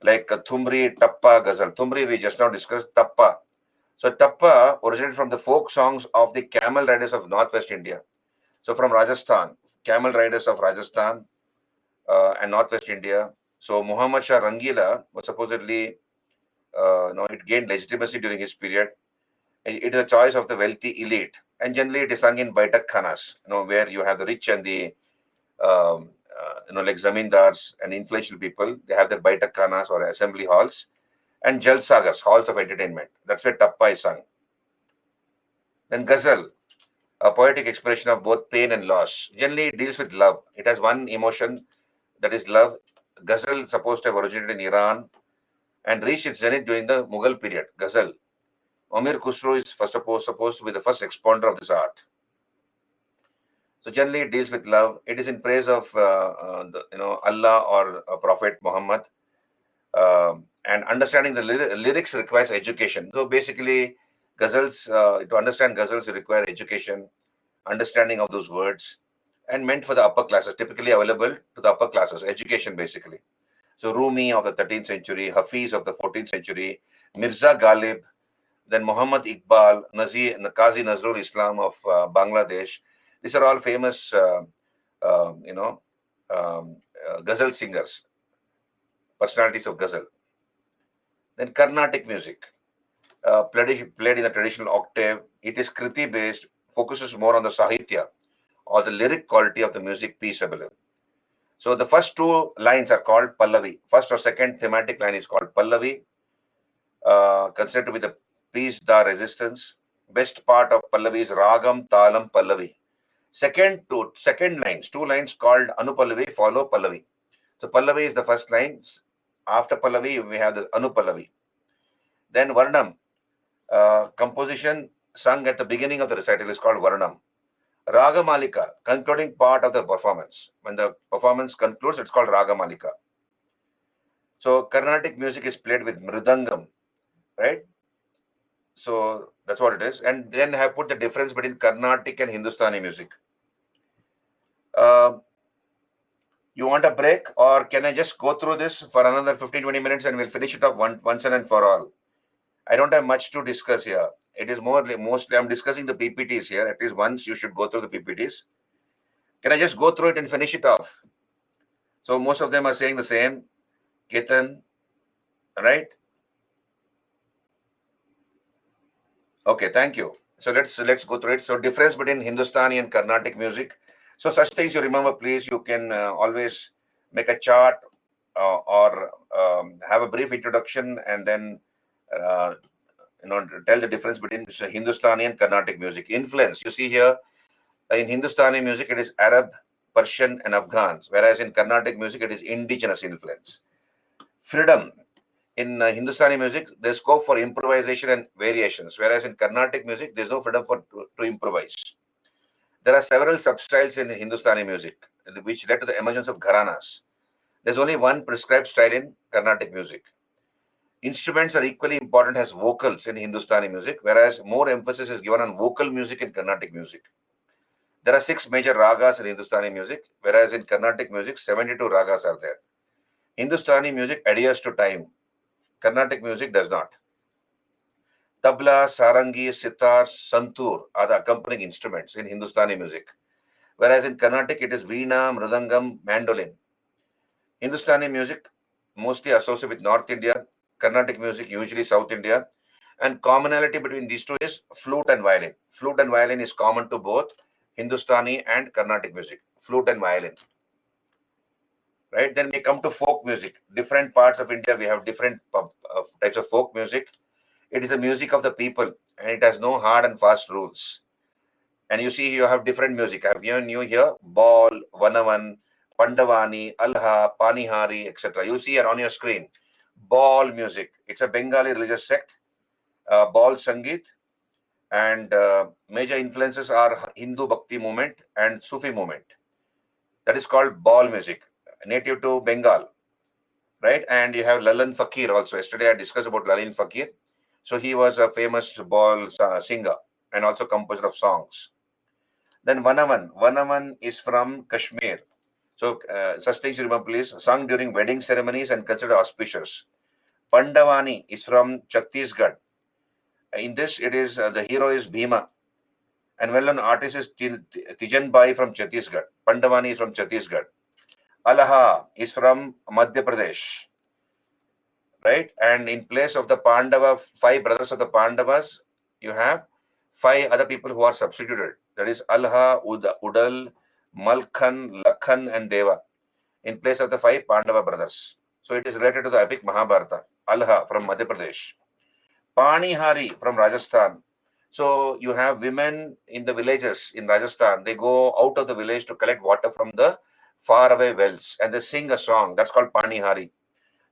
like Thumri, Tappa, Ghazal. Thumri we just now discussed, Tappa. So Tappa originated from the folk songs of the camel riders of Northwest India. So from Rajasthan, camel riders of Rajasthan and Northwest India. So Muhammad Shah Rangila was supposedly, it gained legitimacy during his period. It is a choice of the wealthy elite, and generally it is sung in Baitak Khanas, where you have the rich and the, like zamindars and influential people. They have their Baitak Khanas or assembly halls, and Jalsagas, halls of entertainment. That's where Tappa is sung. Then Ghazal, a poetic expression of both pain and loss. Generally, it deals with love. It has one emotion, that is love. Ghazal is supposed to have originated in Iran and reached its zenith during the Mughal period. Ghazal. Amir Khusro is supposed to be the first expounder of this art. So generally, it deals with love. It is in praise of Allah or Prophet Muhammad. And understanding the lyrics requires education. So basically, ghazals, to understand ghazals require education, understanding of those words, and meant for the upper classes, typically available to the upper classes, education basically. So Rumi of the 13th century, Hafiz of the 14th century, Mirza Ghalib, then Muhammad Iqbal, Qazi Nazrul Islam of Bangladesh. These are all famous, ghazal singers, personalities of ghazal. Then Carnatic music, played in the traditional octave. It is Kriti based, focuses more on the Sahitya or the lyric quality of the music piece, I believe. So the first two lines are called Pallavi. First or second thematic line is called Pallavi, considered to be the piece da resistance. Best part of Pallavi is Ragam, Talam, Pallavi. Second lines, two lines called Anupallavi follow Pallavi. So Pallavi is the first line. After Pallavi, we have the Anupallavi. Then Varnam, composition sung at the beginning of the recital is called Varnam. Ragamalika, concluding part of the performance. When the performance concludes, it's called Ragamalika. So Carnatic music is played with mridangam, right? So that's what it is. And then I have put the difference between Carnatic and Hindustani music. You want a break, or can I just go through this for another 15-20 minutes and we'll finish it off once and for all? I don't have much to discuss here. It is mostly I'm discussing the PPTs here. At least once you should go through the PPTs. Can I just go through it and finish it off? So most of them are saying the same. Ketan, right? Okay, thank you. So let's go through it. So difference between Hindustani and Carnatic music. So such things you remember, please. You can always make a chart or have a brief introduction and then tell the difference between Hindustani and Carnatic music. Influence, you see here, in Hindustani music it is Arab, Persian and Afghans, whereas in Carnatic music it is indigenous influence. Freedom, in Hindustani music there's scope for improvisation and variations, whereas in Carnatic music there's no freedom to improvise. There are several substyles in Hindustani music which led to the emergence of gharanas. There's only one prescribed style in Carnatic music. Instruments are equally important as vocals in Hindustani music, whereas more emphasis is given on vocal music in Carnatic music. There are 6 major ragas in Hindustani music, whereas in Carnatic music, 72 ragas are there. Hindustani music adheres to time. Carnatic music does not. Tabla, sarangi, sitar, santur are the accompanying instruments in Hindustani music, whereas in Carnatic it is veena, mridangam, mandolin. Hindustani music mostly associated with North India, Carnatic music usually South India, and commonality between these two is flute and violin. Flute and violin is common to both Hindustani and Carnatic music. Flute and violin. Right? Then we come to folk music. Different parts of India, we have different types of folk music. It is the music of the people and it has no hard and fast rules. And you see, you have different music. I have given you here Ball, Vanavan, Pandavani, Alha, Panihari, etc. You see it on your screen. Ball music. It's a Bengali religious sect. Ball Sangeet. And major influences are Hindu Bhakti movement and Sufi movement. That is called Ball music, native to Bengal, right? And you have Lalan Fakir also. Yesterday I discussed about Lalan Fakir. So he was a famous ball singer and also composer of songs. Then Vanavan. Vanavan is from Kashmir. So such things you remember, please. Sung during wedding ceremonies and considered auspicious. Pandavani is from Chhattisgarh. In this, it is the hero is Bhima, and well-known artist is Tijan Bai from Chhattisgarh. Pandavani is from Chhattisgarh. Alaha is from Madhya Pradesh, right? And in place of the Pandava, 5 brothers of the Pandavas, you have 5 other people who are substituted. That is Alha, Udal, Malkhan, Lakhan, and Deva. In place of the 5 Pandava brothers. So it is related to the epic Mahabharata. Alha from Madhya Pradesh. Panihari from Rajasthan. So you have women in the villages in Rajasthan. They go out of the village to collect water from the faraway wells and they sing a song. That's called Panihari.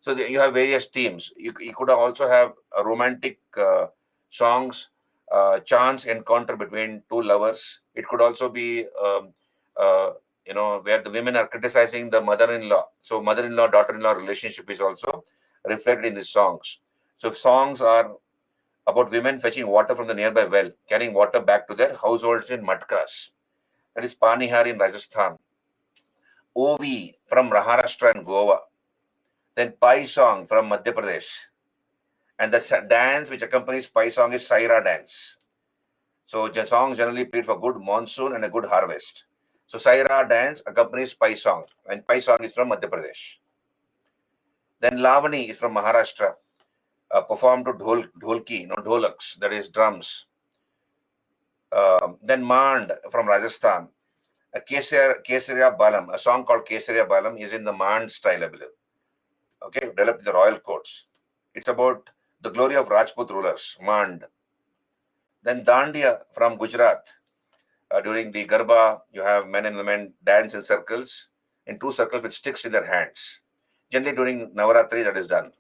So you have various themes. You could also have a romantic songs, chance encounter between 2 lovers. It could also be, uh, where the women are criticizing the mother-in-law. So mother-in-law, daughter-in-law relationship is also reflected in these songs. So songs are about women fetching water from the nearby well, carrying water back to their households in matkas. That is Panihari in Rajasthan. Ovi from Maharashtra and Goa. Then Pai song from Madhya Pradesh. And the dance which accompanies Pai song is Saira dance. So the songs generally played for good monsoon and a good harvest. So Saira dance accompanies Pai song, and Pai song is from Madhya Pradesh. Then Lavani is from Maharashtra, performed to dholki, dholaks, that is drums. Then Mand from Rajasthan. Kesaria Balam, a song called Kesaria Balam is in the Mand style, I believe. Okay, developed in the royal courts. It's about the glory of Rajput rulers, Mand. Then Dandiya from Gujarat. During the Garba, you have men and women dance in circles, in 2 circles with sticks in their hands. Generally during Navaratri, that is done.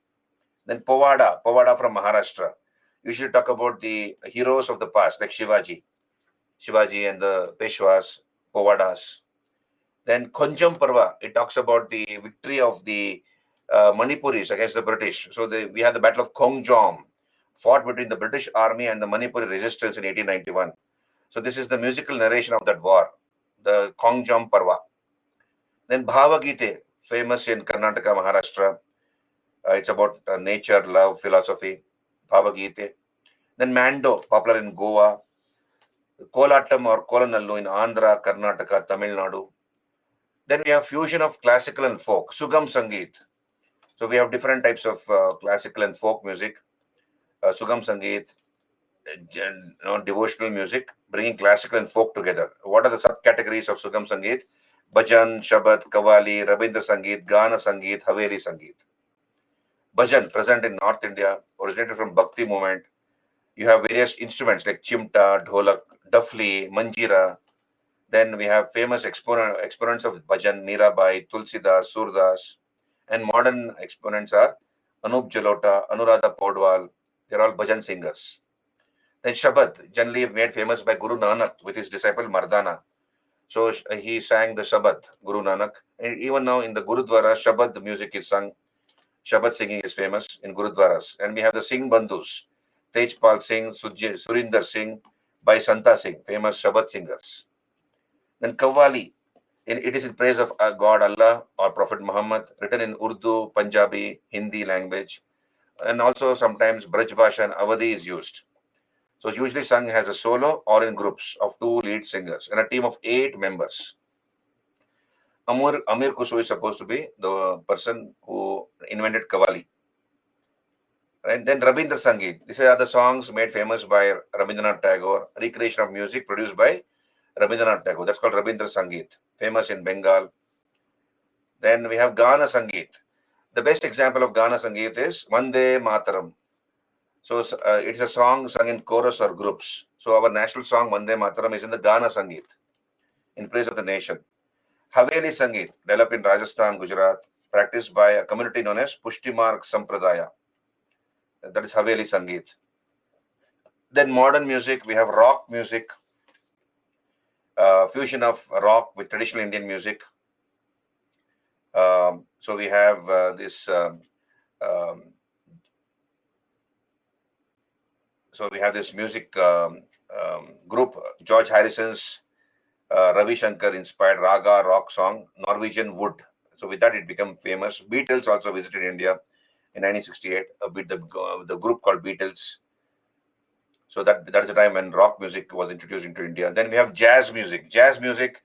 Then Povada from Maharashtra. You should talk about the heroes of the past, like Shivaji and the Peshwas, Povadas. Then Konjam Parva, it talks about the victory of the Manipuris against the British. So we have the Battle of Kongjom, fought between the British Army and the Manipuri resistance in 1891. So this is the musical narration of that war, the Kongjom Parva. Then Bhavagite, famous in Karnataka, Maharashtra. It's about nature, love, philosophy, Bhavagite. Then Mando, popular in Goa. Kolatam or Kolanallu in Andhra, Karnataka, Tamil Nadu. Then we have fusion of classical and folk, Sugam Sangeet. So we have different types of classical and folk music, Sugam Sangeet, devotional music, bringing classical and folk together. What are the subcategories of Sugam Sangeet? Bhajan, Shabad, Kavali, Rabindra Sangeet, Gana Sangeet, Haveli Sangeet. Bhajan, present in North India, originated from Bhakti movement. You have various instruments like chimta, dholak, dafli, manjira. Then we have famous exponents of bhajan, Mirabai, Tulsidas, Surdas. And modern exponents are Anup Jalota, Anuradha Podwal. They're all bhajan singers. Then Shabad, generally made famous by Guru Nanak with his disciple Mardana. So he sang the Shabad, Guru Nanak. And even now in the Gurudwara, Shabad music is sung. Shabad singing is famous in Gurudwaras. And we have the Singh Bandhus, Tejpal Singh, Surinder Singh, by Santa Singh, famous Shabad singers. Then Kawali, it is in praise of God Allah or Prophet Muhammad, written in Urdu, Punjabi, Hindi language. And also sometimes Braj Bhasha and Awadhi is used. So it's usually sung as a solo or in groups of 2 lead singers and a team of 8 members. Amir Kusu is supposed to be the person who invented Kawali. Right? Then Rabindra Sangeet. These are the songs made famous by Rabindranath Tagore, recreation of music produced by Rabindranath Tagore. That's called Rabindra Sangeet, famous in Bengal. Then we have Gana Sangeet. The best example of Gana Sangeet is Vande Mataram. So it's a song sung in chorus or groups. So our national song Vande Mataram is in the Gana Sangeet, in praise of the nation. Haveli Sangeet, developed in Rajasthan, Gujarat, practiced by a community known as Pushtimarg Sampradaya. That is Haveli Sangeet. Then modern music, we have rock music, fusion of rock with traditional Indian music. So we have this. So we have this music group, George Harrison's Ravi Shankar inspired raga rock song, Norwegian Wood. So with that, it became famous. Beatles also visited India in 1968 with the group called Beatles. So that is the time when rock music was introduced into India. Then we have jazz music. Jazz music,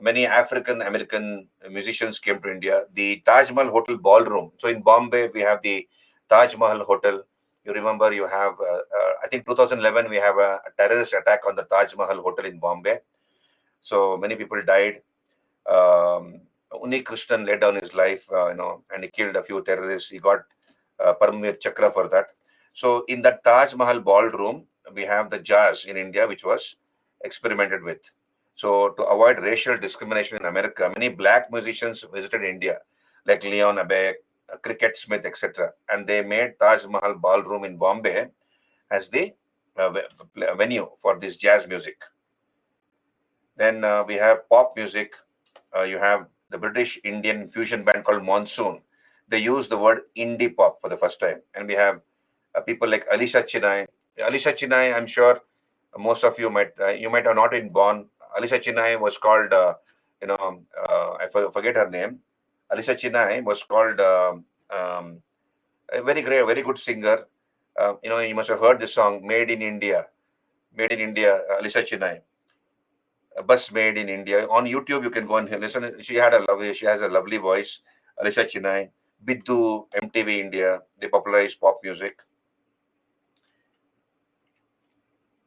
many African American musicians came to India. The Taj Mahal Hotel Ballroom. So in Bombay, we have the Taj Mahal Hotel. You remember, you have, I think 2011, we have a terrorist attack on the Taj Mahal Hotel in Bombay. So many people died. Uni Krishnan laid down his life, and he killed a few terrorists. He got Paramvir Chakra for that. So in that Taj Mahal ballroom, we have the jazz in India, which was experimented with. So to avoid racial discrimination in America, many black musicians visited India, like Leon Abbey, Cricket Smith, etc. And they made Taj Mahal ballroom in Bombay as the venue for this jazz music. Then we have pop music. You have the British Indian fusion band called Monsoon. They use the word indie pop for the first time. And we have people like Alisha Chennai. Alisha Chennai, I'm sure most of you might have not been born. Alisha Chennai was called, I forget her name. Alisha Chennai was called a very great, very good singer. You must have heard the song "Made in India." Made in India, Alisha Chennai. Bus Made in India. On YouTube, you can go and listen. She has a lovely voice. Alisha Chennai, Biddu, MTV India. They popularized pop music.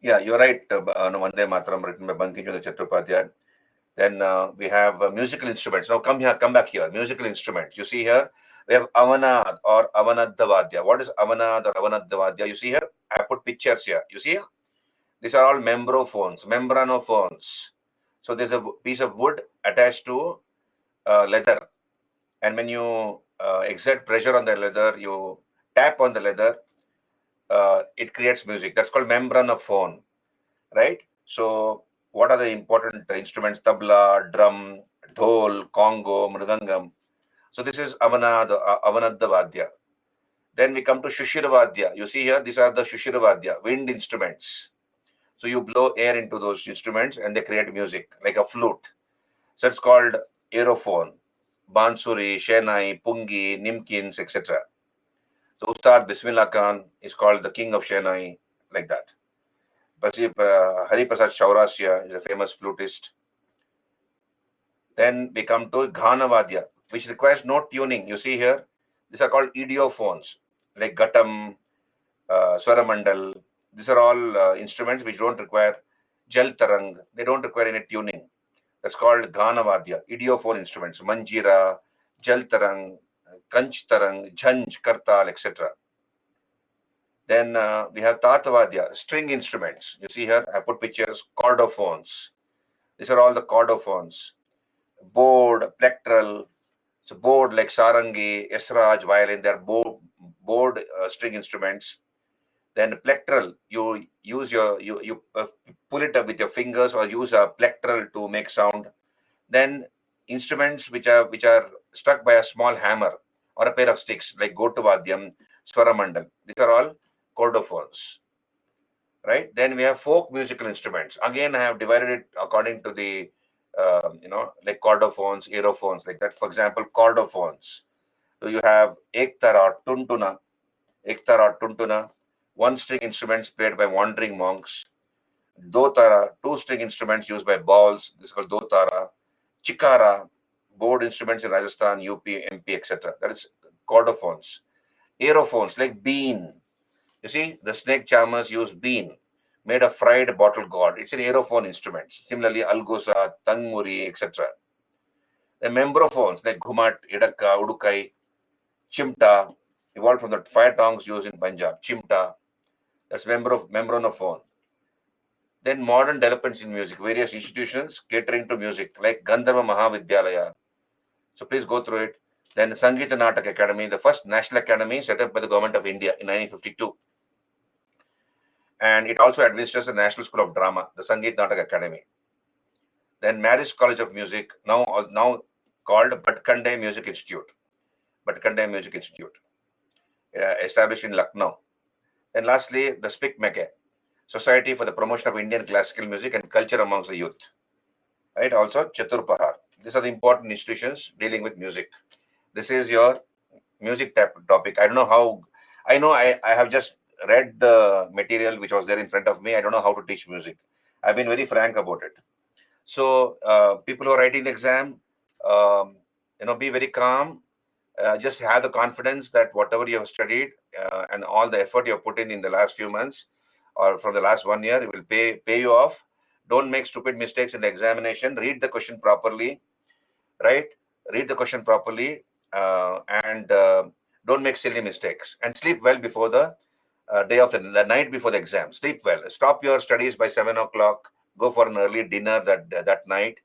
Yeah, you're right. Vande Mataram, written by Bankim Chandra Chattopadhyay. Then we have musical instruments. Now come back here. Musical instruments. You see here, we have Avanad or Avanadavadya. What is Avanad or Avanadavadya? You see here, I put pictures here. You see here? These are all membranophones. So there's a piece of wood attached to leather, and when you exert pressure on the leather, you tap on the leather, it creates music. That's called membranophone, right? So what are the important instruments? Tabla, drum, dhol, congo, mridangam. So this is Avanadavadya. Then we come to Shushiravadya. You see here, these are the Shushiravadya, wind instruments. So you blow air into those instruments and they create music, like a flute. So it's called aerophone, bansuri, shenai, pungi, nimkins, etc. So Ustad Bismillah Khan is called the king of shenai, like that. Hari Prasad Chaurasya is a famous flutist. Then we come to Ghanavadya, which requires no tuning. You see here, these are called idiophones, like Gatam, Swaramandal. These are all instruments which don't require Jal Tarang. They don't require any tuning. That's called Ghanavadya, idiophone instruments, Manjira, Jal Tarang, Kanch Tarang, Jhanj, Kartal, etc. Then we have Tatavadya, string instruments. You see here, I put pictures, chordophones. These are all the chordophones. Board, plectral. So board like sarangi, esraj, violin, they're board string instruments. Then plectral, you use you pull it up with your fingers or use a plectral to make sound. Then instruments which are struck by a small hammer or a pair of sticks like Gotavadyam, Swaramandal. These are all chordophones, right? Then we have folk musical instruments. Again, I have divided it according to the like chordophones, aerophones, like that. For example, chordophones. So you have ektara, tuntuna, one string instruments played by wandering monks. Dotara, two string instruments used by bowls. This is called dotara. Chikara, board instruments in Rajasthan, UP, MP, etc. That is chordophones. Aerophones like bean. You see, the snake charmers use bean, made of fried bottle gourd. It's an aerophone instrument. Similarly, algosa, tangmuri, etc. The membrophones like ghumat, idakka, udukai, chimta, evolved from the fire tongs used in Punjab. Chimta, that's membranophone. Then modern developments in music, various institutions catering to music, like Gandharva Mahavidyalaya. So please go through it. Then Sangeeta Natak Academy, the first national academy set up by the government of India in 1952. And it also administers the National School of Drama, the Sangeet Natak Academy. Then Marist College of Music, now called Bhatkande Music Institute. Bhatkande Music Institute, established in Lucknow. And lastly, the SPIC-MACA, Society for the Promotion of Indian Classical Music and Culture Amongst the Youth. Right? Also, Chaturpahar. These are the important institutions dealing with music. This is your music topic. I don't know how. I know I have just read the material which was there in front of me. I don't know how to teach music. I've been very frank about it. So people who are writing the exam, um, be very calm. Just have the confidence that whatever you have studied and all the effort you have put in the last few months or from the last 1 year, it will pay you off. Don't make stupid mistakes in the examination. Read the question properly, right? Read the question properly, and don't make silly mistakes. And sleep well before the day of the night before the exam. Sleep well. Stop your studies by 7 o'clock. Go for an early dinner that night,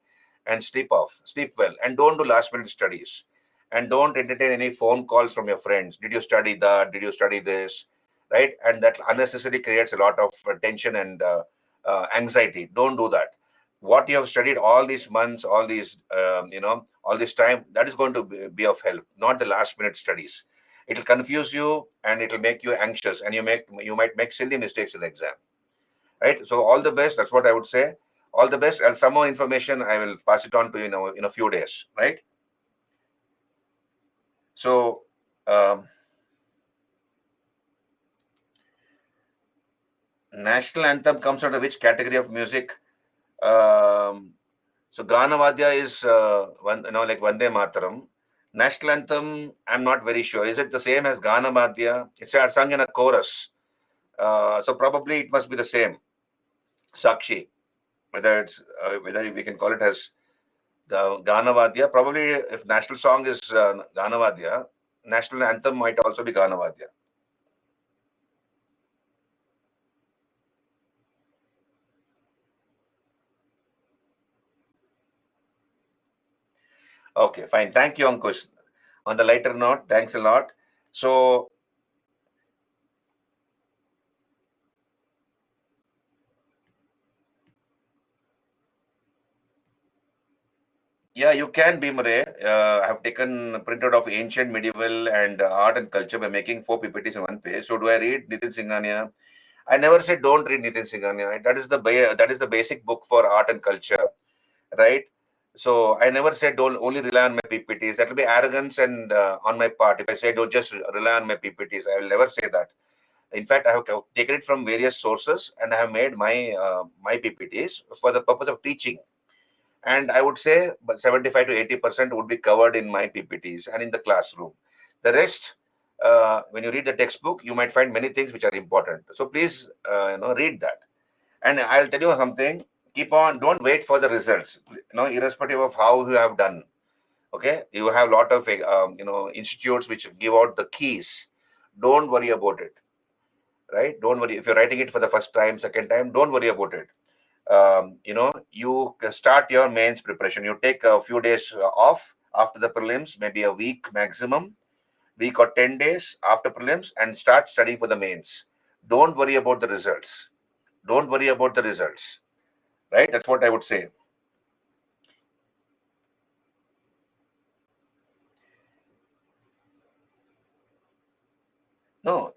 and sleep off. Sleep well, and don't do last minute studies. And don't entertain any phone calls from your friends. Did you study that? Did you study this? Right? And that unnecessarily creates a lot of tension and anxiety. Don't do that. What you have studied all these months, all this time, that is going to be of help, not the last minute studies. It'll confuse you and it'll make you anxious, and you might make silly mistakes in the exam. Right? So all the best. That's what I would say. All the best. And some more information I will pass it on to you in a few days. Right? So national anthem comes under which category of music? Um, so Ganavadya is like Vande Mataram. National anthem, I'm not very sure. Is it the same as Ganavadya? It's sung in a chorus. So probably it must be the same. Sakshi, whether we can call it as the Ganavadya. Probably if national song is Ganavadya, national anthem might also be Ganavadya. Okay, fine. Thank you, Ankush. On the lighter note, thanks a lot. So yeah, you can, Bimre. I have taken printout of ancient, medieval, and art and culture by making 4 PPTs in one page. So do I read Nitin Singhania? I never said don't read Nitin Singhania. That is the basic book for art and culture, right? So I never said don't only rely on my PPTs. That will be arrogance and on my part. If I say don't just rely on my PPTs, I will never say that. In fact, I have taken it from various sources and I have made my PPTs for the purpose of teaching. And I would say, but 75 to 80% would be covered in my PPTs and in the classroom. The rest, when you read the textbook, you might find many things which are important. So please, read that. And I'll tell you something. Keep on. Don't wait for the results. Irrespective of how you have done. Okay, you have a lot of institutes which give out the keys. Don't worry about it. Right? Don't worry if you're writing it for the first time, second time. Don't worry about it. You start your mains preparation. You take a few days off after the prelims, maybe a week maximum, week or 10 days after prelims, and start studying for the mains. Don't worry about the results. Don't worry about the results. Right? That's what I would say. No,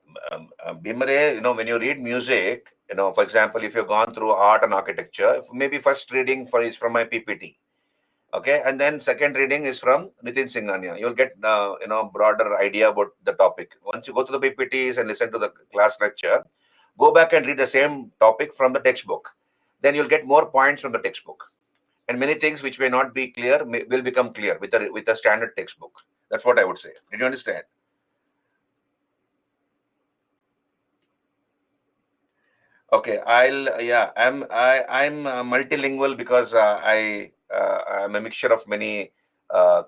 Bimare, when you read music, for example, if you've gone through art and architecture, maybe first reading is from my PPT. Okay, and then second reading is from Nitin Singhania. You'll get broader idea about the topic. Once you go to the PPTs and listen to the class lecture, go back and read the same topic from the textbook. Then you'll get more points from the textbook, and many things which may not be clear will become clear with the standard textbook. That's what I would say. Did you understand? Okay, I'm multilingual because I'm a mixture of many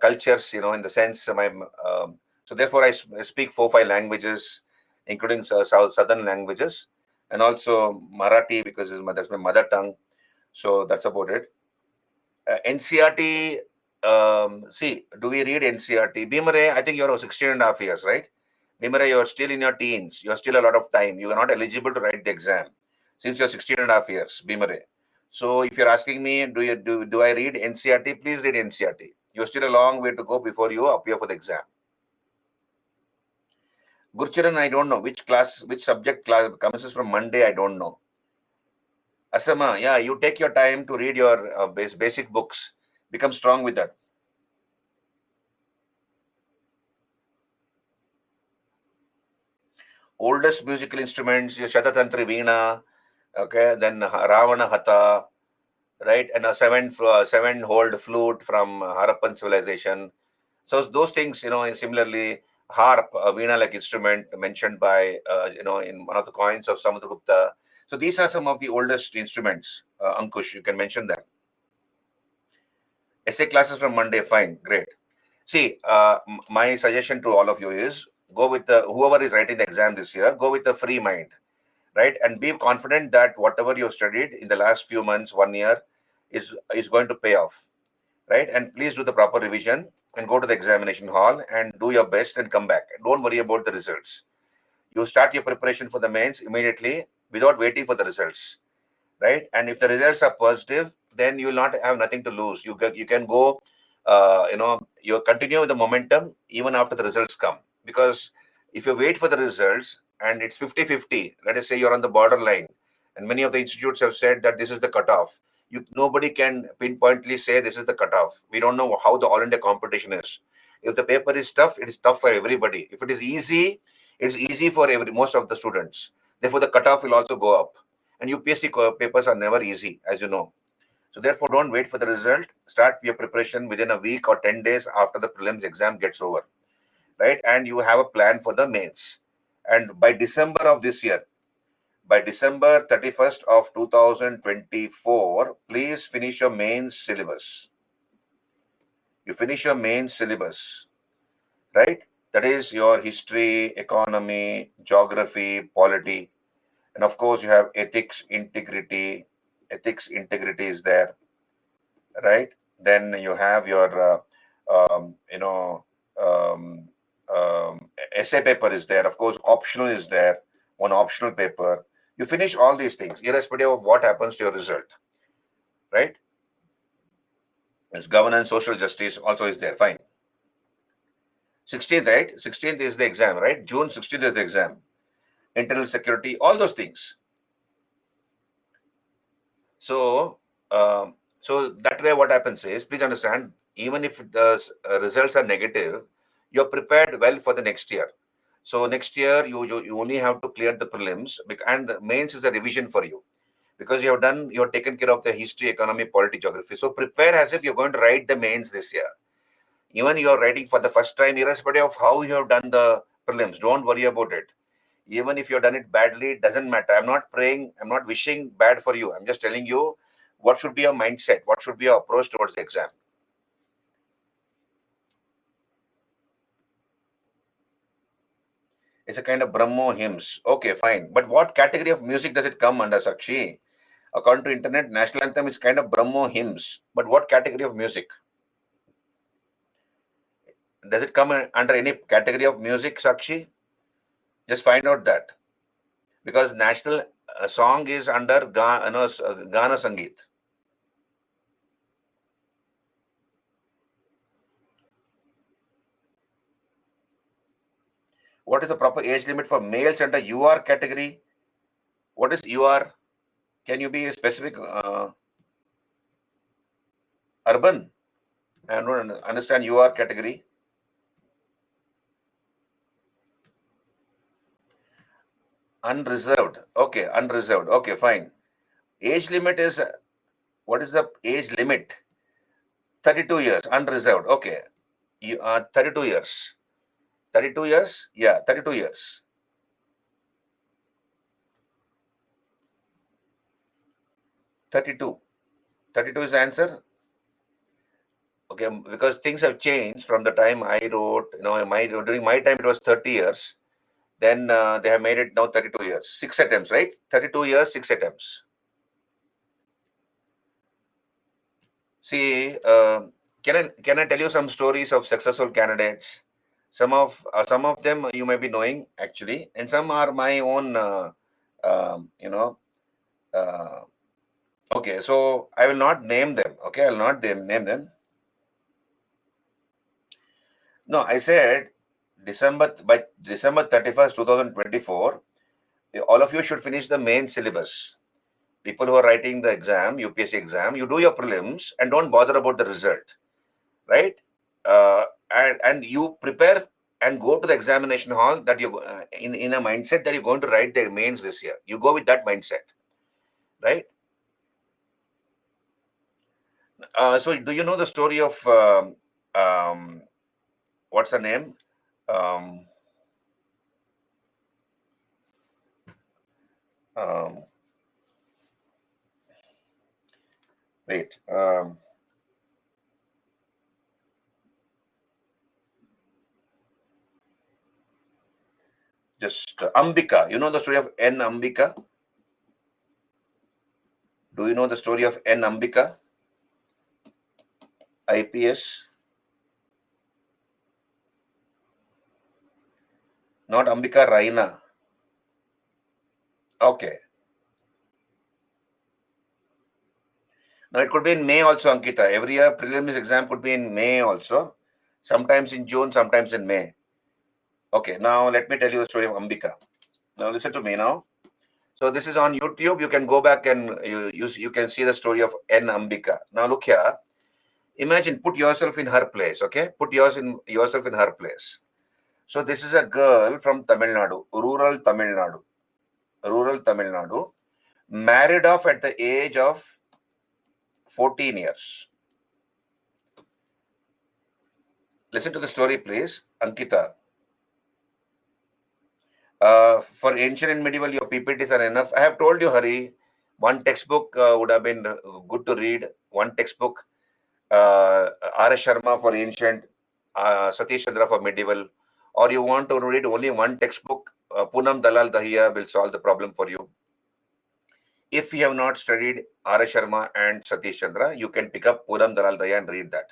cultures, in the sense so therefore I speak 4 5 languages, including southern languages, and also Marathi because that's my mother tongue. So that's about it. NCRT, see, do we read NCRT? Bimare, I think you're 16 and a half years, right? Bimare, you're still in your teens. You're still a lot of time. You are not eligible to write the exam since you're 16 and a half years, Bimare. So if you're asking me, do I read NCRT? Please read NCRT. You're still a long way to go before you appear for the exam. Gurcharan, I don't know. Which subject class commences from Monday, I don't know. Asama, yeah, you take your time to read your basic books. Become strong with that. Oldest musical instruments, your Shatatantri Veena, okay, then Ravana Hatha, right, and a seven-holed flute from Harappan civilization. So those things, similarly, harp, a Veena-like instrument mentioned by, in one of the coins of Samudragupta. So these are some of the oldest instruments, Ankush, you can mention them. Essay classes from Monday, fine, great. See, my suggestion to all of you is go with whoever is writing the exam this year, go with a free mind, right? And be confident that whatever you studied in the last few months, 1 year, is going to pay off, right? And please do the proper revision and go to the examination hall and do your best and come back. Don't worry about the results. You start your preparation for the mains immediately without waiting for the results, right? And if the results are positive, then you will not have nothing to lose. You can go, you continue with the momentum even after the results come. Because if you wait for the results and it's 50-50, let us say you're on the borderline, and many of the institutes have said that this is the cutoff. Nobody can pinpointly say this is the cutoff. We don't know how the all India competition is. If the paper is tough, it is tough for everybody. If it is easy, it's easy for most of the students. Therefore, the cutoff will also go up. And UPSC papers are never easy, as you know. So therefore, don't wait for the result. Start your preparation within a week or 10 days after the prelims exam gets over, right? And you have a plan for the mains. And by December of this year, by December 31st of 2024, please finish your main syllabus. You finish your main syllabus, right? That is your history, economy, geography, polity. And of course, you have ethics, integrity. Ethics, integrity is there, right? Then you have your, um, you know, um, essay paper is there. Of course, optional is there. One optional paper. You finish all these things, irrespective of what happens to your result, right? It's governance, social justice also is there. Fine. 16th, right? 16th is the exam, right? June 16th is the exam. Internal security, all those things. So, so that way, what happens is, please understand, even if the results are negative, you're prepared well for the next year. So next year, you only have to clear the prelims, and the mains is a revision for you because you have taken care of the history, economy, polity, geography. So prepare as if you're going to write the mains this year. Even you're writing for the first time, irrespective of how you have done the prelims, don't worry about it. Even if you've done it badly, it doesn't matter. I'm not praying, I'm not wishing bad for you. I'm just telling you what should be your mindset, what should be your approach towards the exam. It's a kind of Brahmo hymns. Okay, fine. But what category of music does it come under, Sakshi? According to internet, national anthem is kind of Brahmo hymns. But what category of music? Does it come under any category of music, Sakshi? Just find out that. Because national song is under Gana Sangeet. What is the proper age limit for males under UR category? What is UR? Can you be specific? Urban? I don't understand UR category. Unreserved. Okay, unreserved. Okay, fine. Age limit is, what is the age limit? 32 years, unreserved. Okay. 32 years. 32 years? Yeah, 32 years. 32. 32 is the answer. Okay, because things have changed from the time I wrote, during my time it was 30 years. Then they have made it now 32 years. 6 attempts, right? 32 years, 6 attempts. See, can I tell you some stories of successful candidates? Some of them you may be knowing actually, and some are my own. Um, you know. Uh, okay, so I will not name them. Okay, I will not name them. No, I said by December 31st, 2024, all of you should finish the main syllabus. People who are writing the exam, UPSC exam, you do your prelims and don't bother about the result, right? And you prepare and go to the examination hall that you in a mindset that you're going to write the mains this year. You go with that mindset, right? So do you know the story of what's her name? Um, um, wait. Just Ambika. You know the story of N. Ambika? Do you know the story of N. Ambika? IPS? Not Ambika Raina. Okay. Now it could be in May also, Ankita. Every year prelims exam could be in May also. Sometimes in June, sometimes in May. Okay, now let me tell you the story of Ambika. Now listen to me now. So this is on YouTube. You can go back and you can see the story of N. Ambika. Now look here. Imagine, put yourself in her place, okay? Put yourself in her place. So this is a girl from Tamil Nadu, rural Tamil Nadu, married off at the age of 14 years. Listen to the story, please, Ankita. For ancient and medieval, your PPTs are enough. I have told you, Hari, one textbook would have been good to read. One textbook, R.S. Sharma for ancient, Satish Chandra for medieval. Or you want to read only one textbook, Poonam Dalal Dahiya will solve the problem for you. If you have not studied R.S. Sharma and Satish Chandra, you can pick up Poonam Dalal Dahiya and read that.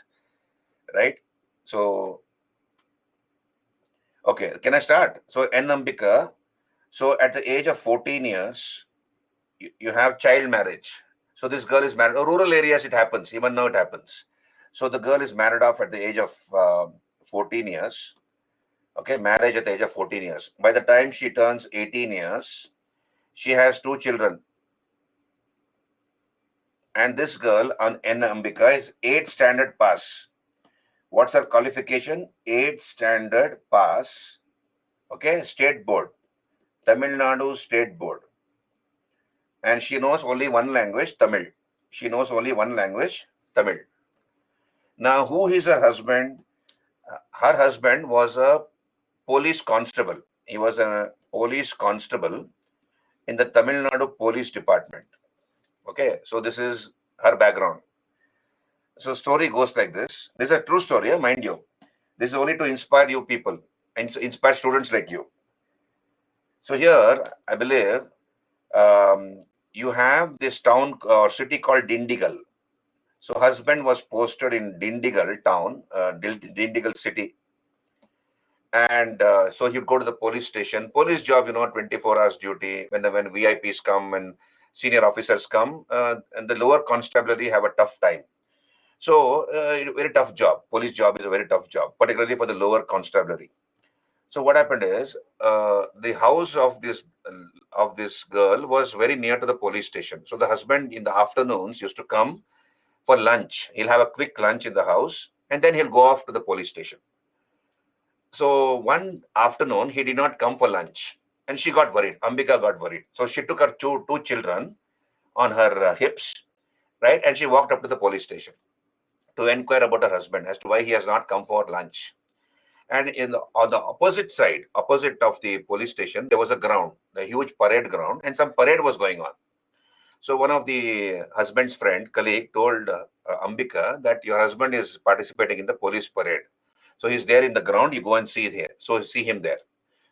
Right? So, okay, can I start? So, N. Ambika. So, at the age of 14 years, you have child marriage. So, this girl is married. Rural areas, it happens. Even now, it happens. So, the girl is married off at the age of 14 years. Okay, marriage at the age of 14 years. By the time she turns 18 years, she has 2 children. And this girl on N. Ambika is 8th standard pass. What's her qualification? 8th standard pass. Okay, state board. Tamil Nadu state board. And she knows only one language, Tamil. She knows only one language, Tamil. Now, who is her husband? Her husband was a police constable. He was a police constable in the Tamil Nadu police department. Okay, so this is her background. So story goes like this. This is a true story, mind you. This is only to inspire you people and to inspire students like you. So here, I believe you have this town or city called Dindigal. So husband was posted in Dindigal town, Dindigal city. And so he'd go to the police station. Police job, 24 hours duty. When VIPs come and senior officers come, and the lower constabulary have a tough time. So very tough job. Police job is a very tough job, particularly for the lower constabulary. So what happened is the house of this girl was very near to the police station. So the husband in the afternoons used to come for lunch. He'll have a quick lunch in the house and then he'll go off to the police station. So one afternoon he did not come for lunch and she got worried. Ambika got worried. So she took her two children on her hips, right? And she walked up to the police station to inquire about her husband as to why he has not come for lunch. And on the opposite side, opposite of the police station, there was a ground, a huge parade ground, and some parade was going on. So one of the husband's colleague, told Ambika that your husband is participating in the police parade. So he's there in the ground. You go and see him there.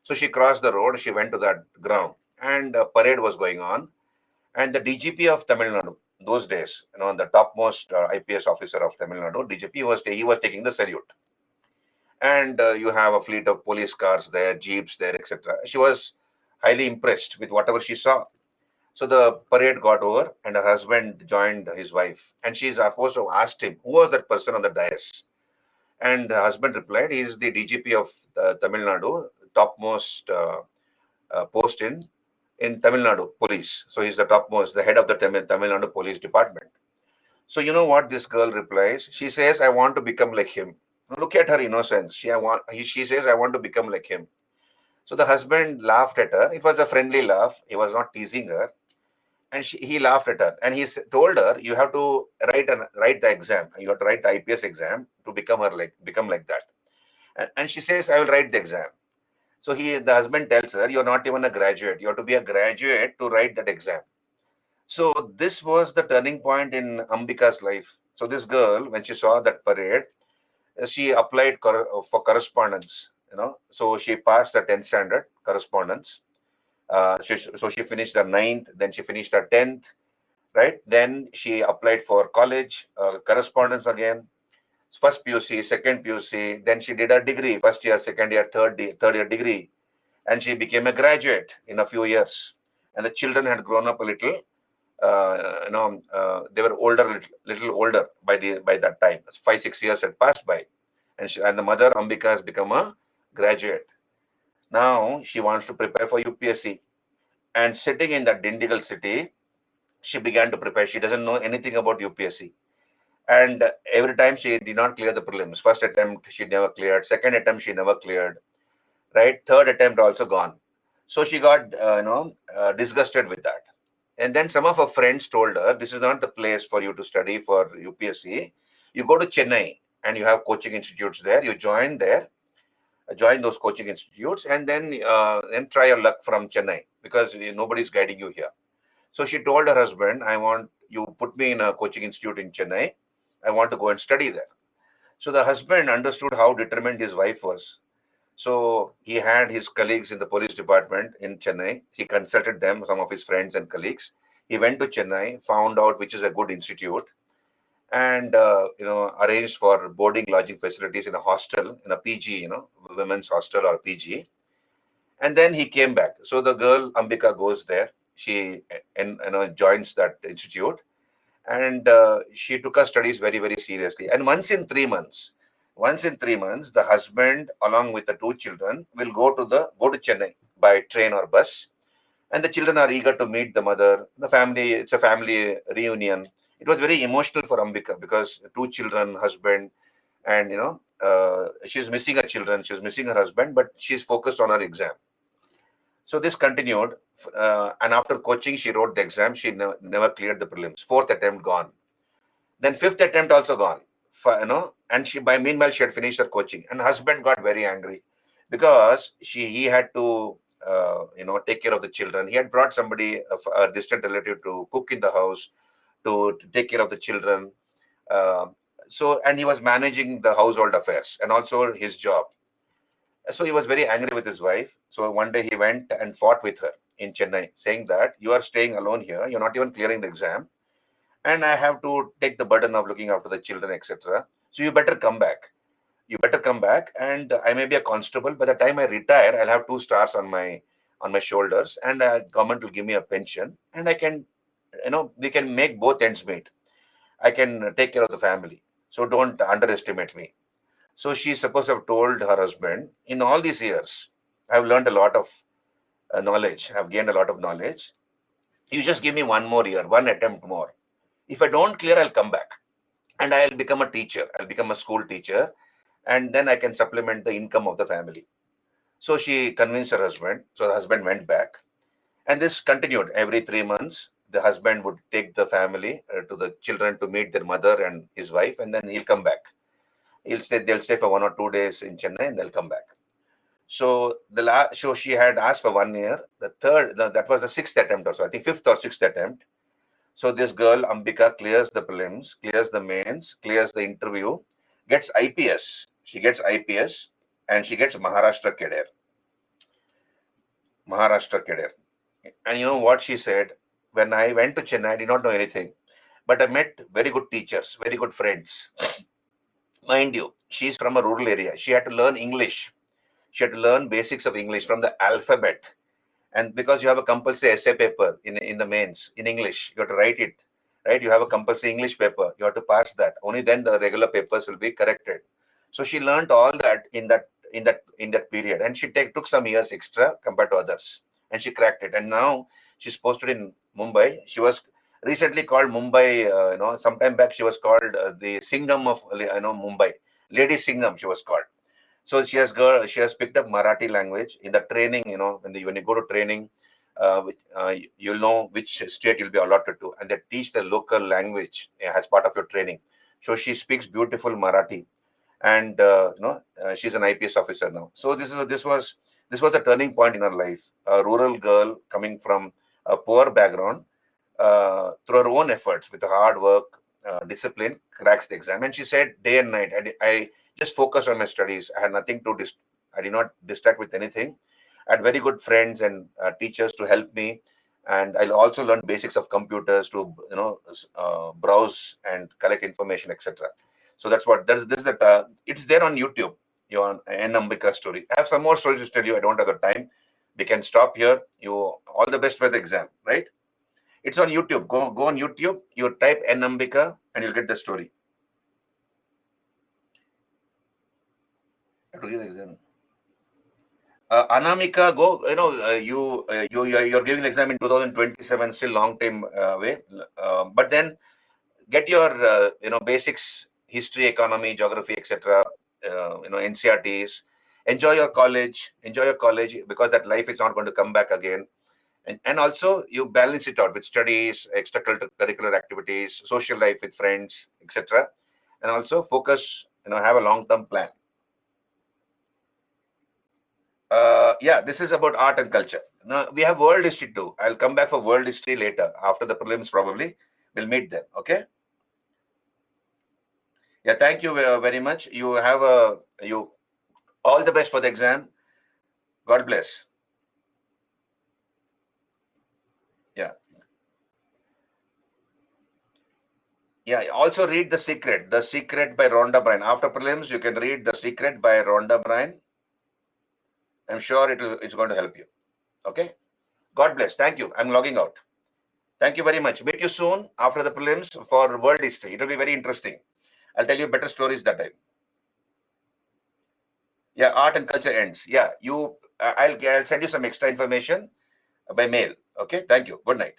So she crossed the road. She went to that ground, and a parade was going on. And the DGP of Tamil Nadu, those days, the topmost IPS officer of Tamil Nadu, DGP he was taking the salute. And you have a fleet of police cars there, jeeps there, etc. She was highly impressed with whatever she saw. So the parade got over, and her husband joined his wife, and she's supposed to have asked him who was that person on the dais. And the husband replied, he is the DGP of Tamil Nadu, topmost post in Tamil Nadu police. So he's the topmost, the head of the Tamil Nadu police department. So you know what this girl replies? She says, "I want to become like him." Look at her innocence. She says, "I want to become like him." So the husband laughed at her. It was a friendly laugh. He was not teasing her, and he laughed at her. And told her, "You have to write the exam. You have to write the IPS exam to become like that." And she says, "I will write the exam." So the husband tells her, "You're not even a graduate. You have to be a graduate to write that exam." So this was the turning point in Ambika's life. So this girl, when she saw that parade, she applied for correspondence. So she passed the 10th standard correspondence. So she finished her ninth, then she finished her 10th, right? Then she applied for college correspondence again. First PUC, second PUC. Then she did her degree, first year, second year, third year degree, and she became a graduate in a few years. And the children had grown up a little. They were older, little older by that time. 5-6 years had passed by, and the mother Ambika has become a graduate. Now she wants to prepare for UPSC, and sitting in that Dindigul city, she began to prepare. She doesn't know anything about UPSC, and every time she did not clear the prelims. First attempt she never cleared. Second attempt she never cleared. Right. Third attempt also gone. So she got disgusted with that. And then some of her friends told her, "This is not the place for you to study for UPSC. You go to Chennai, and you have coaching institutes there. You join those coaching institutes, and then try your luck from Chennai, because nobody's guiding you here." So she told her husband, "I want you put me in a coaching institute in Chennai. I want to go and study there." So the husband understood how determined his wife was. So he had his colleagues in the police department in Chennai. He consulted them, some of his friends and colleagues. He went to Chennai, found out which is a good institute, and arranged for boarding, lodging facilities in a hostel, in a PG, women's hostel or PG. And then he came back. So the girl Ambika goes there. She joins that institute, and she took her studies very, very seriously. And once in 3 months, the husband along with the two children will go to Chennai by train or bus, and the children are eager to meet the mother, the family. It's a family reunion. It was very emotional for Ambika, because two children, husband, and she's missing her children, she's missing her husband, but she's focused on her exam. So this continued, and after coaching, she wrote the exam. She never cleared the prelims. Fourth attempt gone. Then fifth attempt also gone. And meanwhile she had finished her coaching. And husband got very angry, because he had to take care of the children. He had brought somebody, a distant relative, to cook in the house, to take care of the children. Uh, and he was managing the household affairs and also his job. So he was very angry with his wife. So one day he went and fought with her in Chennai, saying that you are staying alone here. You're not even clearing the exam, and I have to take the burden of looking after the children, etc. So you better come back. You better come back, and I may be a constable. By the time I retire, I'll have 2 stars on my shoulders, and government will give me a pension, and I can, we can make both ends meet. I can take care of the family. So don't underestimate me. So she's supposed to have told her husband, in all these years, I've learned a lot of knowledge. I've gained a lot of knowledge. You just give me one more year, one attempt more. If I don't clear, I'll come back, and I'll become a teacher. I'll become a school teacher, and then I can supplement the income of the family. So she convinced her husband. So the husband went back, and this continued. Every 3 months, the husband would take the family to the children to meet their mother and his wife, and then he'll come back. They'll stay for 1 or 2 days in Chennai, and they'll come back. So she had asked for 1 year. The third, no, that was the sixth attempt or so. I think fifth or sixth attempt. So this girl, Ambika, clears the prelims, clears the mains, clears the interview, gets IPS. She gets IPS, and she gets Maharashtra Cadet. Maharashtra cadet. And you know what she said? When I went to Chennai, I did not know anything, but I met very good teachers, very good friends. Mind you, she's from a rural area. She had to learn English. She had to learn basics of English from the alphabet. And because you have a compulsory essay paper in the mains in English, you have to write it, right? You have a compulsory English paper. You have to pass that. Only then the regular papers will be corrected. So she learned all that in that period, and she took some years extra compared to others, and she cracked it. And now she's posted in Mumbai. She was recently called Mumbai. Sometime back she was called the Singham of Mumbai, Lady Singham. She was called. So she has picked up Marathi language in the training. When you go to training, you'll know which state you'll be allotted to, and they teach the local language as part of your training. So she speaks beautiful Marathi, and she's an IPS officer now. So this was a turning point in her life. A rural girl coming from a poor background, through her own efforts, with hard work, discipline, cracks the exam. And she said, day and night, I just focused on my studies. I had nothing to I did not distract with anything. I had very good friends and teachers to help me, and I also learned basics of computers to browse and collect information, etc. So that's what that's this is that it's there on YouTube. You on N Ambika story. I have some more stories to tell you. I don't have the time. We can stop here. You all the best for the exam, right? It's on YouTube. Go on YouTube. You type N Ambika and you'll get the story. To give the exam. Anamika, go. You're giving the exam in 2027. Still long time away. But then get your basics, history, economy, geography, etc. NCRTs. Enjoy your college, because that life is not going to come back again. And also you balance it out with studies, extracurricular activities, social life with friends, etc. And also focus, have a long-term plan. Yeah, this is about art and culture. Now we have world history too. I'll come back for world history later after the prelims. Probably we'll meet then. Okay. Yeah. Thank you very much. You all the best for the exam. God bless. Yeah. Yeah. Also read The Secret. The Secret by Rhonda Byrne. After prelims, you can read The Secret by Rhonda Byrne. I'm sure it's going to help you. Okay. God bless. Thank you. I'm logging out. Thank you very much. Meet you soon after the prelims for world history. It will be very interesting. I'll tell you better stories that time. Yeah, art and culture ends. Yeah, I'll send you some extra information by mail. Okay. Thank you. Good night.